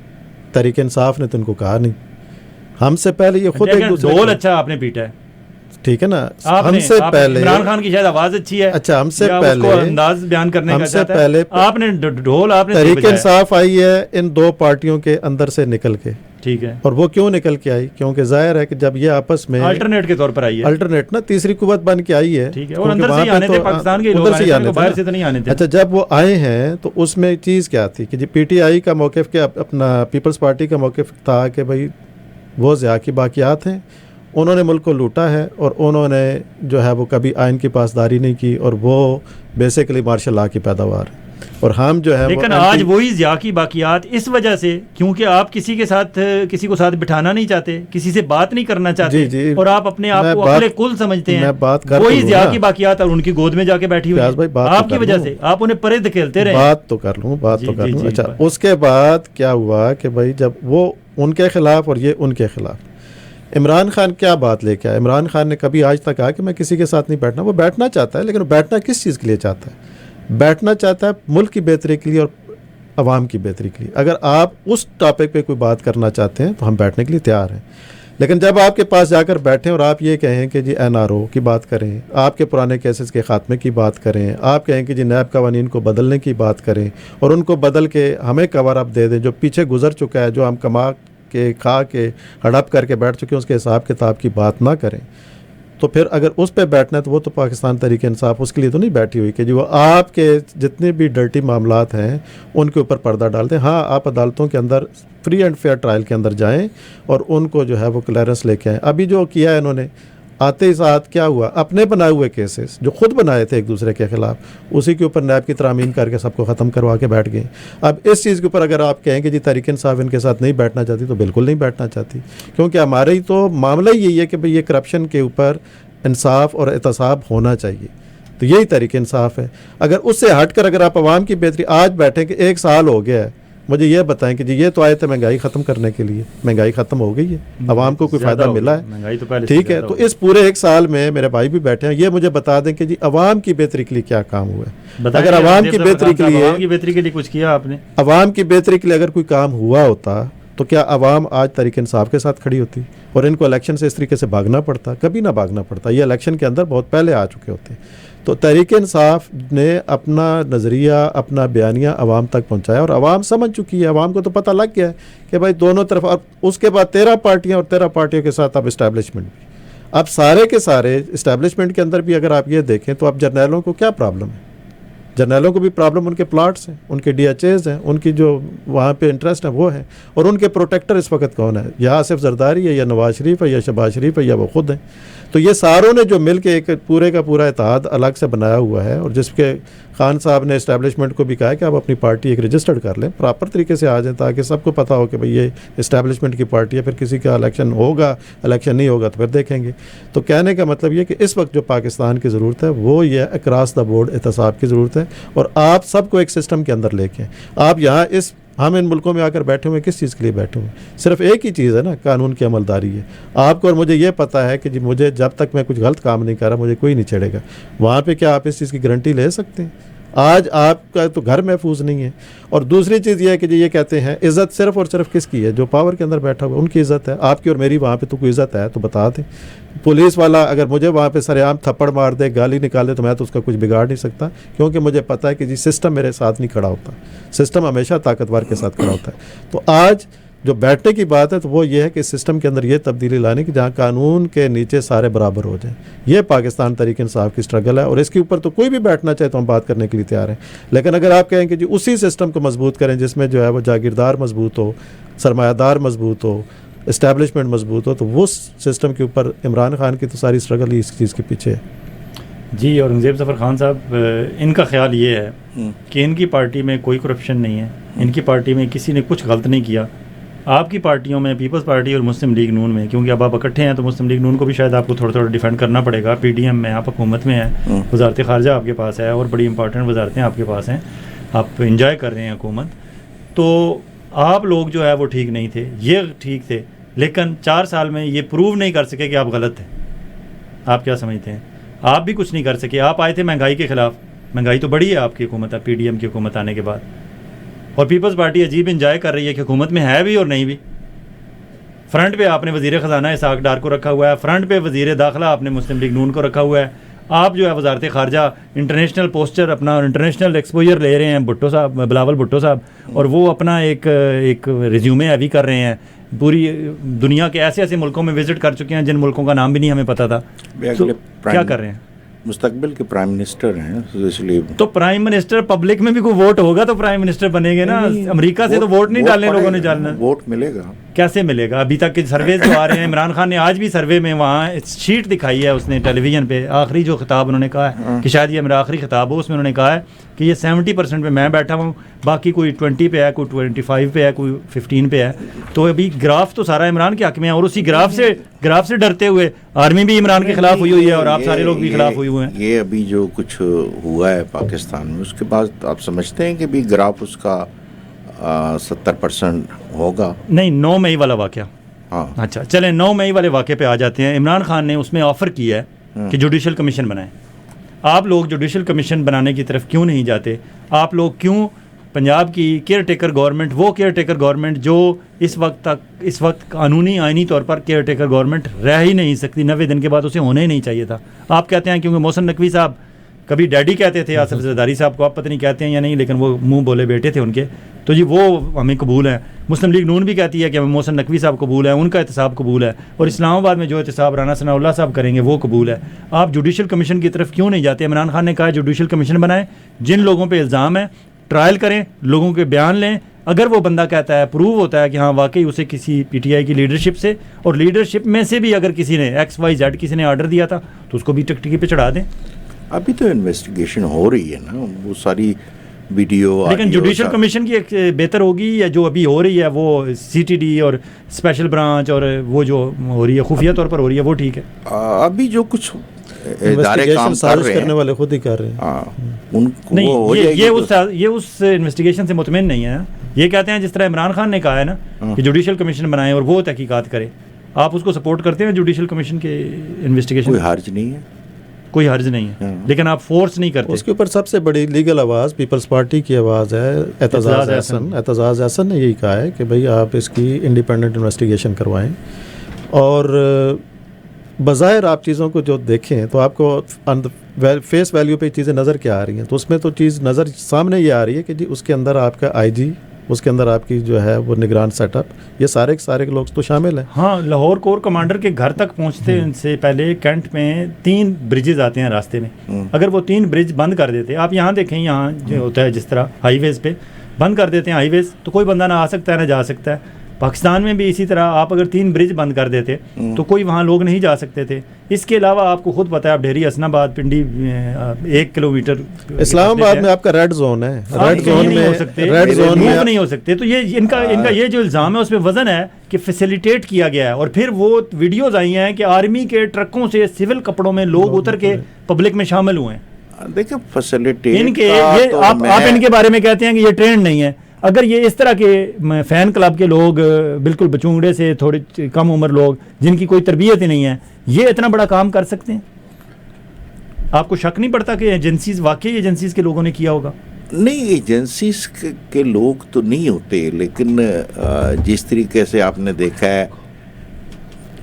तहरीक इंसाफ ने तो उनको कहा नहीं, हमसे पहले ये खुद एक दूसरे ढोल अच्छा आपने पीटा है, ठीक है ना, हमसे पहले इमरान खान की शायद आवाज अच्छी है, अच्छा हमसे पहले अंदाज बयान करने का हमसे पहले आपने ढोल आपने तहरीक इंसाफ आई है इन दो पार्टियों के अंदर से निकल के, ठीक है। और वो क्यों निकल के आई? क्योंकि जाहिर है कि जब ये आपस में अल्टरनेट के तौर पर आई है, अल्टरनेट ना तीसरी कुव्वत बन के आई है, ठीक है, और अंदर से ही आने थे पाकिस्तान के लोग, बाहर से तो नहीं आने थे। अच्छा, जब वो आए हैं तो उसमें चीज़ क्या थी कि जी PTI का मौक़िफ़ क्या, अपना पीपल्स पार्टी का मौक़िफ़ था कि भाई वो ज़िया की बाक़ियात हैं, उन्होंने मुल्क को लूटा है और उन्होंने जो है वो कभी आइन की पासदारी नहीं की, और वो बेसिकली मार्शल लॉ की पैदावार है। और हम जो है लेकिन आज वही ज़िया की बाकियात इस वजह से, क्योंकि आप किसी के साथ किसी को साथ बिठाना नहीं चाहते, किसी से बात नहीं करना चाहते, जी, और आप अपने आप को अकेले कुल समझते हैं, वही ज़िया की बाकियात और उनकी गोद में जाके बैठी हुई है आपकी वजह से, आप उन्हें परे धकेलते रहे। बात तो कर लूँ अच्छा, उसके बाद क्या हुआ कि भाई जब वो उनके खिलाफ और ये उनके खिलाफ, इमरान खान क्या बात लेके आया? इमरान खान ने कभी आज तक कहा कि मैं किसी के साथ नहीं बैठना। वो बैठना चाहता है, लेकिन बैठना किस चीज़ के लिए चाहता है? बैठना चाहता है मुल्क की बेहतरी के लिए और अवाम की बेहतरी के लिए। अगर आप उस टॉपिक पे कोई बात करना चाहते हैं तो हम बैठने के लिए तैयार हैं, लेकिन जब आपके पास जाकर बैठें और आप ये कहें कि जी NRO की बात करें, आपके पुराने केसेस के ख़ात्मे की बात करें, आप कहें कि जी नैब कवानीन को बदलने की बात करें और उनको बदल के हमें कवर अप दे दें, जो पीछे गुजर चुका है, जो हम कमा के खा के हड़प करके बैठ चुके हैं, उसके हिसाब किताब की बात ना करें, तो फिर अगर उस पर बैठना है तो वो तो पाकिस्तान तहरीक इंसाफ उसके लिए तो नहीं बैठी हुई कि जी वो आपके जितने भी डर्टी मामलात हैं उनके ऊपर पर्दा डाल दें। हाँ, आप अदालतों के अंदर फ्री एंड फेयर ट्रायल के अंदर जाएं और उनको जो है वो क्लियरेंस लेके आएँ। अभी जो किया है इन्होंने, आते ही साथ क्या हुआ, अपने बनाए हुए केसेस जो खुद बनाए थे एक दूसरे के खिलाफ, उसी के ऊपर नैब की तरामीम करके सबको ख़त्म करवा के बैठ गए। अब इस चीज़ के ऊपर अगर आप कहें कि जी तहरीक इंसाफ इनके साथ नहीं बैठना चाहती, तो बिल्कुल नहीं बैठना चाहती, क्योंकि हमारे ही तो मामला ही यही है कि भाई ये करप्शन के ऊपर इंसाफ और एहतसाब होना चाहिए, तो यही तहरीक इंसाफ है। अगर उससे हटकर अगर आप आवाम की बेहतरी, आज बैठे कि 1 साल हो गया है, मुझे ये बताएं कि जी ये तो आए थे महंगाई ख़त्म करने के लिए, महंगाई ख़त्म हो गई है, आवाम को कोई फ़ायदा मिला है? तो ठीक है, तो इस पूरे 1 साल में मेरे भाई भी बैठे हैं, ये मुझे बता दें कि जी आवाम की बेहतरी के लिए क्या काम हुआ है। अगर आवाम की बेहतरी के लिए कुछ किया आपने, आवाम की बेहतरी के लिए अगर कोई काम हुआ होता तो क्या आवाम आज तहरीक इंसाफ के साथ खड़ी होती और इनको इलेक्शन से इस तरीके से भागना पड़ता? कभी ना भागना पड़ता, ये इलेक्शन के अंदर बहुत पहले आ चुके होते। तो तहरीक इंसाफ ने अपना नज़रिया, अपना बयानिया आवाम तक पहुंचाया और आवाम समझ चुकी है, आवाम को तो पता लग गया है कि भाई दोनों तरफ। और उसके बाद 13 पार्टियां और 13 पार्टियों के साथ अब इस्टेब्लिशमेंट भी, अब सारे के सारे इस्टेब्लिशमेंट के अंदर भी अगर आप ये देखें तो अब जर्नैलों को क्या प्रॉब्लम है? जर्नैलों को भी प्रॉब्लम उनके प्लाट्स हैं, उनके DHAs हैं, उनकी जो वहाँ पे इंटरेस्ट है वो है, और उनके प्रोटेक्टर इस वक्त कौन है? या आसिफ जरदारी है, या नवाज शरीफ है, या शहबाज शरीफ है, या वो खुद हैं। तो ये सारों ने जो मिल के एक पूरे का पूरा इत्तेहाद अलग से बनाया हुआ है, और जिसके खान साहब ने इस्टेब्लिशमेंट को भी कहा है कि आप अपनी पार्टी एक रजिस्टर्ड कर लें, प्रॉपर तरीके से आ जाए, ताकि सबको पता हो कि भाई ये इस्टेब्लिशमेंट की पार्टी है, फिर किसी का इलेक्शन होगा, इलेक्शन नहीं होगा तो फिर देखेंगे। तो कहने का मतलब ये कि इस वक्त जो पाकिस्तान की ज़रूरत है वो ये अक्रॉस द बोर्ड एहतसाब की ज़रूरत है, और आप सबको एक सिस्टम के अंदर लेके आप यहाँ हम इन मुल्कों में आकर बैठे हुए किस चीज़ के लिए बैठे हुए? सिर्फ एक ही चीज़ है ना, कानून की अमलदारी है। आपको और मुझे ये पता है कि जी मुझे जब तक मैं कुछ गलत काम नहीं कर रहा मुझे कोई नहीं छेड़ेगा। वहाँ पे क्या आप इस चीज़ की गारंटी ले सकते हैं? आज आपका तो घर महफूज नहीं है। और दूसरी चीज़ ये है कि जी ये कहते हैं इज़्ज़त सिर्फ और सिर्फ किसकी है? जो पावर के अंदर बैठा हुआ उनकी इज़्ज़त है। आपकी और मेरी वहाँ पे तो कोई इज़्ज़त है तो बता दें। पुलिस वाला अगर मुझे वहाँ पे सरेआम थप्पड़ मार दे, गाली निकाले, तो मैं तो उसका कुछ बिगाड़ नहीं सकता, क्योंकि मुझे पता है कि जी सिस्टम मेरे साथ नहीं खड़ा होता, सिस्टम हमेशा ताकतवर के साथ खड़ा होता है। तो आज जो बैठने की बात है तो वो ये है कि सिस्टम के अंदर ये तब्दीली लाने की जहाँ कानून के नीचे सारे बराबर हो जाएं। ये पाकिस्तान तहरीक इंसाफ की स्ट्रगल है, और इसके ऊपर तो कोई भी बैठना चाहे तो हम बात करने के लिए तैयार हैं। लेकिन अगर आप कहें कि जी उसी सिस्टम को मजबूत करें जिसमें जो है वो जागीरदार मजबूत हो, सरमायादार मजबूत हो, इस्टेब्लिशमेंट मजबूत हो, तो वो सिस्टम के ऊपर इमरान खान की तो सारी स्ट्रगल ही इस चीज़ के पीछे है। जी, औरंगज़ेब ज़फ़र खान साहब, इनका ख्याल ये है कि इनकी पार्टी में कोई करप्शन नहीं है, इनकी पार्टी में किसी ने कुछ गलत नहीं किया। आपकी पार्टियों में, पीपल्स पार्टी और मुस्लिम लीग नून में, क्योंकि अब आप इकट्ठे हैं तो मुस्लिम लीग नून को भी शायद आपको थोड़ा थोड़ा डिफेंड करना पड़ेगा। PDM में आप हुकूमत में हैं, वज़ारत ख़ारजा आपके पास है, और बड़ी इंपॉर्टेंट वज़ारतें आपके पास हैं, आप इंजॉय कर रहे हैं हुकूमत। तो आप लोग जो है वो ठीक नहीं थे, ये ठीक थे, लेकिन 4 साल में ये प्रूव नहीं कर सके कि आप गलत थे। आप क्या समझते हैं? आप भी कुछ नहीं कर सके। आप आए थे महंगाई के ख़िलाफ़, महंगाई तो बढ़ी है आपकी हुकूमत, PDM की हुकूमत आने के बाद, और पीपल्स पार्टी अजीब इंजॉय कर रही है कि हुकूमत में है भी और नहीं भी। फ्रंट पे आपने वज़ीर ख़जाना इसाक डार को रखा हुआ है, फ्रंट पे वज़ीर दाखिला आपने मुस्लिम लीग नून को रखा हुआ है। आप जो है वज़ारत ख़ारजा इंटरनेशनल पोस्टर, अपना इंटरनेशनल एक्सपोजर ले रहे हैं भुट्टो साहब, बिलावल भुट्टो साहब, और वो अपना एक रिज्यूमे हैवी कर रहे हैं। पूरी दुनिया के ऐसे ऐसे मुल्कों में विज़िट कर चुके हैं जिन मुल्कों का नाम भी नहीं हमें पता था। तो क्या कर रहे हैं? मुस्तकबिल के प्राइम मिनिस्टर हैं, इसलिए तो प्राइम मिनिस्टर, पब्लिक में भी कोई वोट होगा तो प्राइम मिनिस्टर बनेंगे ना। अमेरिका से तो वोट नहीं डालने लोगों ने, डालना वोट मिलेगा। कैसे मिलेगा? अभी तक के सर्वे जो आ रहे हैं, इमरान खान ने आज भी सर्वे में वहाँ शीट दिखाई है उसने टेलीविज़न पे, आखिरी जो खिताब उन्होंने कहा है कि शायद ये मेरा आखिरी खिताब हो, उसमें उन्होंने कहा है कि ये 70% पे मैं बैठा हूँ, बाकी कोई 20 पे है, कोई 25 पे है, कोई 15 पे है। तो अभी ग्राफ तो सारा इमरान के हक में है, और उसी ग्राफ से डरते हुए आर्मी भी इमरान के खिलाफ हुई है और आप सारे लोग भी खिलाफ हुए हैं। ये अभी जो कुछ हुआ है पाकिस्तान में, उसके बाद आप समझते हैं कि भी ग्राफ उसका 70% होगा? नहीं, 9 मई वाला वाक़या। हाँ, अच्छा, चलें 9 मई वाले वाक़े पे आ जाते हैं। इमरान खान ने उसमें ऑफ़र किया है कि जुडिशल कमीशन बनाएं। आप लोग जुडिशल कमीशन बनाने की तरफ क्यों नहीं जाते? आप लोग क्यों पंजाब की केयर टेकर गवर्नमेंट, वो केयर टेकर गवर्नमेंट जो इस वक्त कानूनी आइनी तौर पर केयर टेकर गवर्नमेंट रह ही नहीं सकती, 90 दिन के बाद उसे होना ही नहीं चाहिए था। आप कहते हैं क्योंकि मोहसिन नकवी साहब कभी डैडी कहते थे आसिफ जरदारी साहब को, आप पता नहीं कहते हैं या नहीं, लेकिन वो मुंह बोले बेटे थे उनके, तो जी वो हमें कबूल है। मुस्लिम लीग नून भी कहती है कि हमें मोहसिन नकवी साहब कबूल है, उनका एहतसाब कबूल है, और इस्लामाबाद में जो एहतसाब राना सनाउल्लाह साहब करेंगे वो कबूल है। आप जुडिशल कमीशन की तरफ क्यों नहीं जाते? इमरान खान ने कहा जुडिशल कमीशन बनाएं, जिन लोगों पर इल्ज़ाम है ट्रायल करें, लोगों के बयान लें, अगर वो बंदा कहता है, प्रूव होता है कि हाँ वाकई उसे किसी पीटीआई की लीडरशिप से और लीडरशिप में से भी अगर किसी ने XYZ किसी ने ऑर्डर दिया था तो उसको भी टिकटिकी पे चढ़ा दें। अभी तो इन्वेस्टिगेशन हो रही है ना, वो सारी वीडियो, लेकिन जुडिशल कमीशन की एक बेहतर होगी या जो अभी हो रही है वो CTD और स्पेशल ब्रांच और वो जो हो रही है खुफिया तौर पर हो रही है वो ठीक है? अभी जो कुछ इदारे काम कर रहे हैं, करने वाले खुद ही कर रहे हैं। उनको ये उस इन्वेस्टिगेशन से मुतमिन नहीं है। ये कहते हैं जिस तरह इमरान खान ने कहा है ना कि जुडिशल कमीशन बनाएं और वो तहकीकात करे, आप उसको सपोर्ट करते हैं जुडिशल कमीशन के इन्वेस्टिगेशन? कोई हर्ज नहीं है, कोई हर्ज नहीं है, लेकिन आप फोर्स नहीं करते। उसके ऊपर सबसे बड़ी लीगल आवाज़ पीपल्स पार्टी की आवाज़ है। एतजाज़ एहसन ने यही कहा है कि भाई आप इसकी इंडिपेंडेंट इन्वेस्टिगेशन करवाएं, और बज़ाहिर आप चीज़ों को जो देखें तो आपको फेस वैल्यू पे चीज़ें नज़र क्या आ रही हैं, तो उसमें तो चीज़ नज़र सामने ये आ रही है कि जी उसके अंदर आपका IG, उसके अंदर आपकी जो है वो निगरान सेटअप, ये सारे के सारे लोग तो शामिल हैं। हाँ, लाहौर कोर कमांडर के घर तक पहुंचते से पहले कैंट में 3 ब्रिजेज आते हैं रास्ते में। अगर वो 3 ब्रिज बंद कर देते, आप यहाँ देखें, यहाँ जो होता है जिस तरह हाईवेज़ पे बंद कर देते हैं हाईवेज़, तो कोई बंदा ना आ सकता है ना जा सकता है। पाकिस्तान में भी इसी तरह आप अगर 3 ब्रिज बंद कर देते तो कोई वहाँ लोग नहीं जा सकते थे। इसके अलावा आपको खुद पता है, आप डेहरी हसनाबाद पिंडी 1 किलोमीटर, इस्लामाबाद में आपका रेड जोन है, रेड जोन में नहीं हो सकते। तो ये इनका ये जो इल्ज़ाम है उसमें वजन है कि फैसिलिटेट किया गया है, और फिर वो वीडियोज़ आई हैं कि आर्मी के ट्रकों से सिविल कपड़ों में लोग उतर के पब्लिक में शामिल हुए हैं। देखिए फैसिलिटेट इनके ये तो आप इनके बारे में कहते हैं कि ये ट्रेंड नहीं है। अगर ये इस तरह के फ़ैन क्लब के लोग, बिल्कुल बचूंगड़े से थोड़ी कम उम्र लोग जिनकी कोई तरबियत ही नहीं है, ये इतना बड़ा काम कर सकते हैं? आपको शक नहीं पड़ता कि एजेंसीज वाकई एजेंसीज के लोगों ने किया होगा? नहीं, एजेंसीज के लोग तो नहीं होते, लेकिन जिस तरीके से आपने देखा है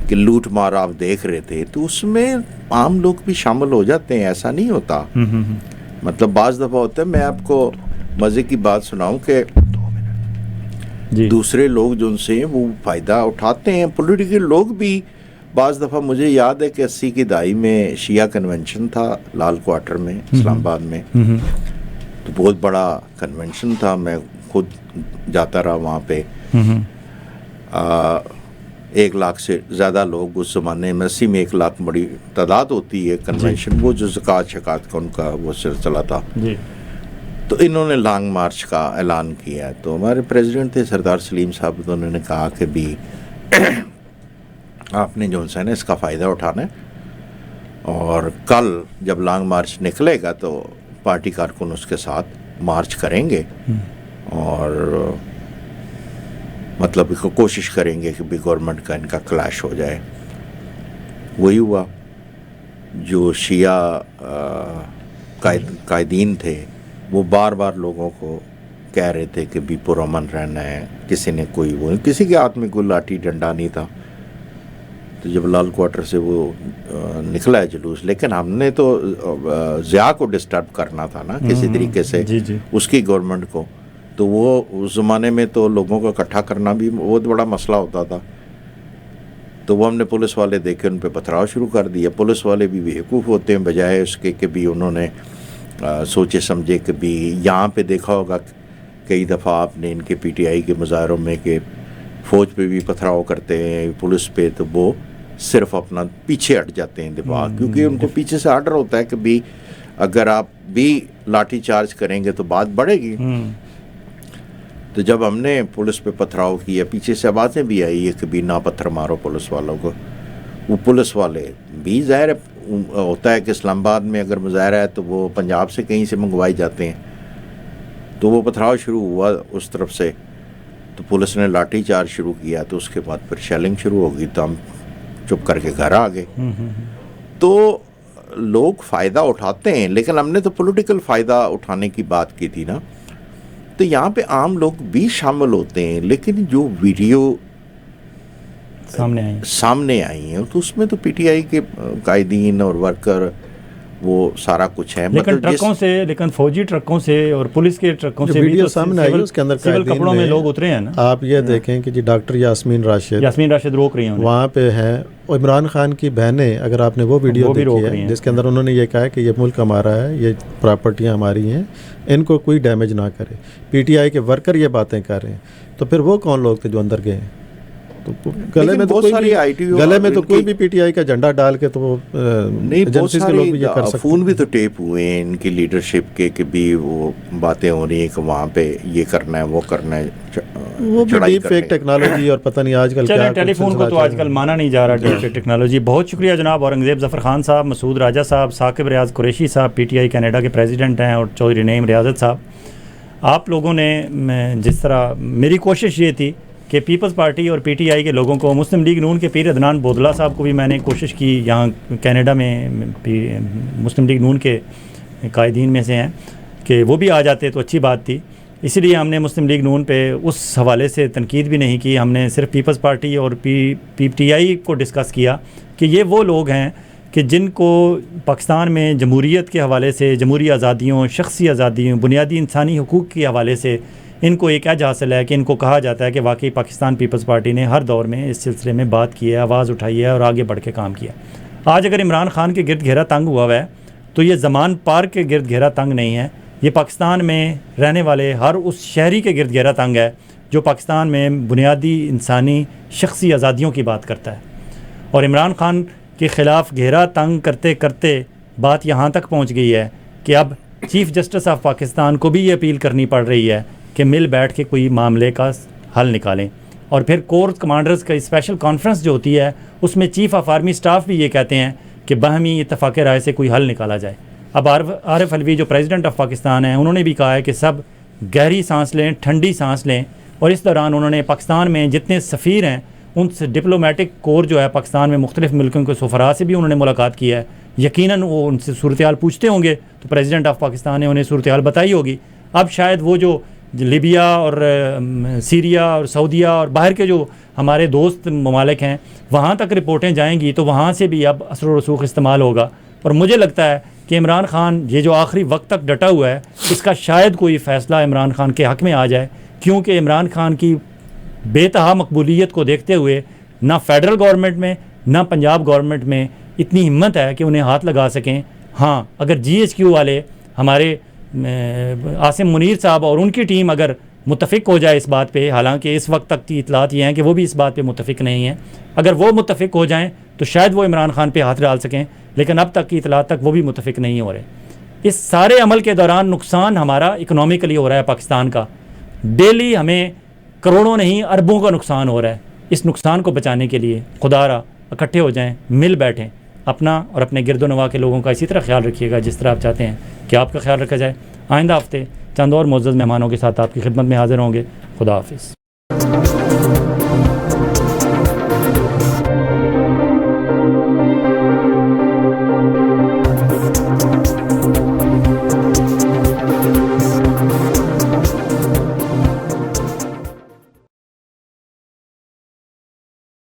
कि लूट मार आप देख रहे थे, तो उसमें आम लोग भी शामिल हो जाते हैं, ऐसा नहीं होता। मतलब बाज़ दफ़ा होता है, मैं आपको मज़े की बात सुनाऊं कि दूसरे लोग जो उनसे वो फ़ायदा उठाते हैं, पॉलिटिकल लोग भी। बाज़ दफ़ा मुझे याद है कि 80 की दहाई में शिया कन्वेंशन था लाल क्वार्टर में इस्लामाबाद में, तो बहुत बड़ा कन्वेंशन था, मैं खुद जाता रहा वहाँ पे। 1 लाख से ज़्यादा लोग उस ज़माने में, 80 में 1 लाख बड़ी तादाद होती है कन्वेंशन, वो जो ज़कात शकात का उनका वो सिलसिला था। तो इन्होंने लॉन्ग मार्च का ऐलान किया, तो हमारे प्रेसिडेंट थे सरदार सलीम साहब, तो उन्होंने कहा कि भी आपने जो है ना इसका फ़ायदा उठाना है, और कल जब लॉन्ग मार्च निकलेगा तो पार्टी कारकुन उसके साथ मार्च करेंगे, और मतलब कोशिश करेंगे कि भी गवर्नमेंट का इनका क्लैश हो जाए। वही हुआ। जो शिया कायदीन थे वो बार बार लोगों को कह रहे थे कि भी पुरअमन रहना है, किसी ने कोई वो, किसी के हाथ में कोई लाठी डंडा नहीं था। तो जब लाल क्वार्टर से वो निकला है जुलूस, लेकिन हमने तो ज़िया को डिस्टर्ब करना था ना किसी तरीके से, उसकी गवर्नमेंट को, तो वो उस ज़माने में तो लोगों को इकट्ठा करना भी बहुत बड़ा मसला होता था। तो वो हमने पुलिस वाले देखे, उन पर पथराव शुरू कर दिया। पुलिस वाले भी बेवकूफ़ होते हैं, बजाय उसके कि भी उन्होंने सोचे समझे कि भी यहाँ पे देखा होगा कई दफ़ा आपने इनके PTI के मुजाहरों में कि फ़ौज पे भी पथराव करते हैं, पुलिस पे, तो वो सिर्फ अपना पीछे हट जाते हैं दिमाग, क्योंकि उनको पीछे से आर्डर होता है कि भी अगर आप भी लाठी चार्ज करेंगे तो बात बढ़ेगी। तो जब हमने पुलिस पे पथराव किया, पीछे से आवाज़ें भी आई है कि भी ना पत्थर मारो पुलिस वालों को। वो पुलिस वाले भी ज़ाहिर होता है कि इस्लामाबाद में अगर मुजाहरा है तो वो पंजाब से कहीं से मंगवाए जाते हैं, तो वो पथराव शुरू हुआ उस तरफ से, तो पुलिस ने लाठी चार्ज शुरू किया, तो उसके बाद फिर शेलिंग शुरू हो गई, तो हम चुप करके घर आ गए। तो लोग फ़ायदा उठाते हैं, लेकिन हमने तो पॉलिटिकल फ़ायदा उठाने की बात की थी ना, तो यहाँ पे आम लोग भी शामिल होते हैं, लेकिन जो वीडियो सामने आई हैं तो उसमें तो पीटीआई के कायदीन और वर्कर वो सारा कुछ है, लेकिन मतलब ट्रकों से, लेकिन फौजी ट्रकों से और पुलिस के ट्रकों से वीडियो तो सामने आई, उसके अंदर सिविल कपड़ों में लोग उतरे हैं ना। आप ये देखें कि जी डॉक्टर यास्मीन राशिद रोक रही हैं वहाँ पे हैं, और इमरान खान की बहनें, अगर आपने वो वीडियो देखी है जिसके अंदर उन्होंने ये कहा है कि ये मुल्क हमारा है, ये प्रॉपर्टियाँ हमारी हैं, इनको कोई डैमेज ना करे। पीटीआई के वर्कर ये बातें कर रहे हैं, तो फिर वो कौन लोग थे जो अंदर गए? तो गले में तो कोई भी पीटीआई का झंडा डाल के तो नहीं, बहुत सारे लोग भी ये कर सकते। फ़ोन भी तो टेप हुए हैं इनकी लीडरशिप के कि भी वो बातें हो रही है कि वहाँ पे ये करना है, वो करना है, वो भी डीप फेक टेक्नोलॉजी और पता नहीं आजकल क्या। टेलीफोन को तो आजकल माना नहीं जा रहा डीप फेक टेक्नोलॉजी। बहुत शुक्रिया जनाब औरंगज़ेब ज़फ़र खान साहब, मसूद राजा साहब, साकिब रियाज कुरैशी साहब, पीटीआई कनाडा के प्रेसिडेंट हैं, और चौधरी नईम रियाजत साहब। आप लोगों ने, जिस तरह मेरी कोशिश ये थी कि पीपल्स पार्टी और पीटीआई के लोगों को, मुस्लिम लीग नून के पीर अदनान बोदला साहब को भी मैंने कोशिश की, यहाँ कनाडा में मुस्लिम लीग नून के कायदीन में से हैं, कि वो भी आ जाते तो अच्छी बात थी। इसलिए हमने मुस्लिम लीग नून पे उस हवाले से तनकीद भी नहीं की, हमने सिर्फ पीपल्स पार्टी और पीटीआई को डिस्कस किया कि ये वो लोग हैं कि जिनको पाकिस्तान में जमहूरियत के हवाले से, जमहूरी आज़ादियों, शख्सी आज़ादियों, बुनियादी इंसानी हुकूक के हवाले से इनको एक एज हासिल है कि इनको कहा जाता है कि वाकई पाकिस्तान पीपल्स पार्टी ने हर दौर में इस सिलसिले में बात की है, आवाज़ उठाई है और आगे बढ़ के काम किया। आज अगर इमरान खान के गिरद घेरा तंग हुआ है तो ये ज़मान पार्क के गिरद घेरा तंग नहीं है, ये पाकिस्तान में रहने वाले हर उस शहरी के गिरद घेरा तंग है जो पाकिस्तान में बुनियादी इंसानी शख्सी आज़ादियों की बात करता है। और इमरान खान के ख़िलाफ़ घेरा तंग करते करते बात यहाँ तक पहुँच गई है कि अब चीफ़ जस्टिस ऑफ पाकिस्तान को भी ये अपील करनी पड़ रही है कि मिल बैठ के कोई मामले का हल निकालें। और फिर कोर कमांडर्स का स्पेशल कॉन्फ्रेंस जो होती है उसमें चीफ़ ऑफ आर्मी स्टाफ भी ये कहते हैं कि बाहमी इत्तफ़ाक़ राय से कोई हल निकाला जाए। अब आरिफ अलवी जो प्रेसिडेंट ऑफ पाकिस्तान है, उन्होंने भी कहा है कि सब गहरी सांस लें, ठंडी सांस लें, और इस दौरान उन्होंने पाकिस्तान में जितने सफ़ीर हैं उनसे डिप्लोमेटिक कोर जो है पाकिस्तान में मुख्तलिफ़ मुल्कों के सफ़रा से भी उन्होंने मुलाकात की है। यकीनन वो उनसे सूरत हाल पूछते होंगे तो प्रेसिडेंट ऑफ पाकिस्तान ने उन्हें सूरत हाल बताई होगी। अब शायद वो जो लीबिया और सीरिया और सऊदीया और बाहर के जो हमारे दोस्त ममालिक हैं वहाँ तक रिपोर्टें जाएंगी तो वहाँ से भी अब असर रसूख इस्तेमाल होगा। और मुझे लगता है कि इमरान खान ये जो आखिरी वक्त तक डटा हुआ है, इसका शायद कोई फ़ैसला इमरान खान के हक़ में आ जाए, क्योंकि इमरान खान की बेतहा मकबूलियत को देखते हुए ना फ़ेडरल गवर्नमेंट में ना पंजाब गवर्नमेंट में इतनी हिम्मत है कि उन्हें हाथ लगा सकें। हाँ, अगर GHQ वाले हमारे आसिम मुनीर साहब और उनकी टीम अगर मुत्तफ़िक हो जाए इस बात पे, हालांकि इस वक्त तक की इतलात ये हैं कि वो भी इस बात पे मुत्तफ़िक नहीं हैं, अगर वो मुत्तफ़िक हो जाएं तो शायद वो इमरान खान पे हाथ डाल सकें, लेकिन अब तक की इतलात तक वो भी मुत्तफ़िक नहीं हो रहे। इस सारे अमल के दौरान नुकसान हमारा इकनॉमिकली हो रहा है पाकिस्तान का, डेली हमें करोड़ों नहीं अरबों का नुकसान हो रहा है। इस नुकसान को बचाने के लिए खुदारा इकट्ठे हो जाएँ, मिल बैठें, अपना और अपने गिरदोनवा के लोगों का इसी तरह ख्याल रखिएगा जिस तरह आप चाहते हैं कि आपका ख्याल रखा जाए। आइंदा हफ्ते चंद और मुअज़्ज़ज़ मेहमानों के साथ आपकी खिदमत में हाज़िर होंगे। खुदा हाफिज़।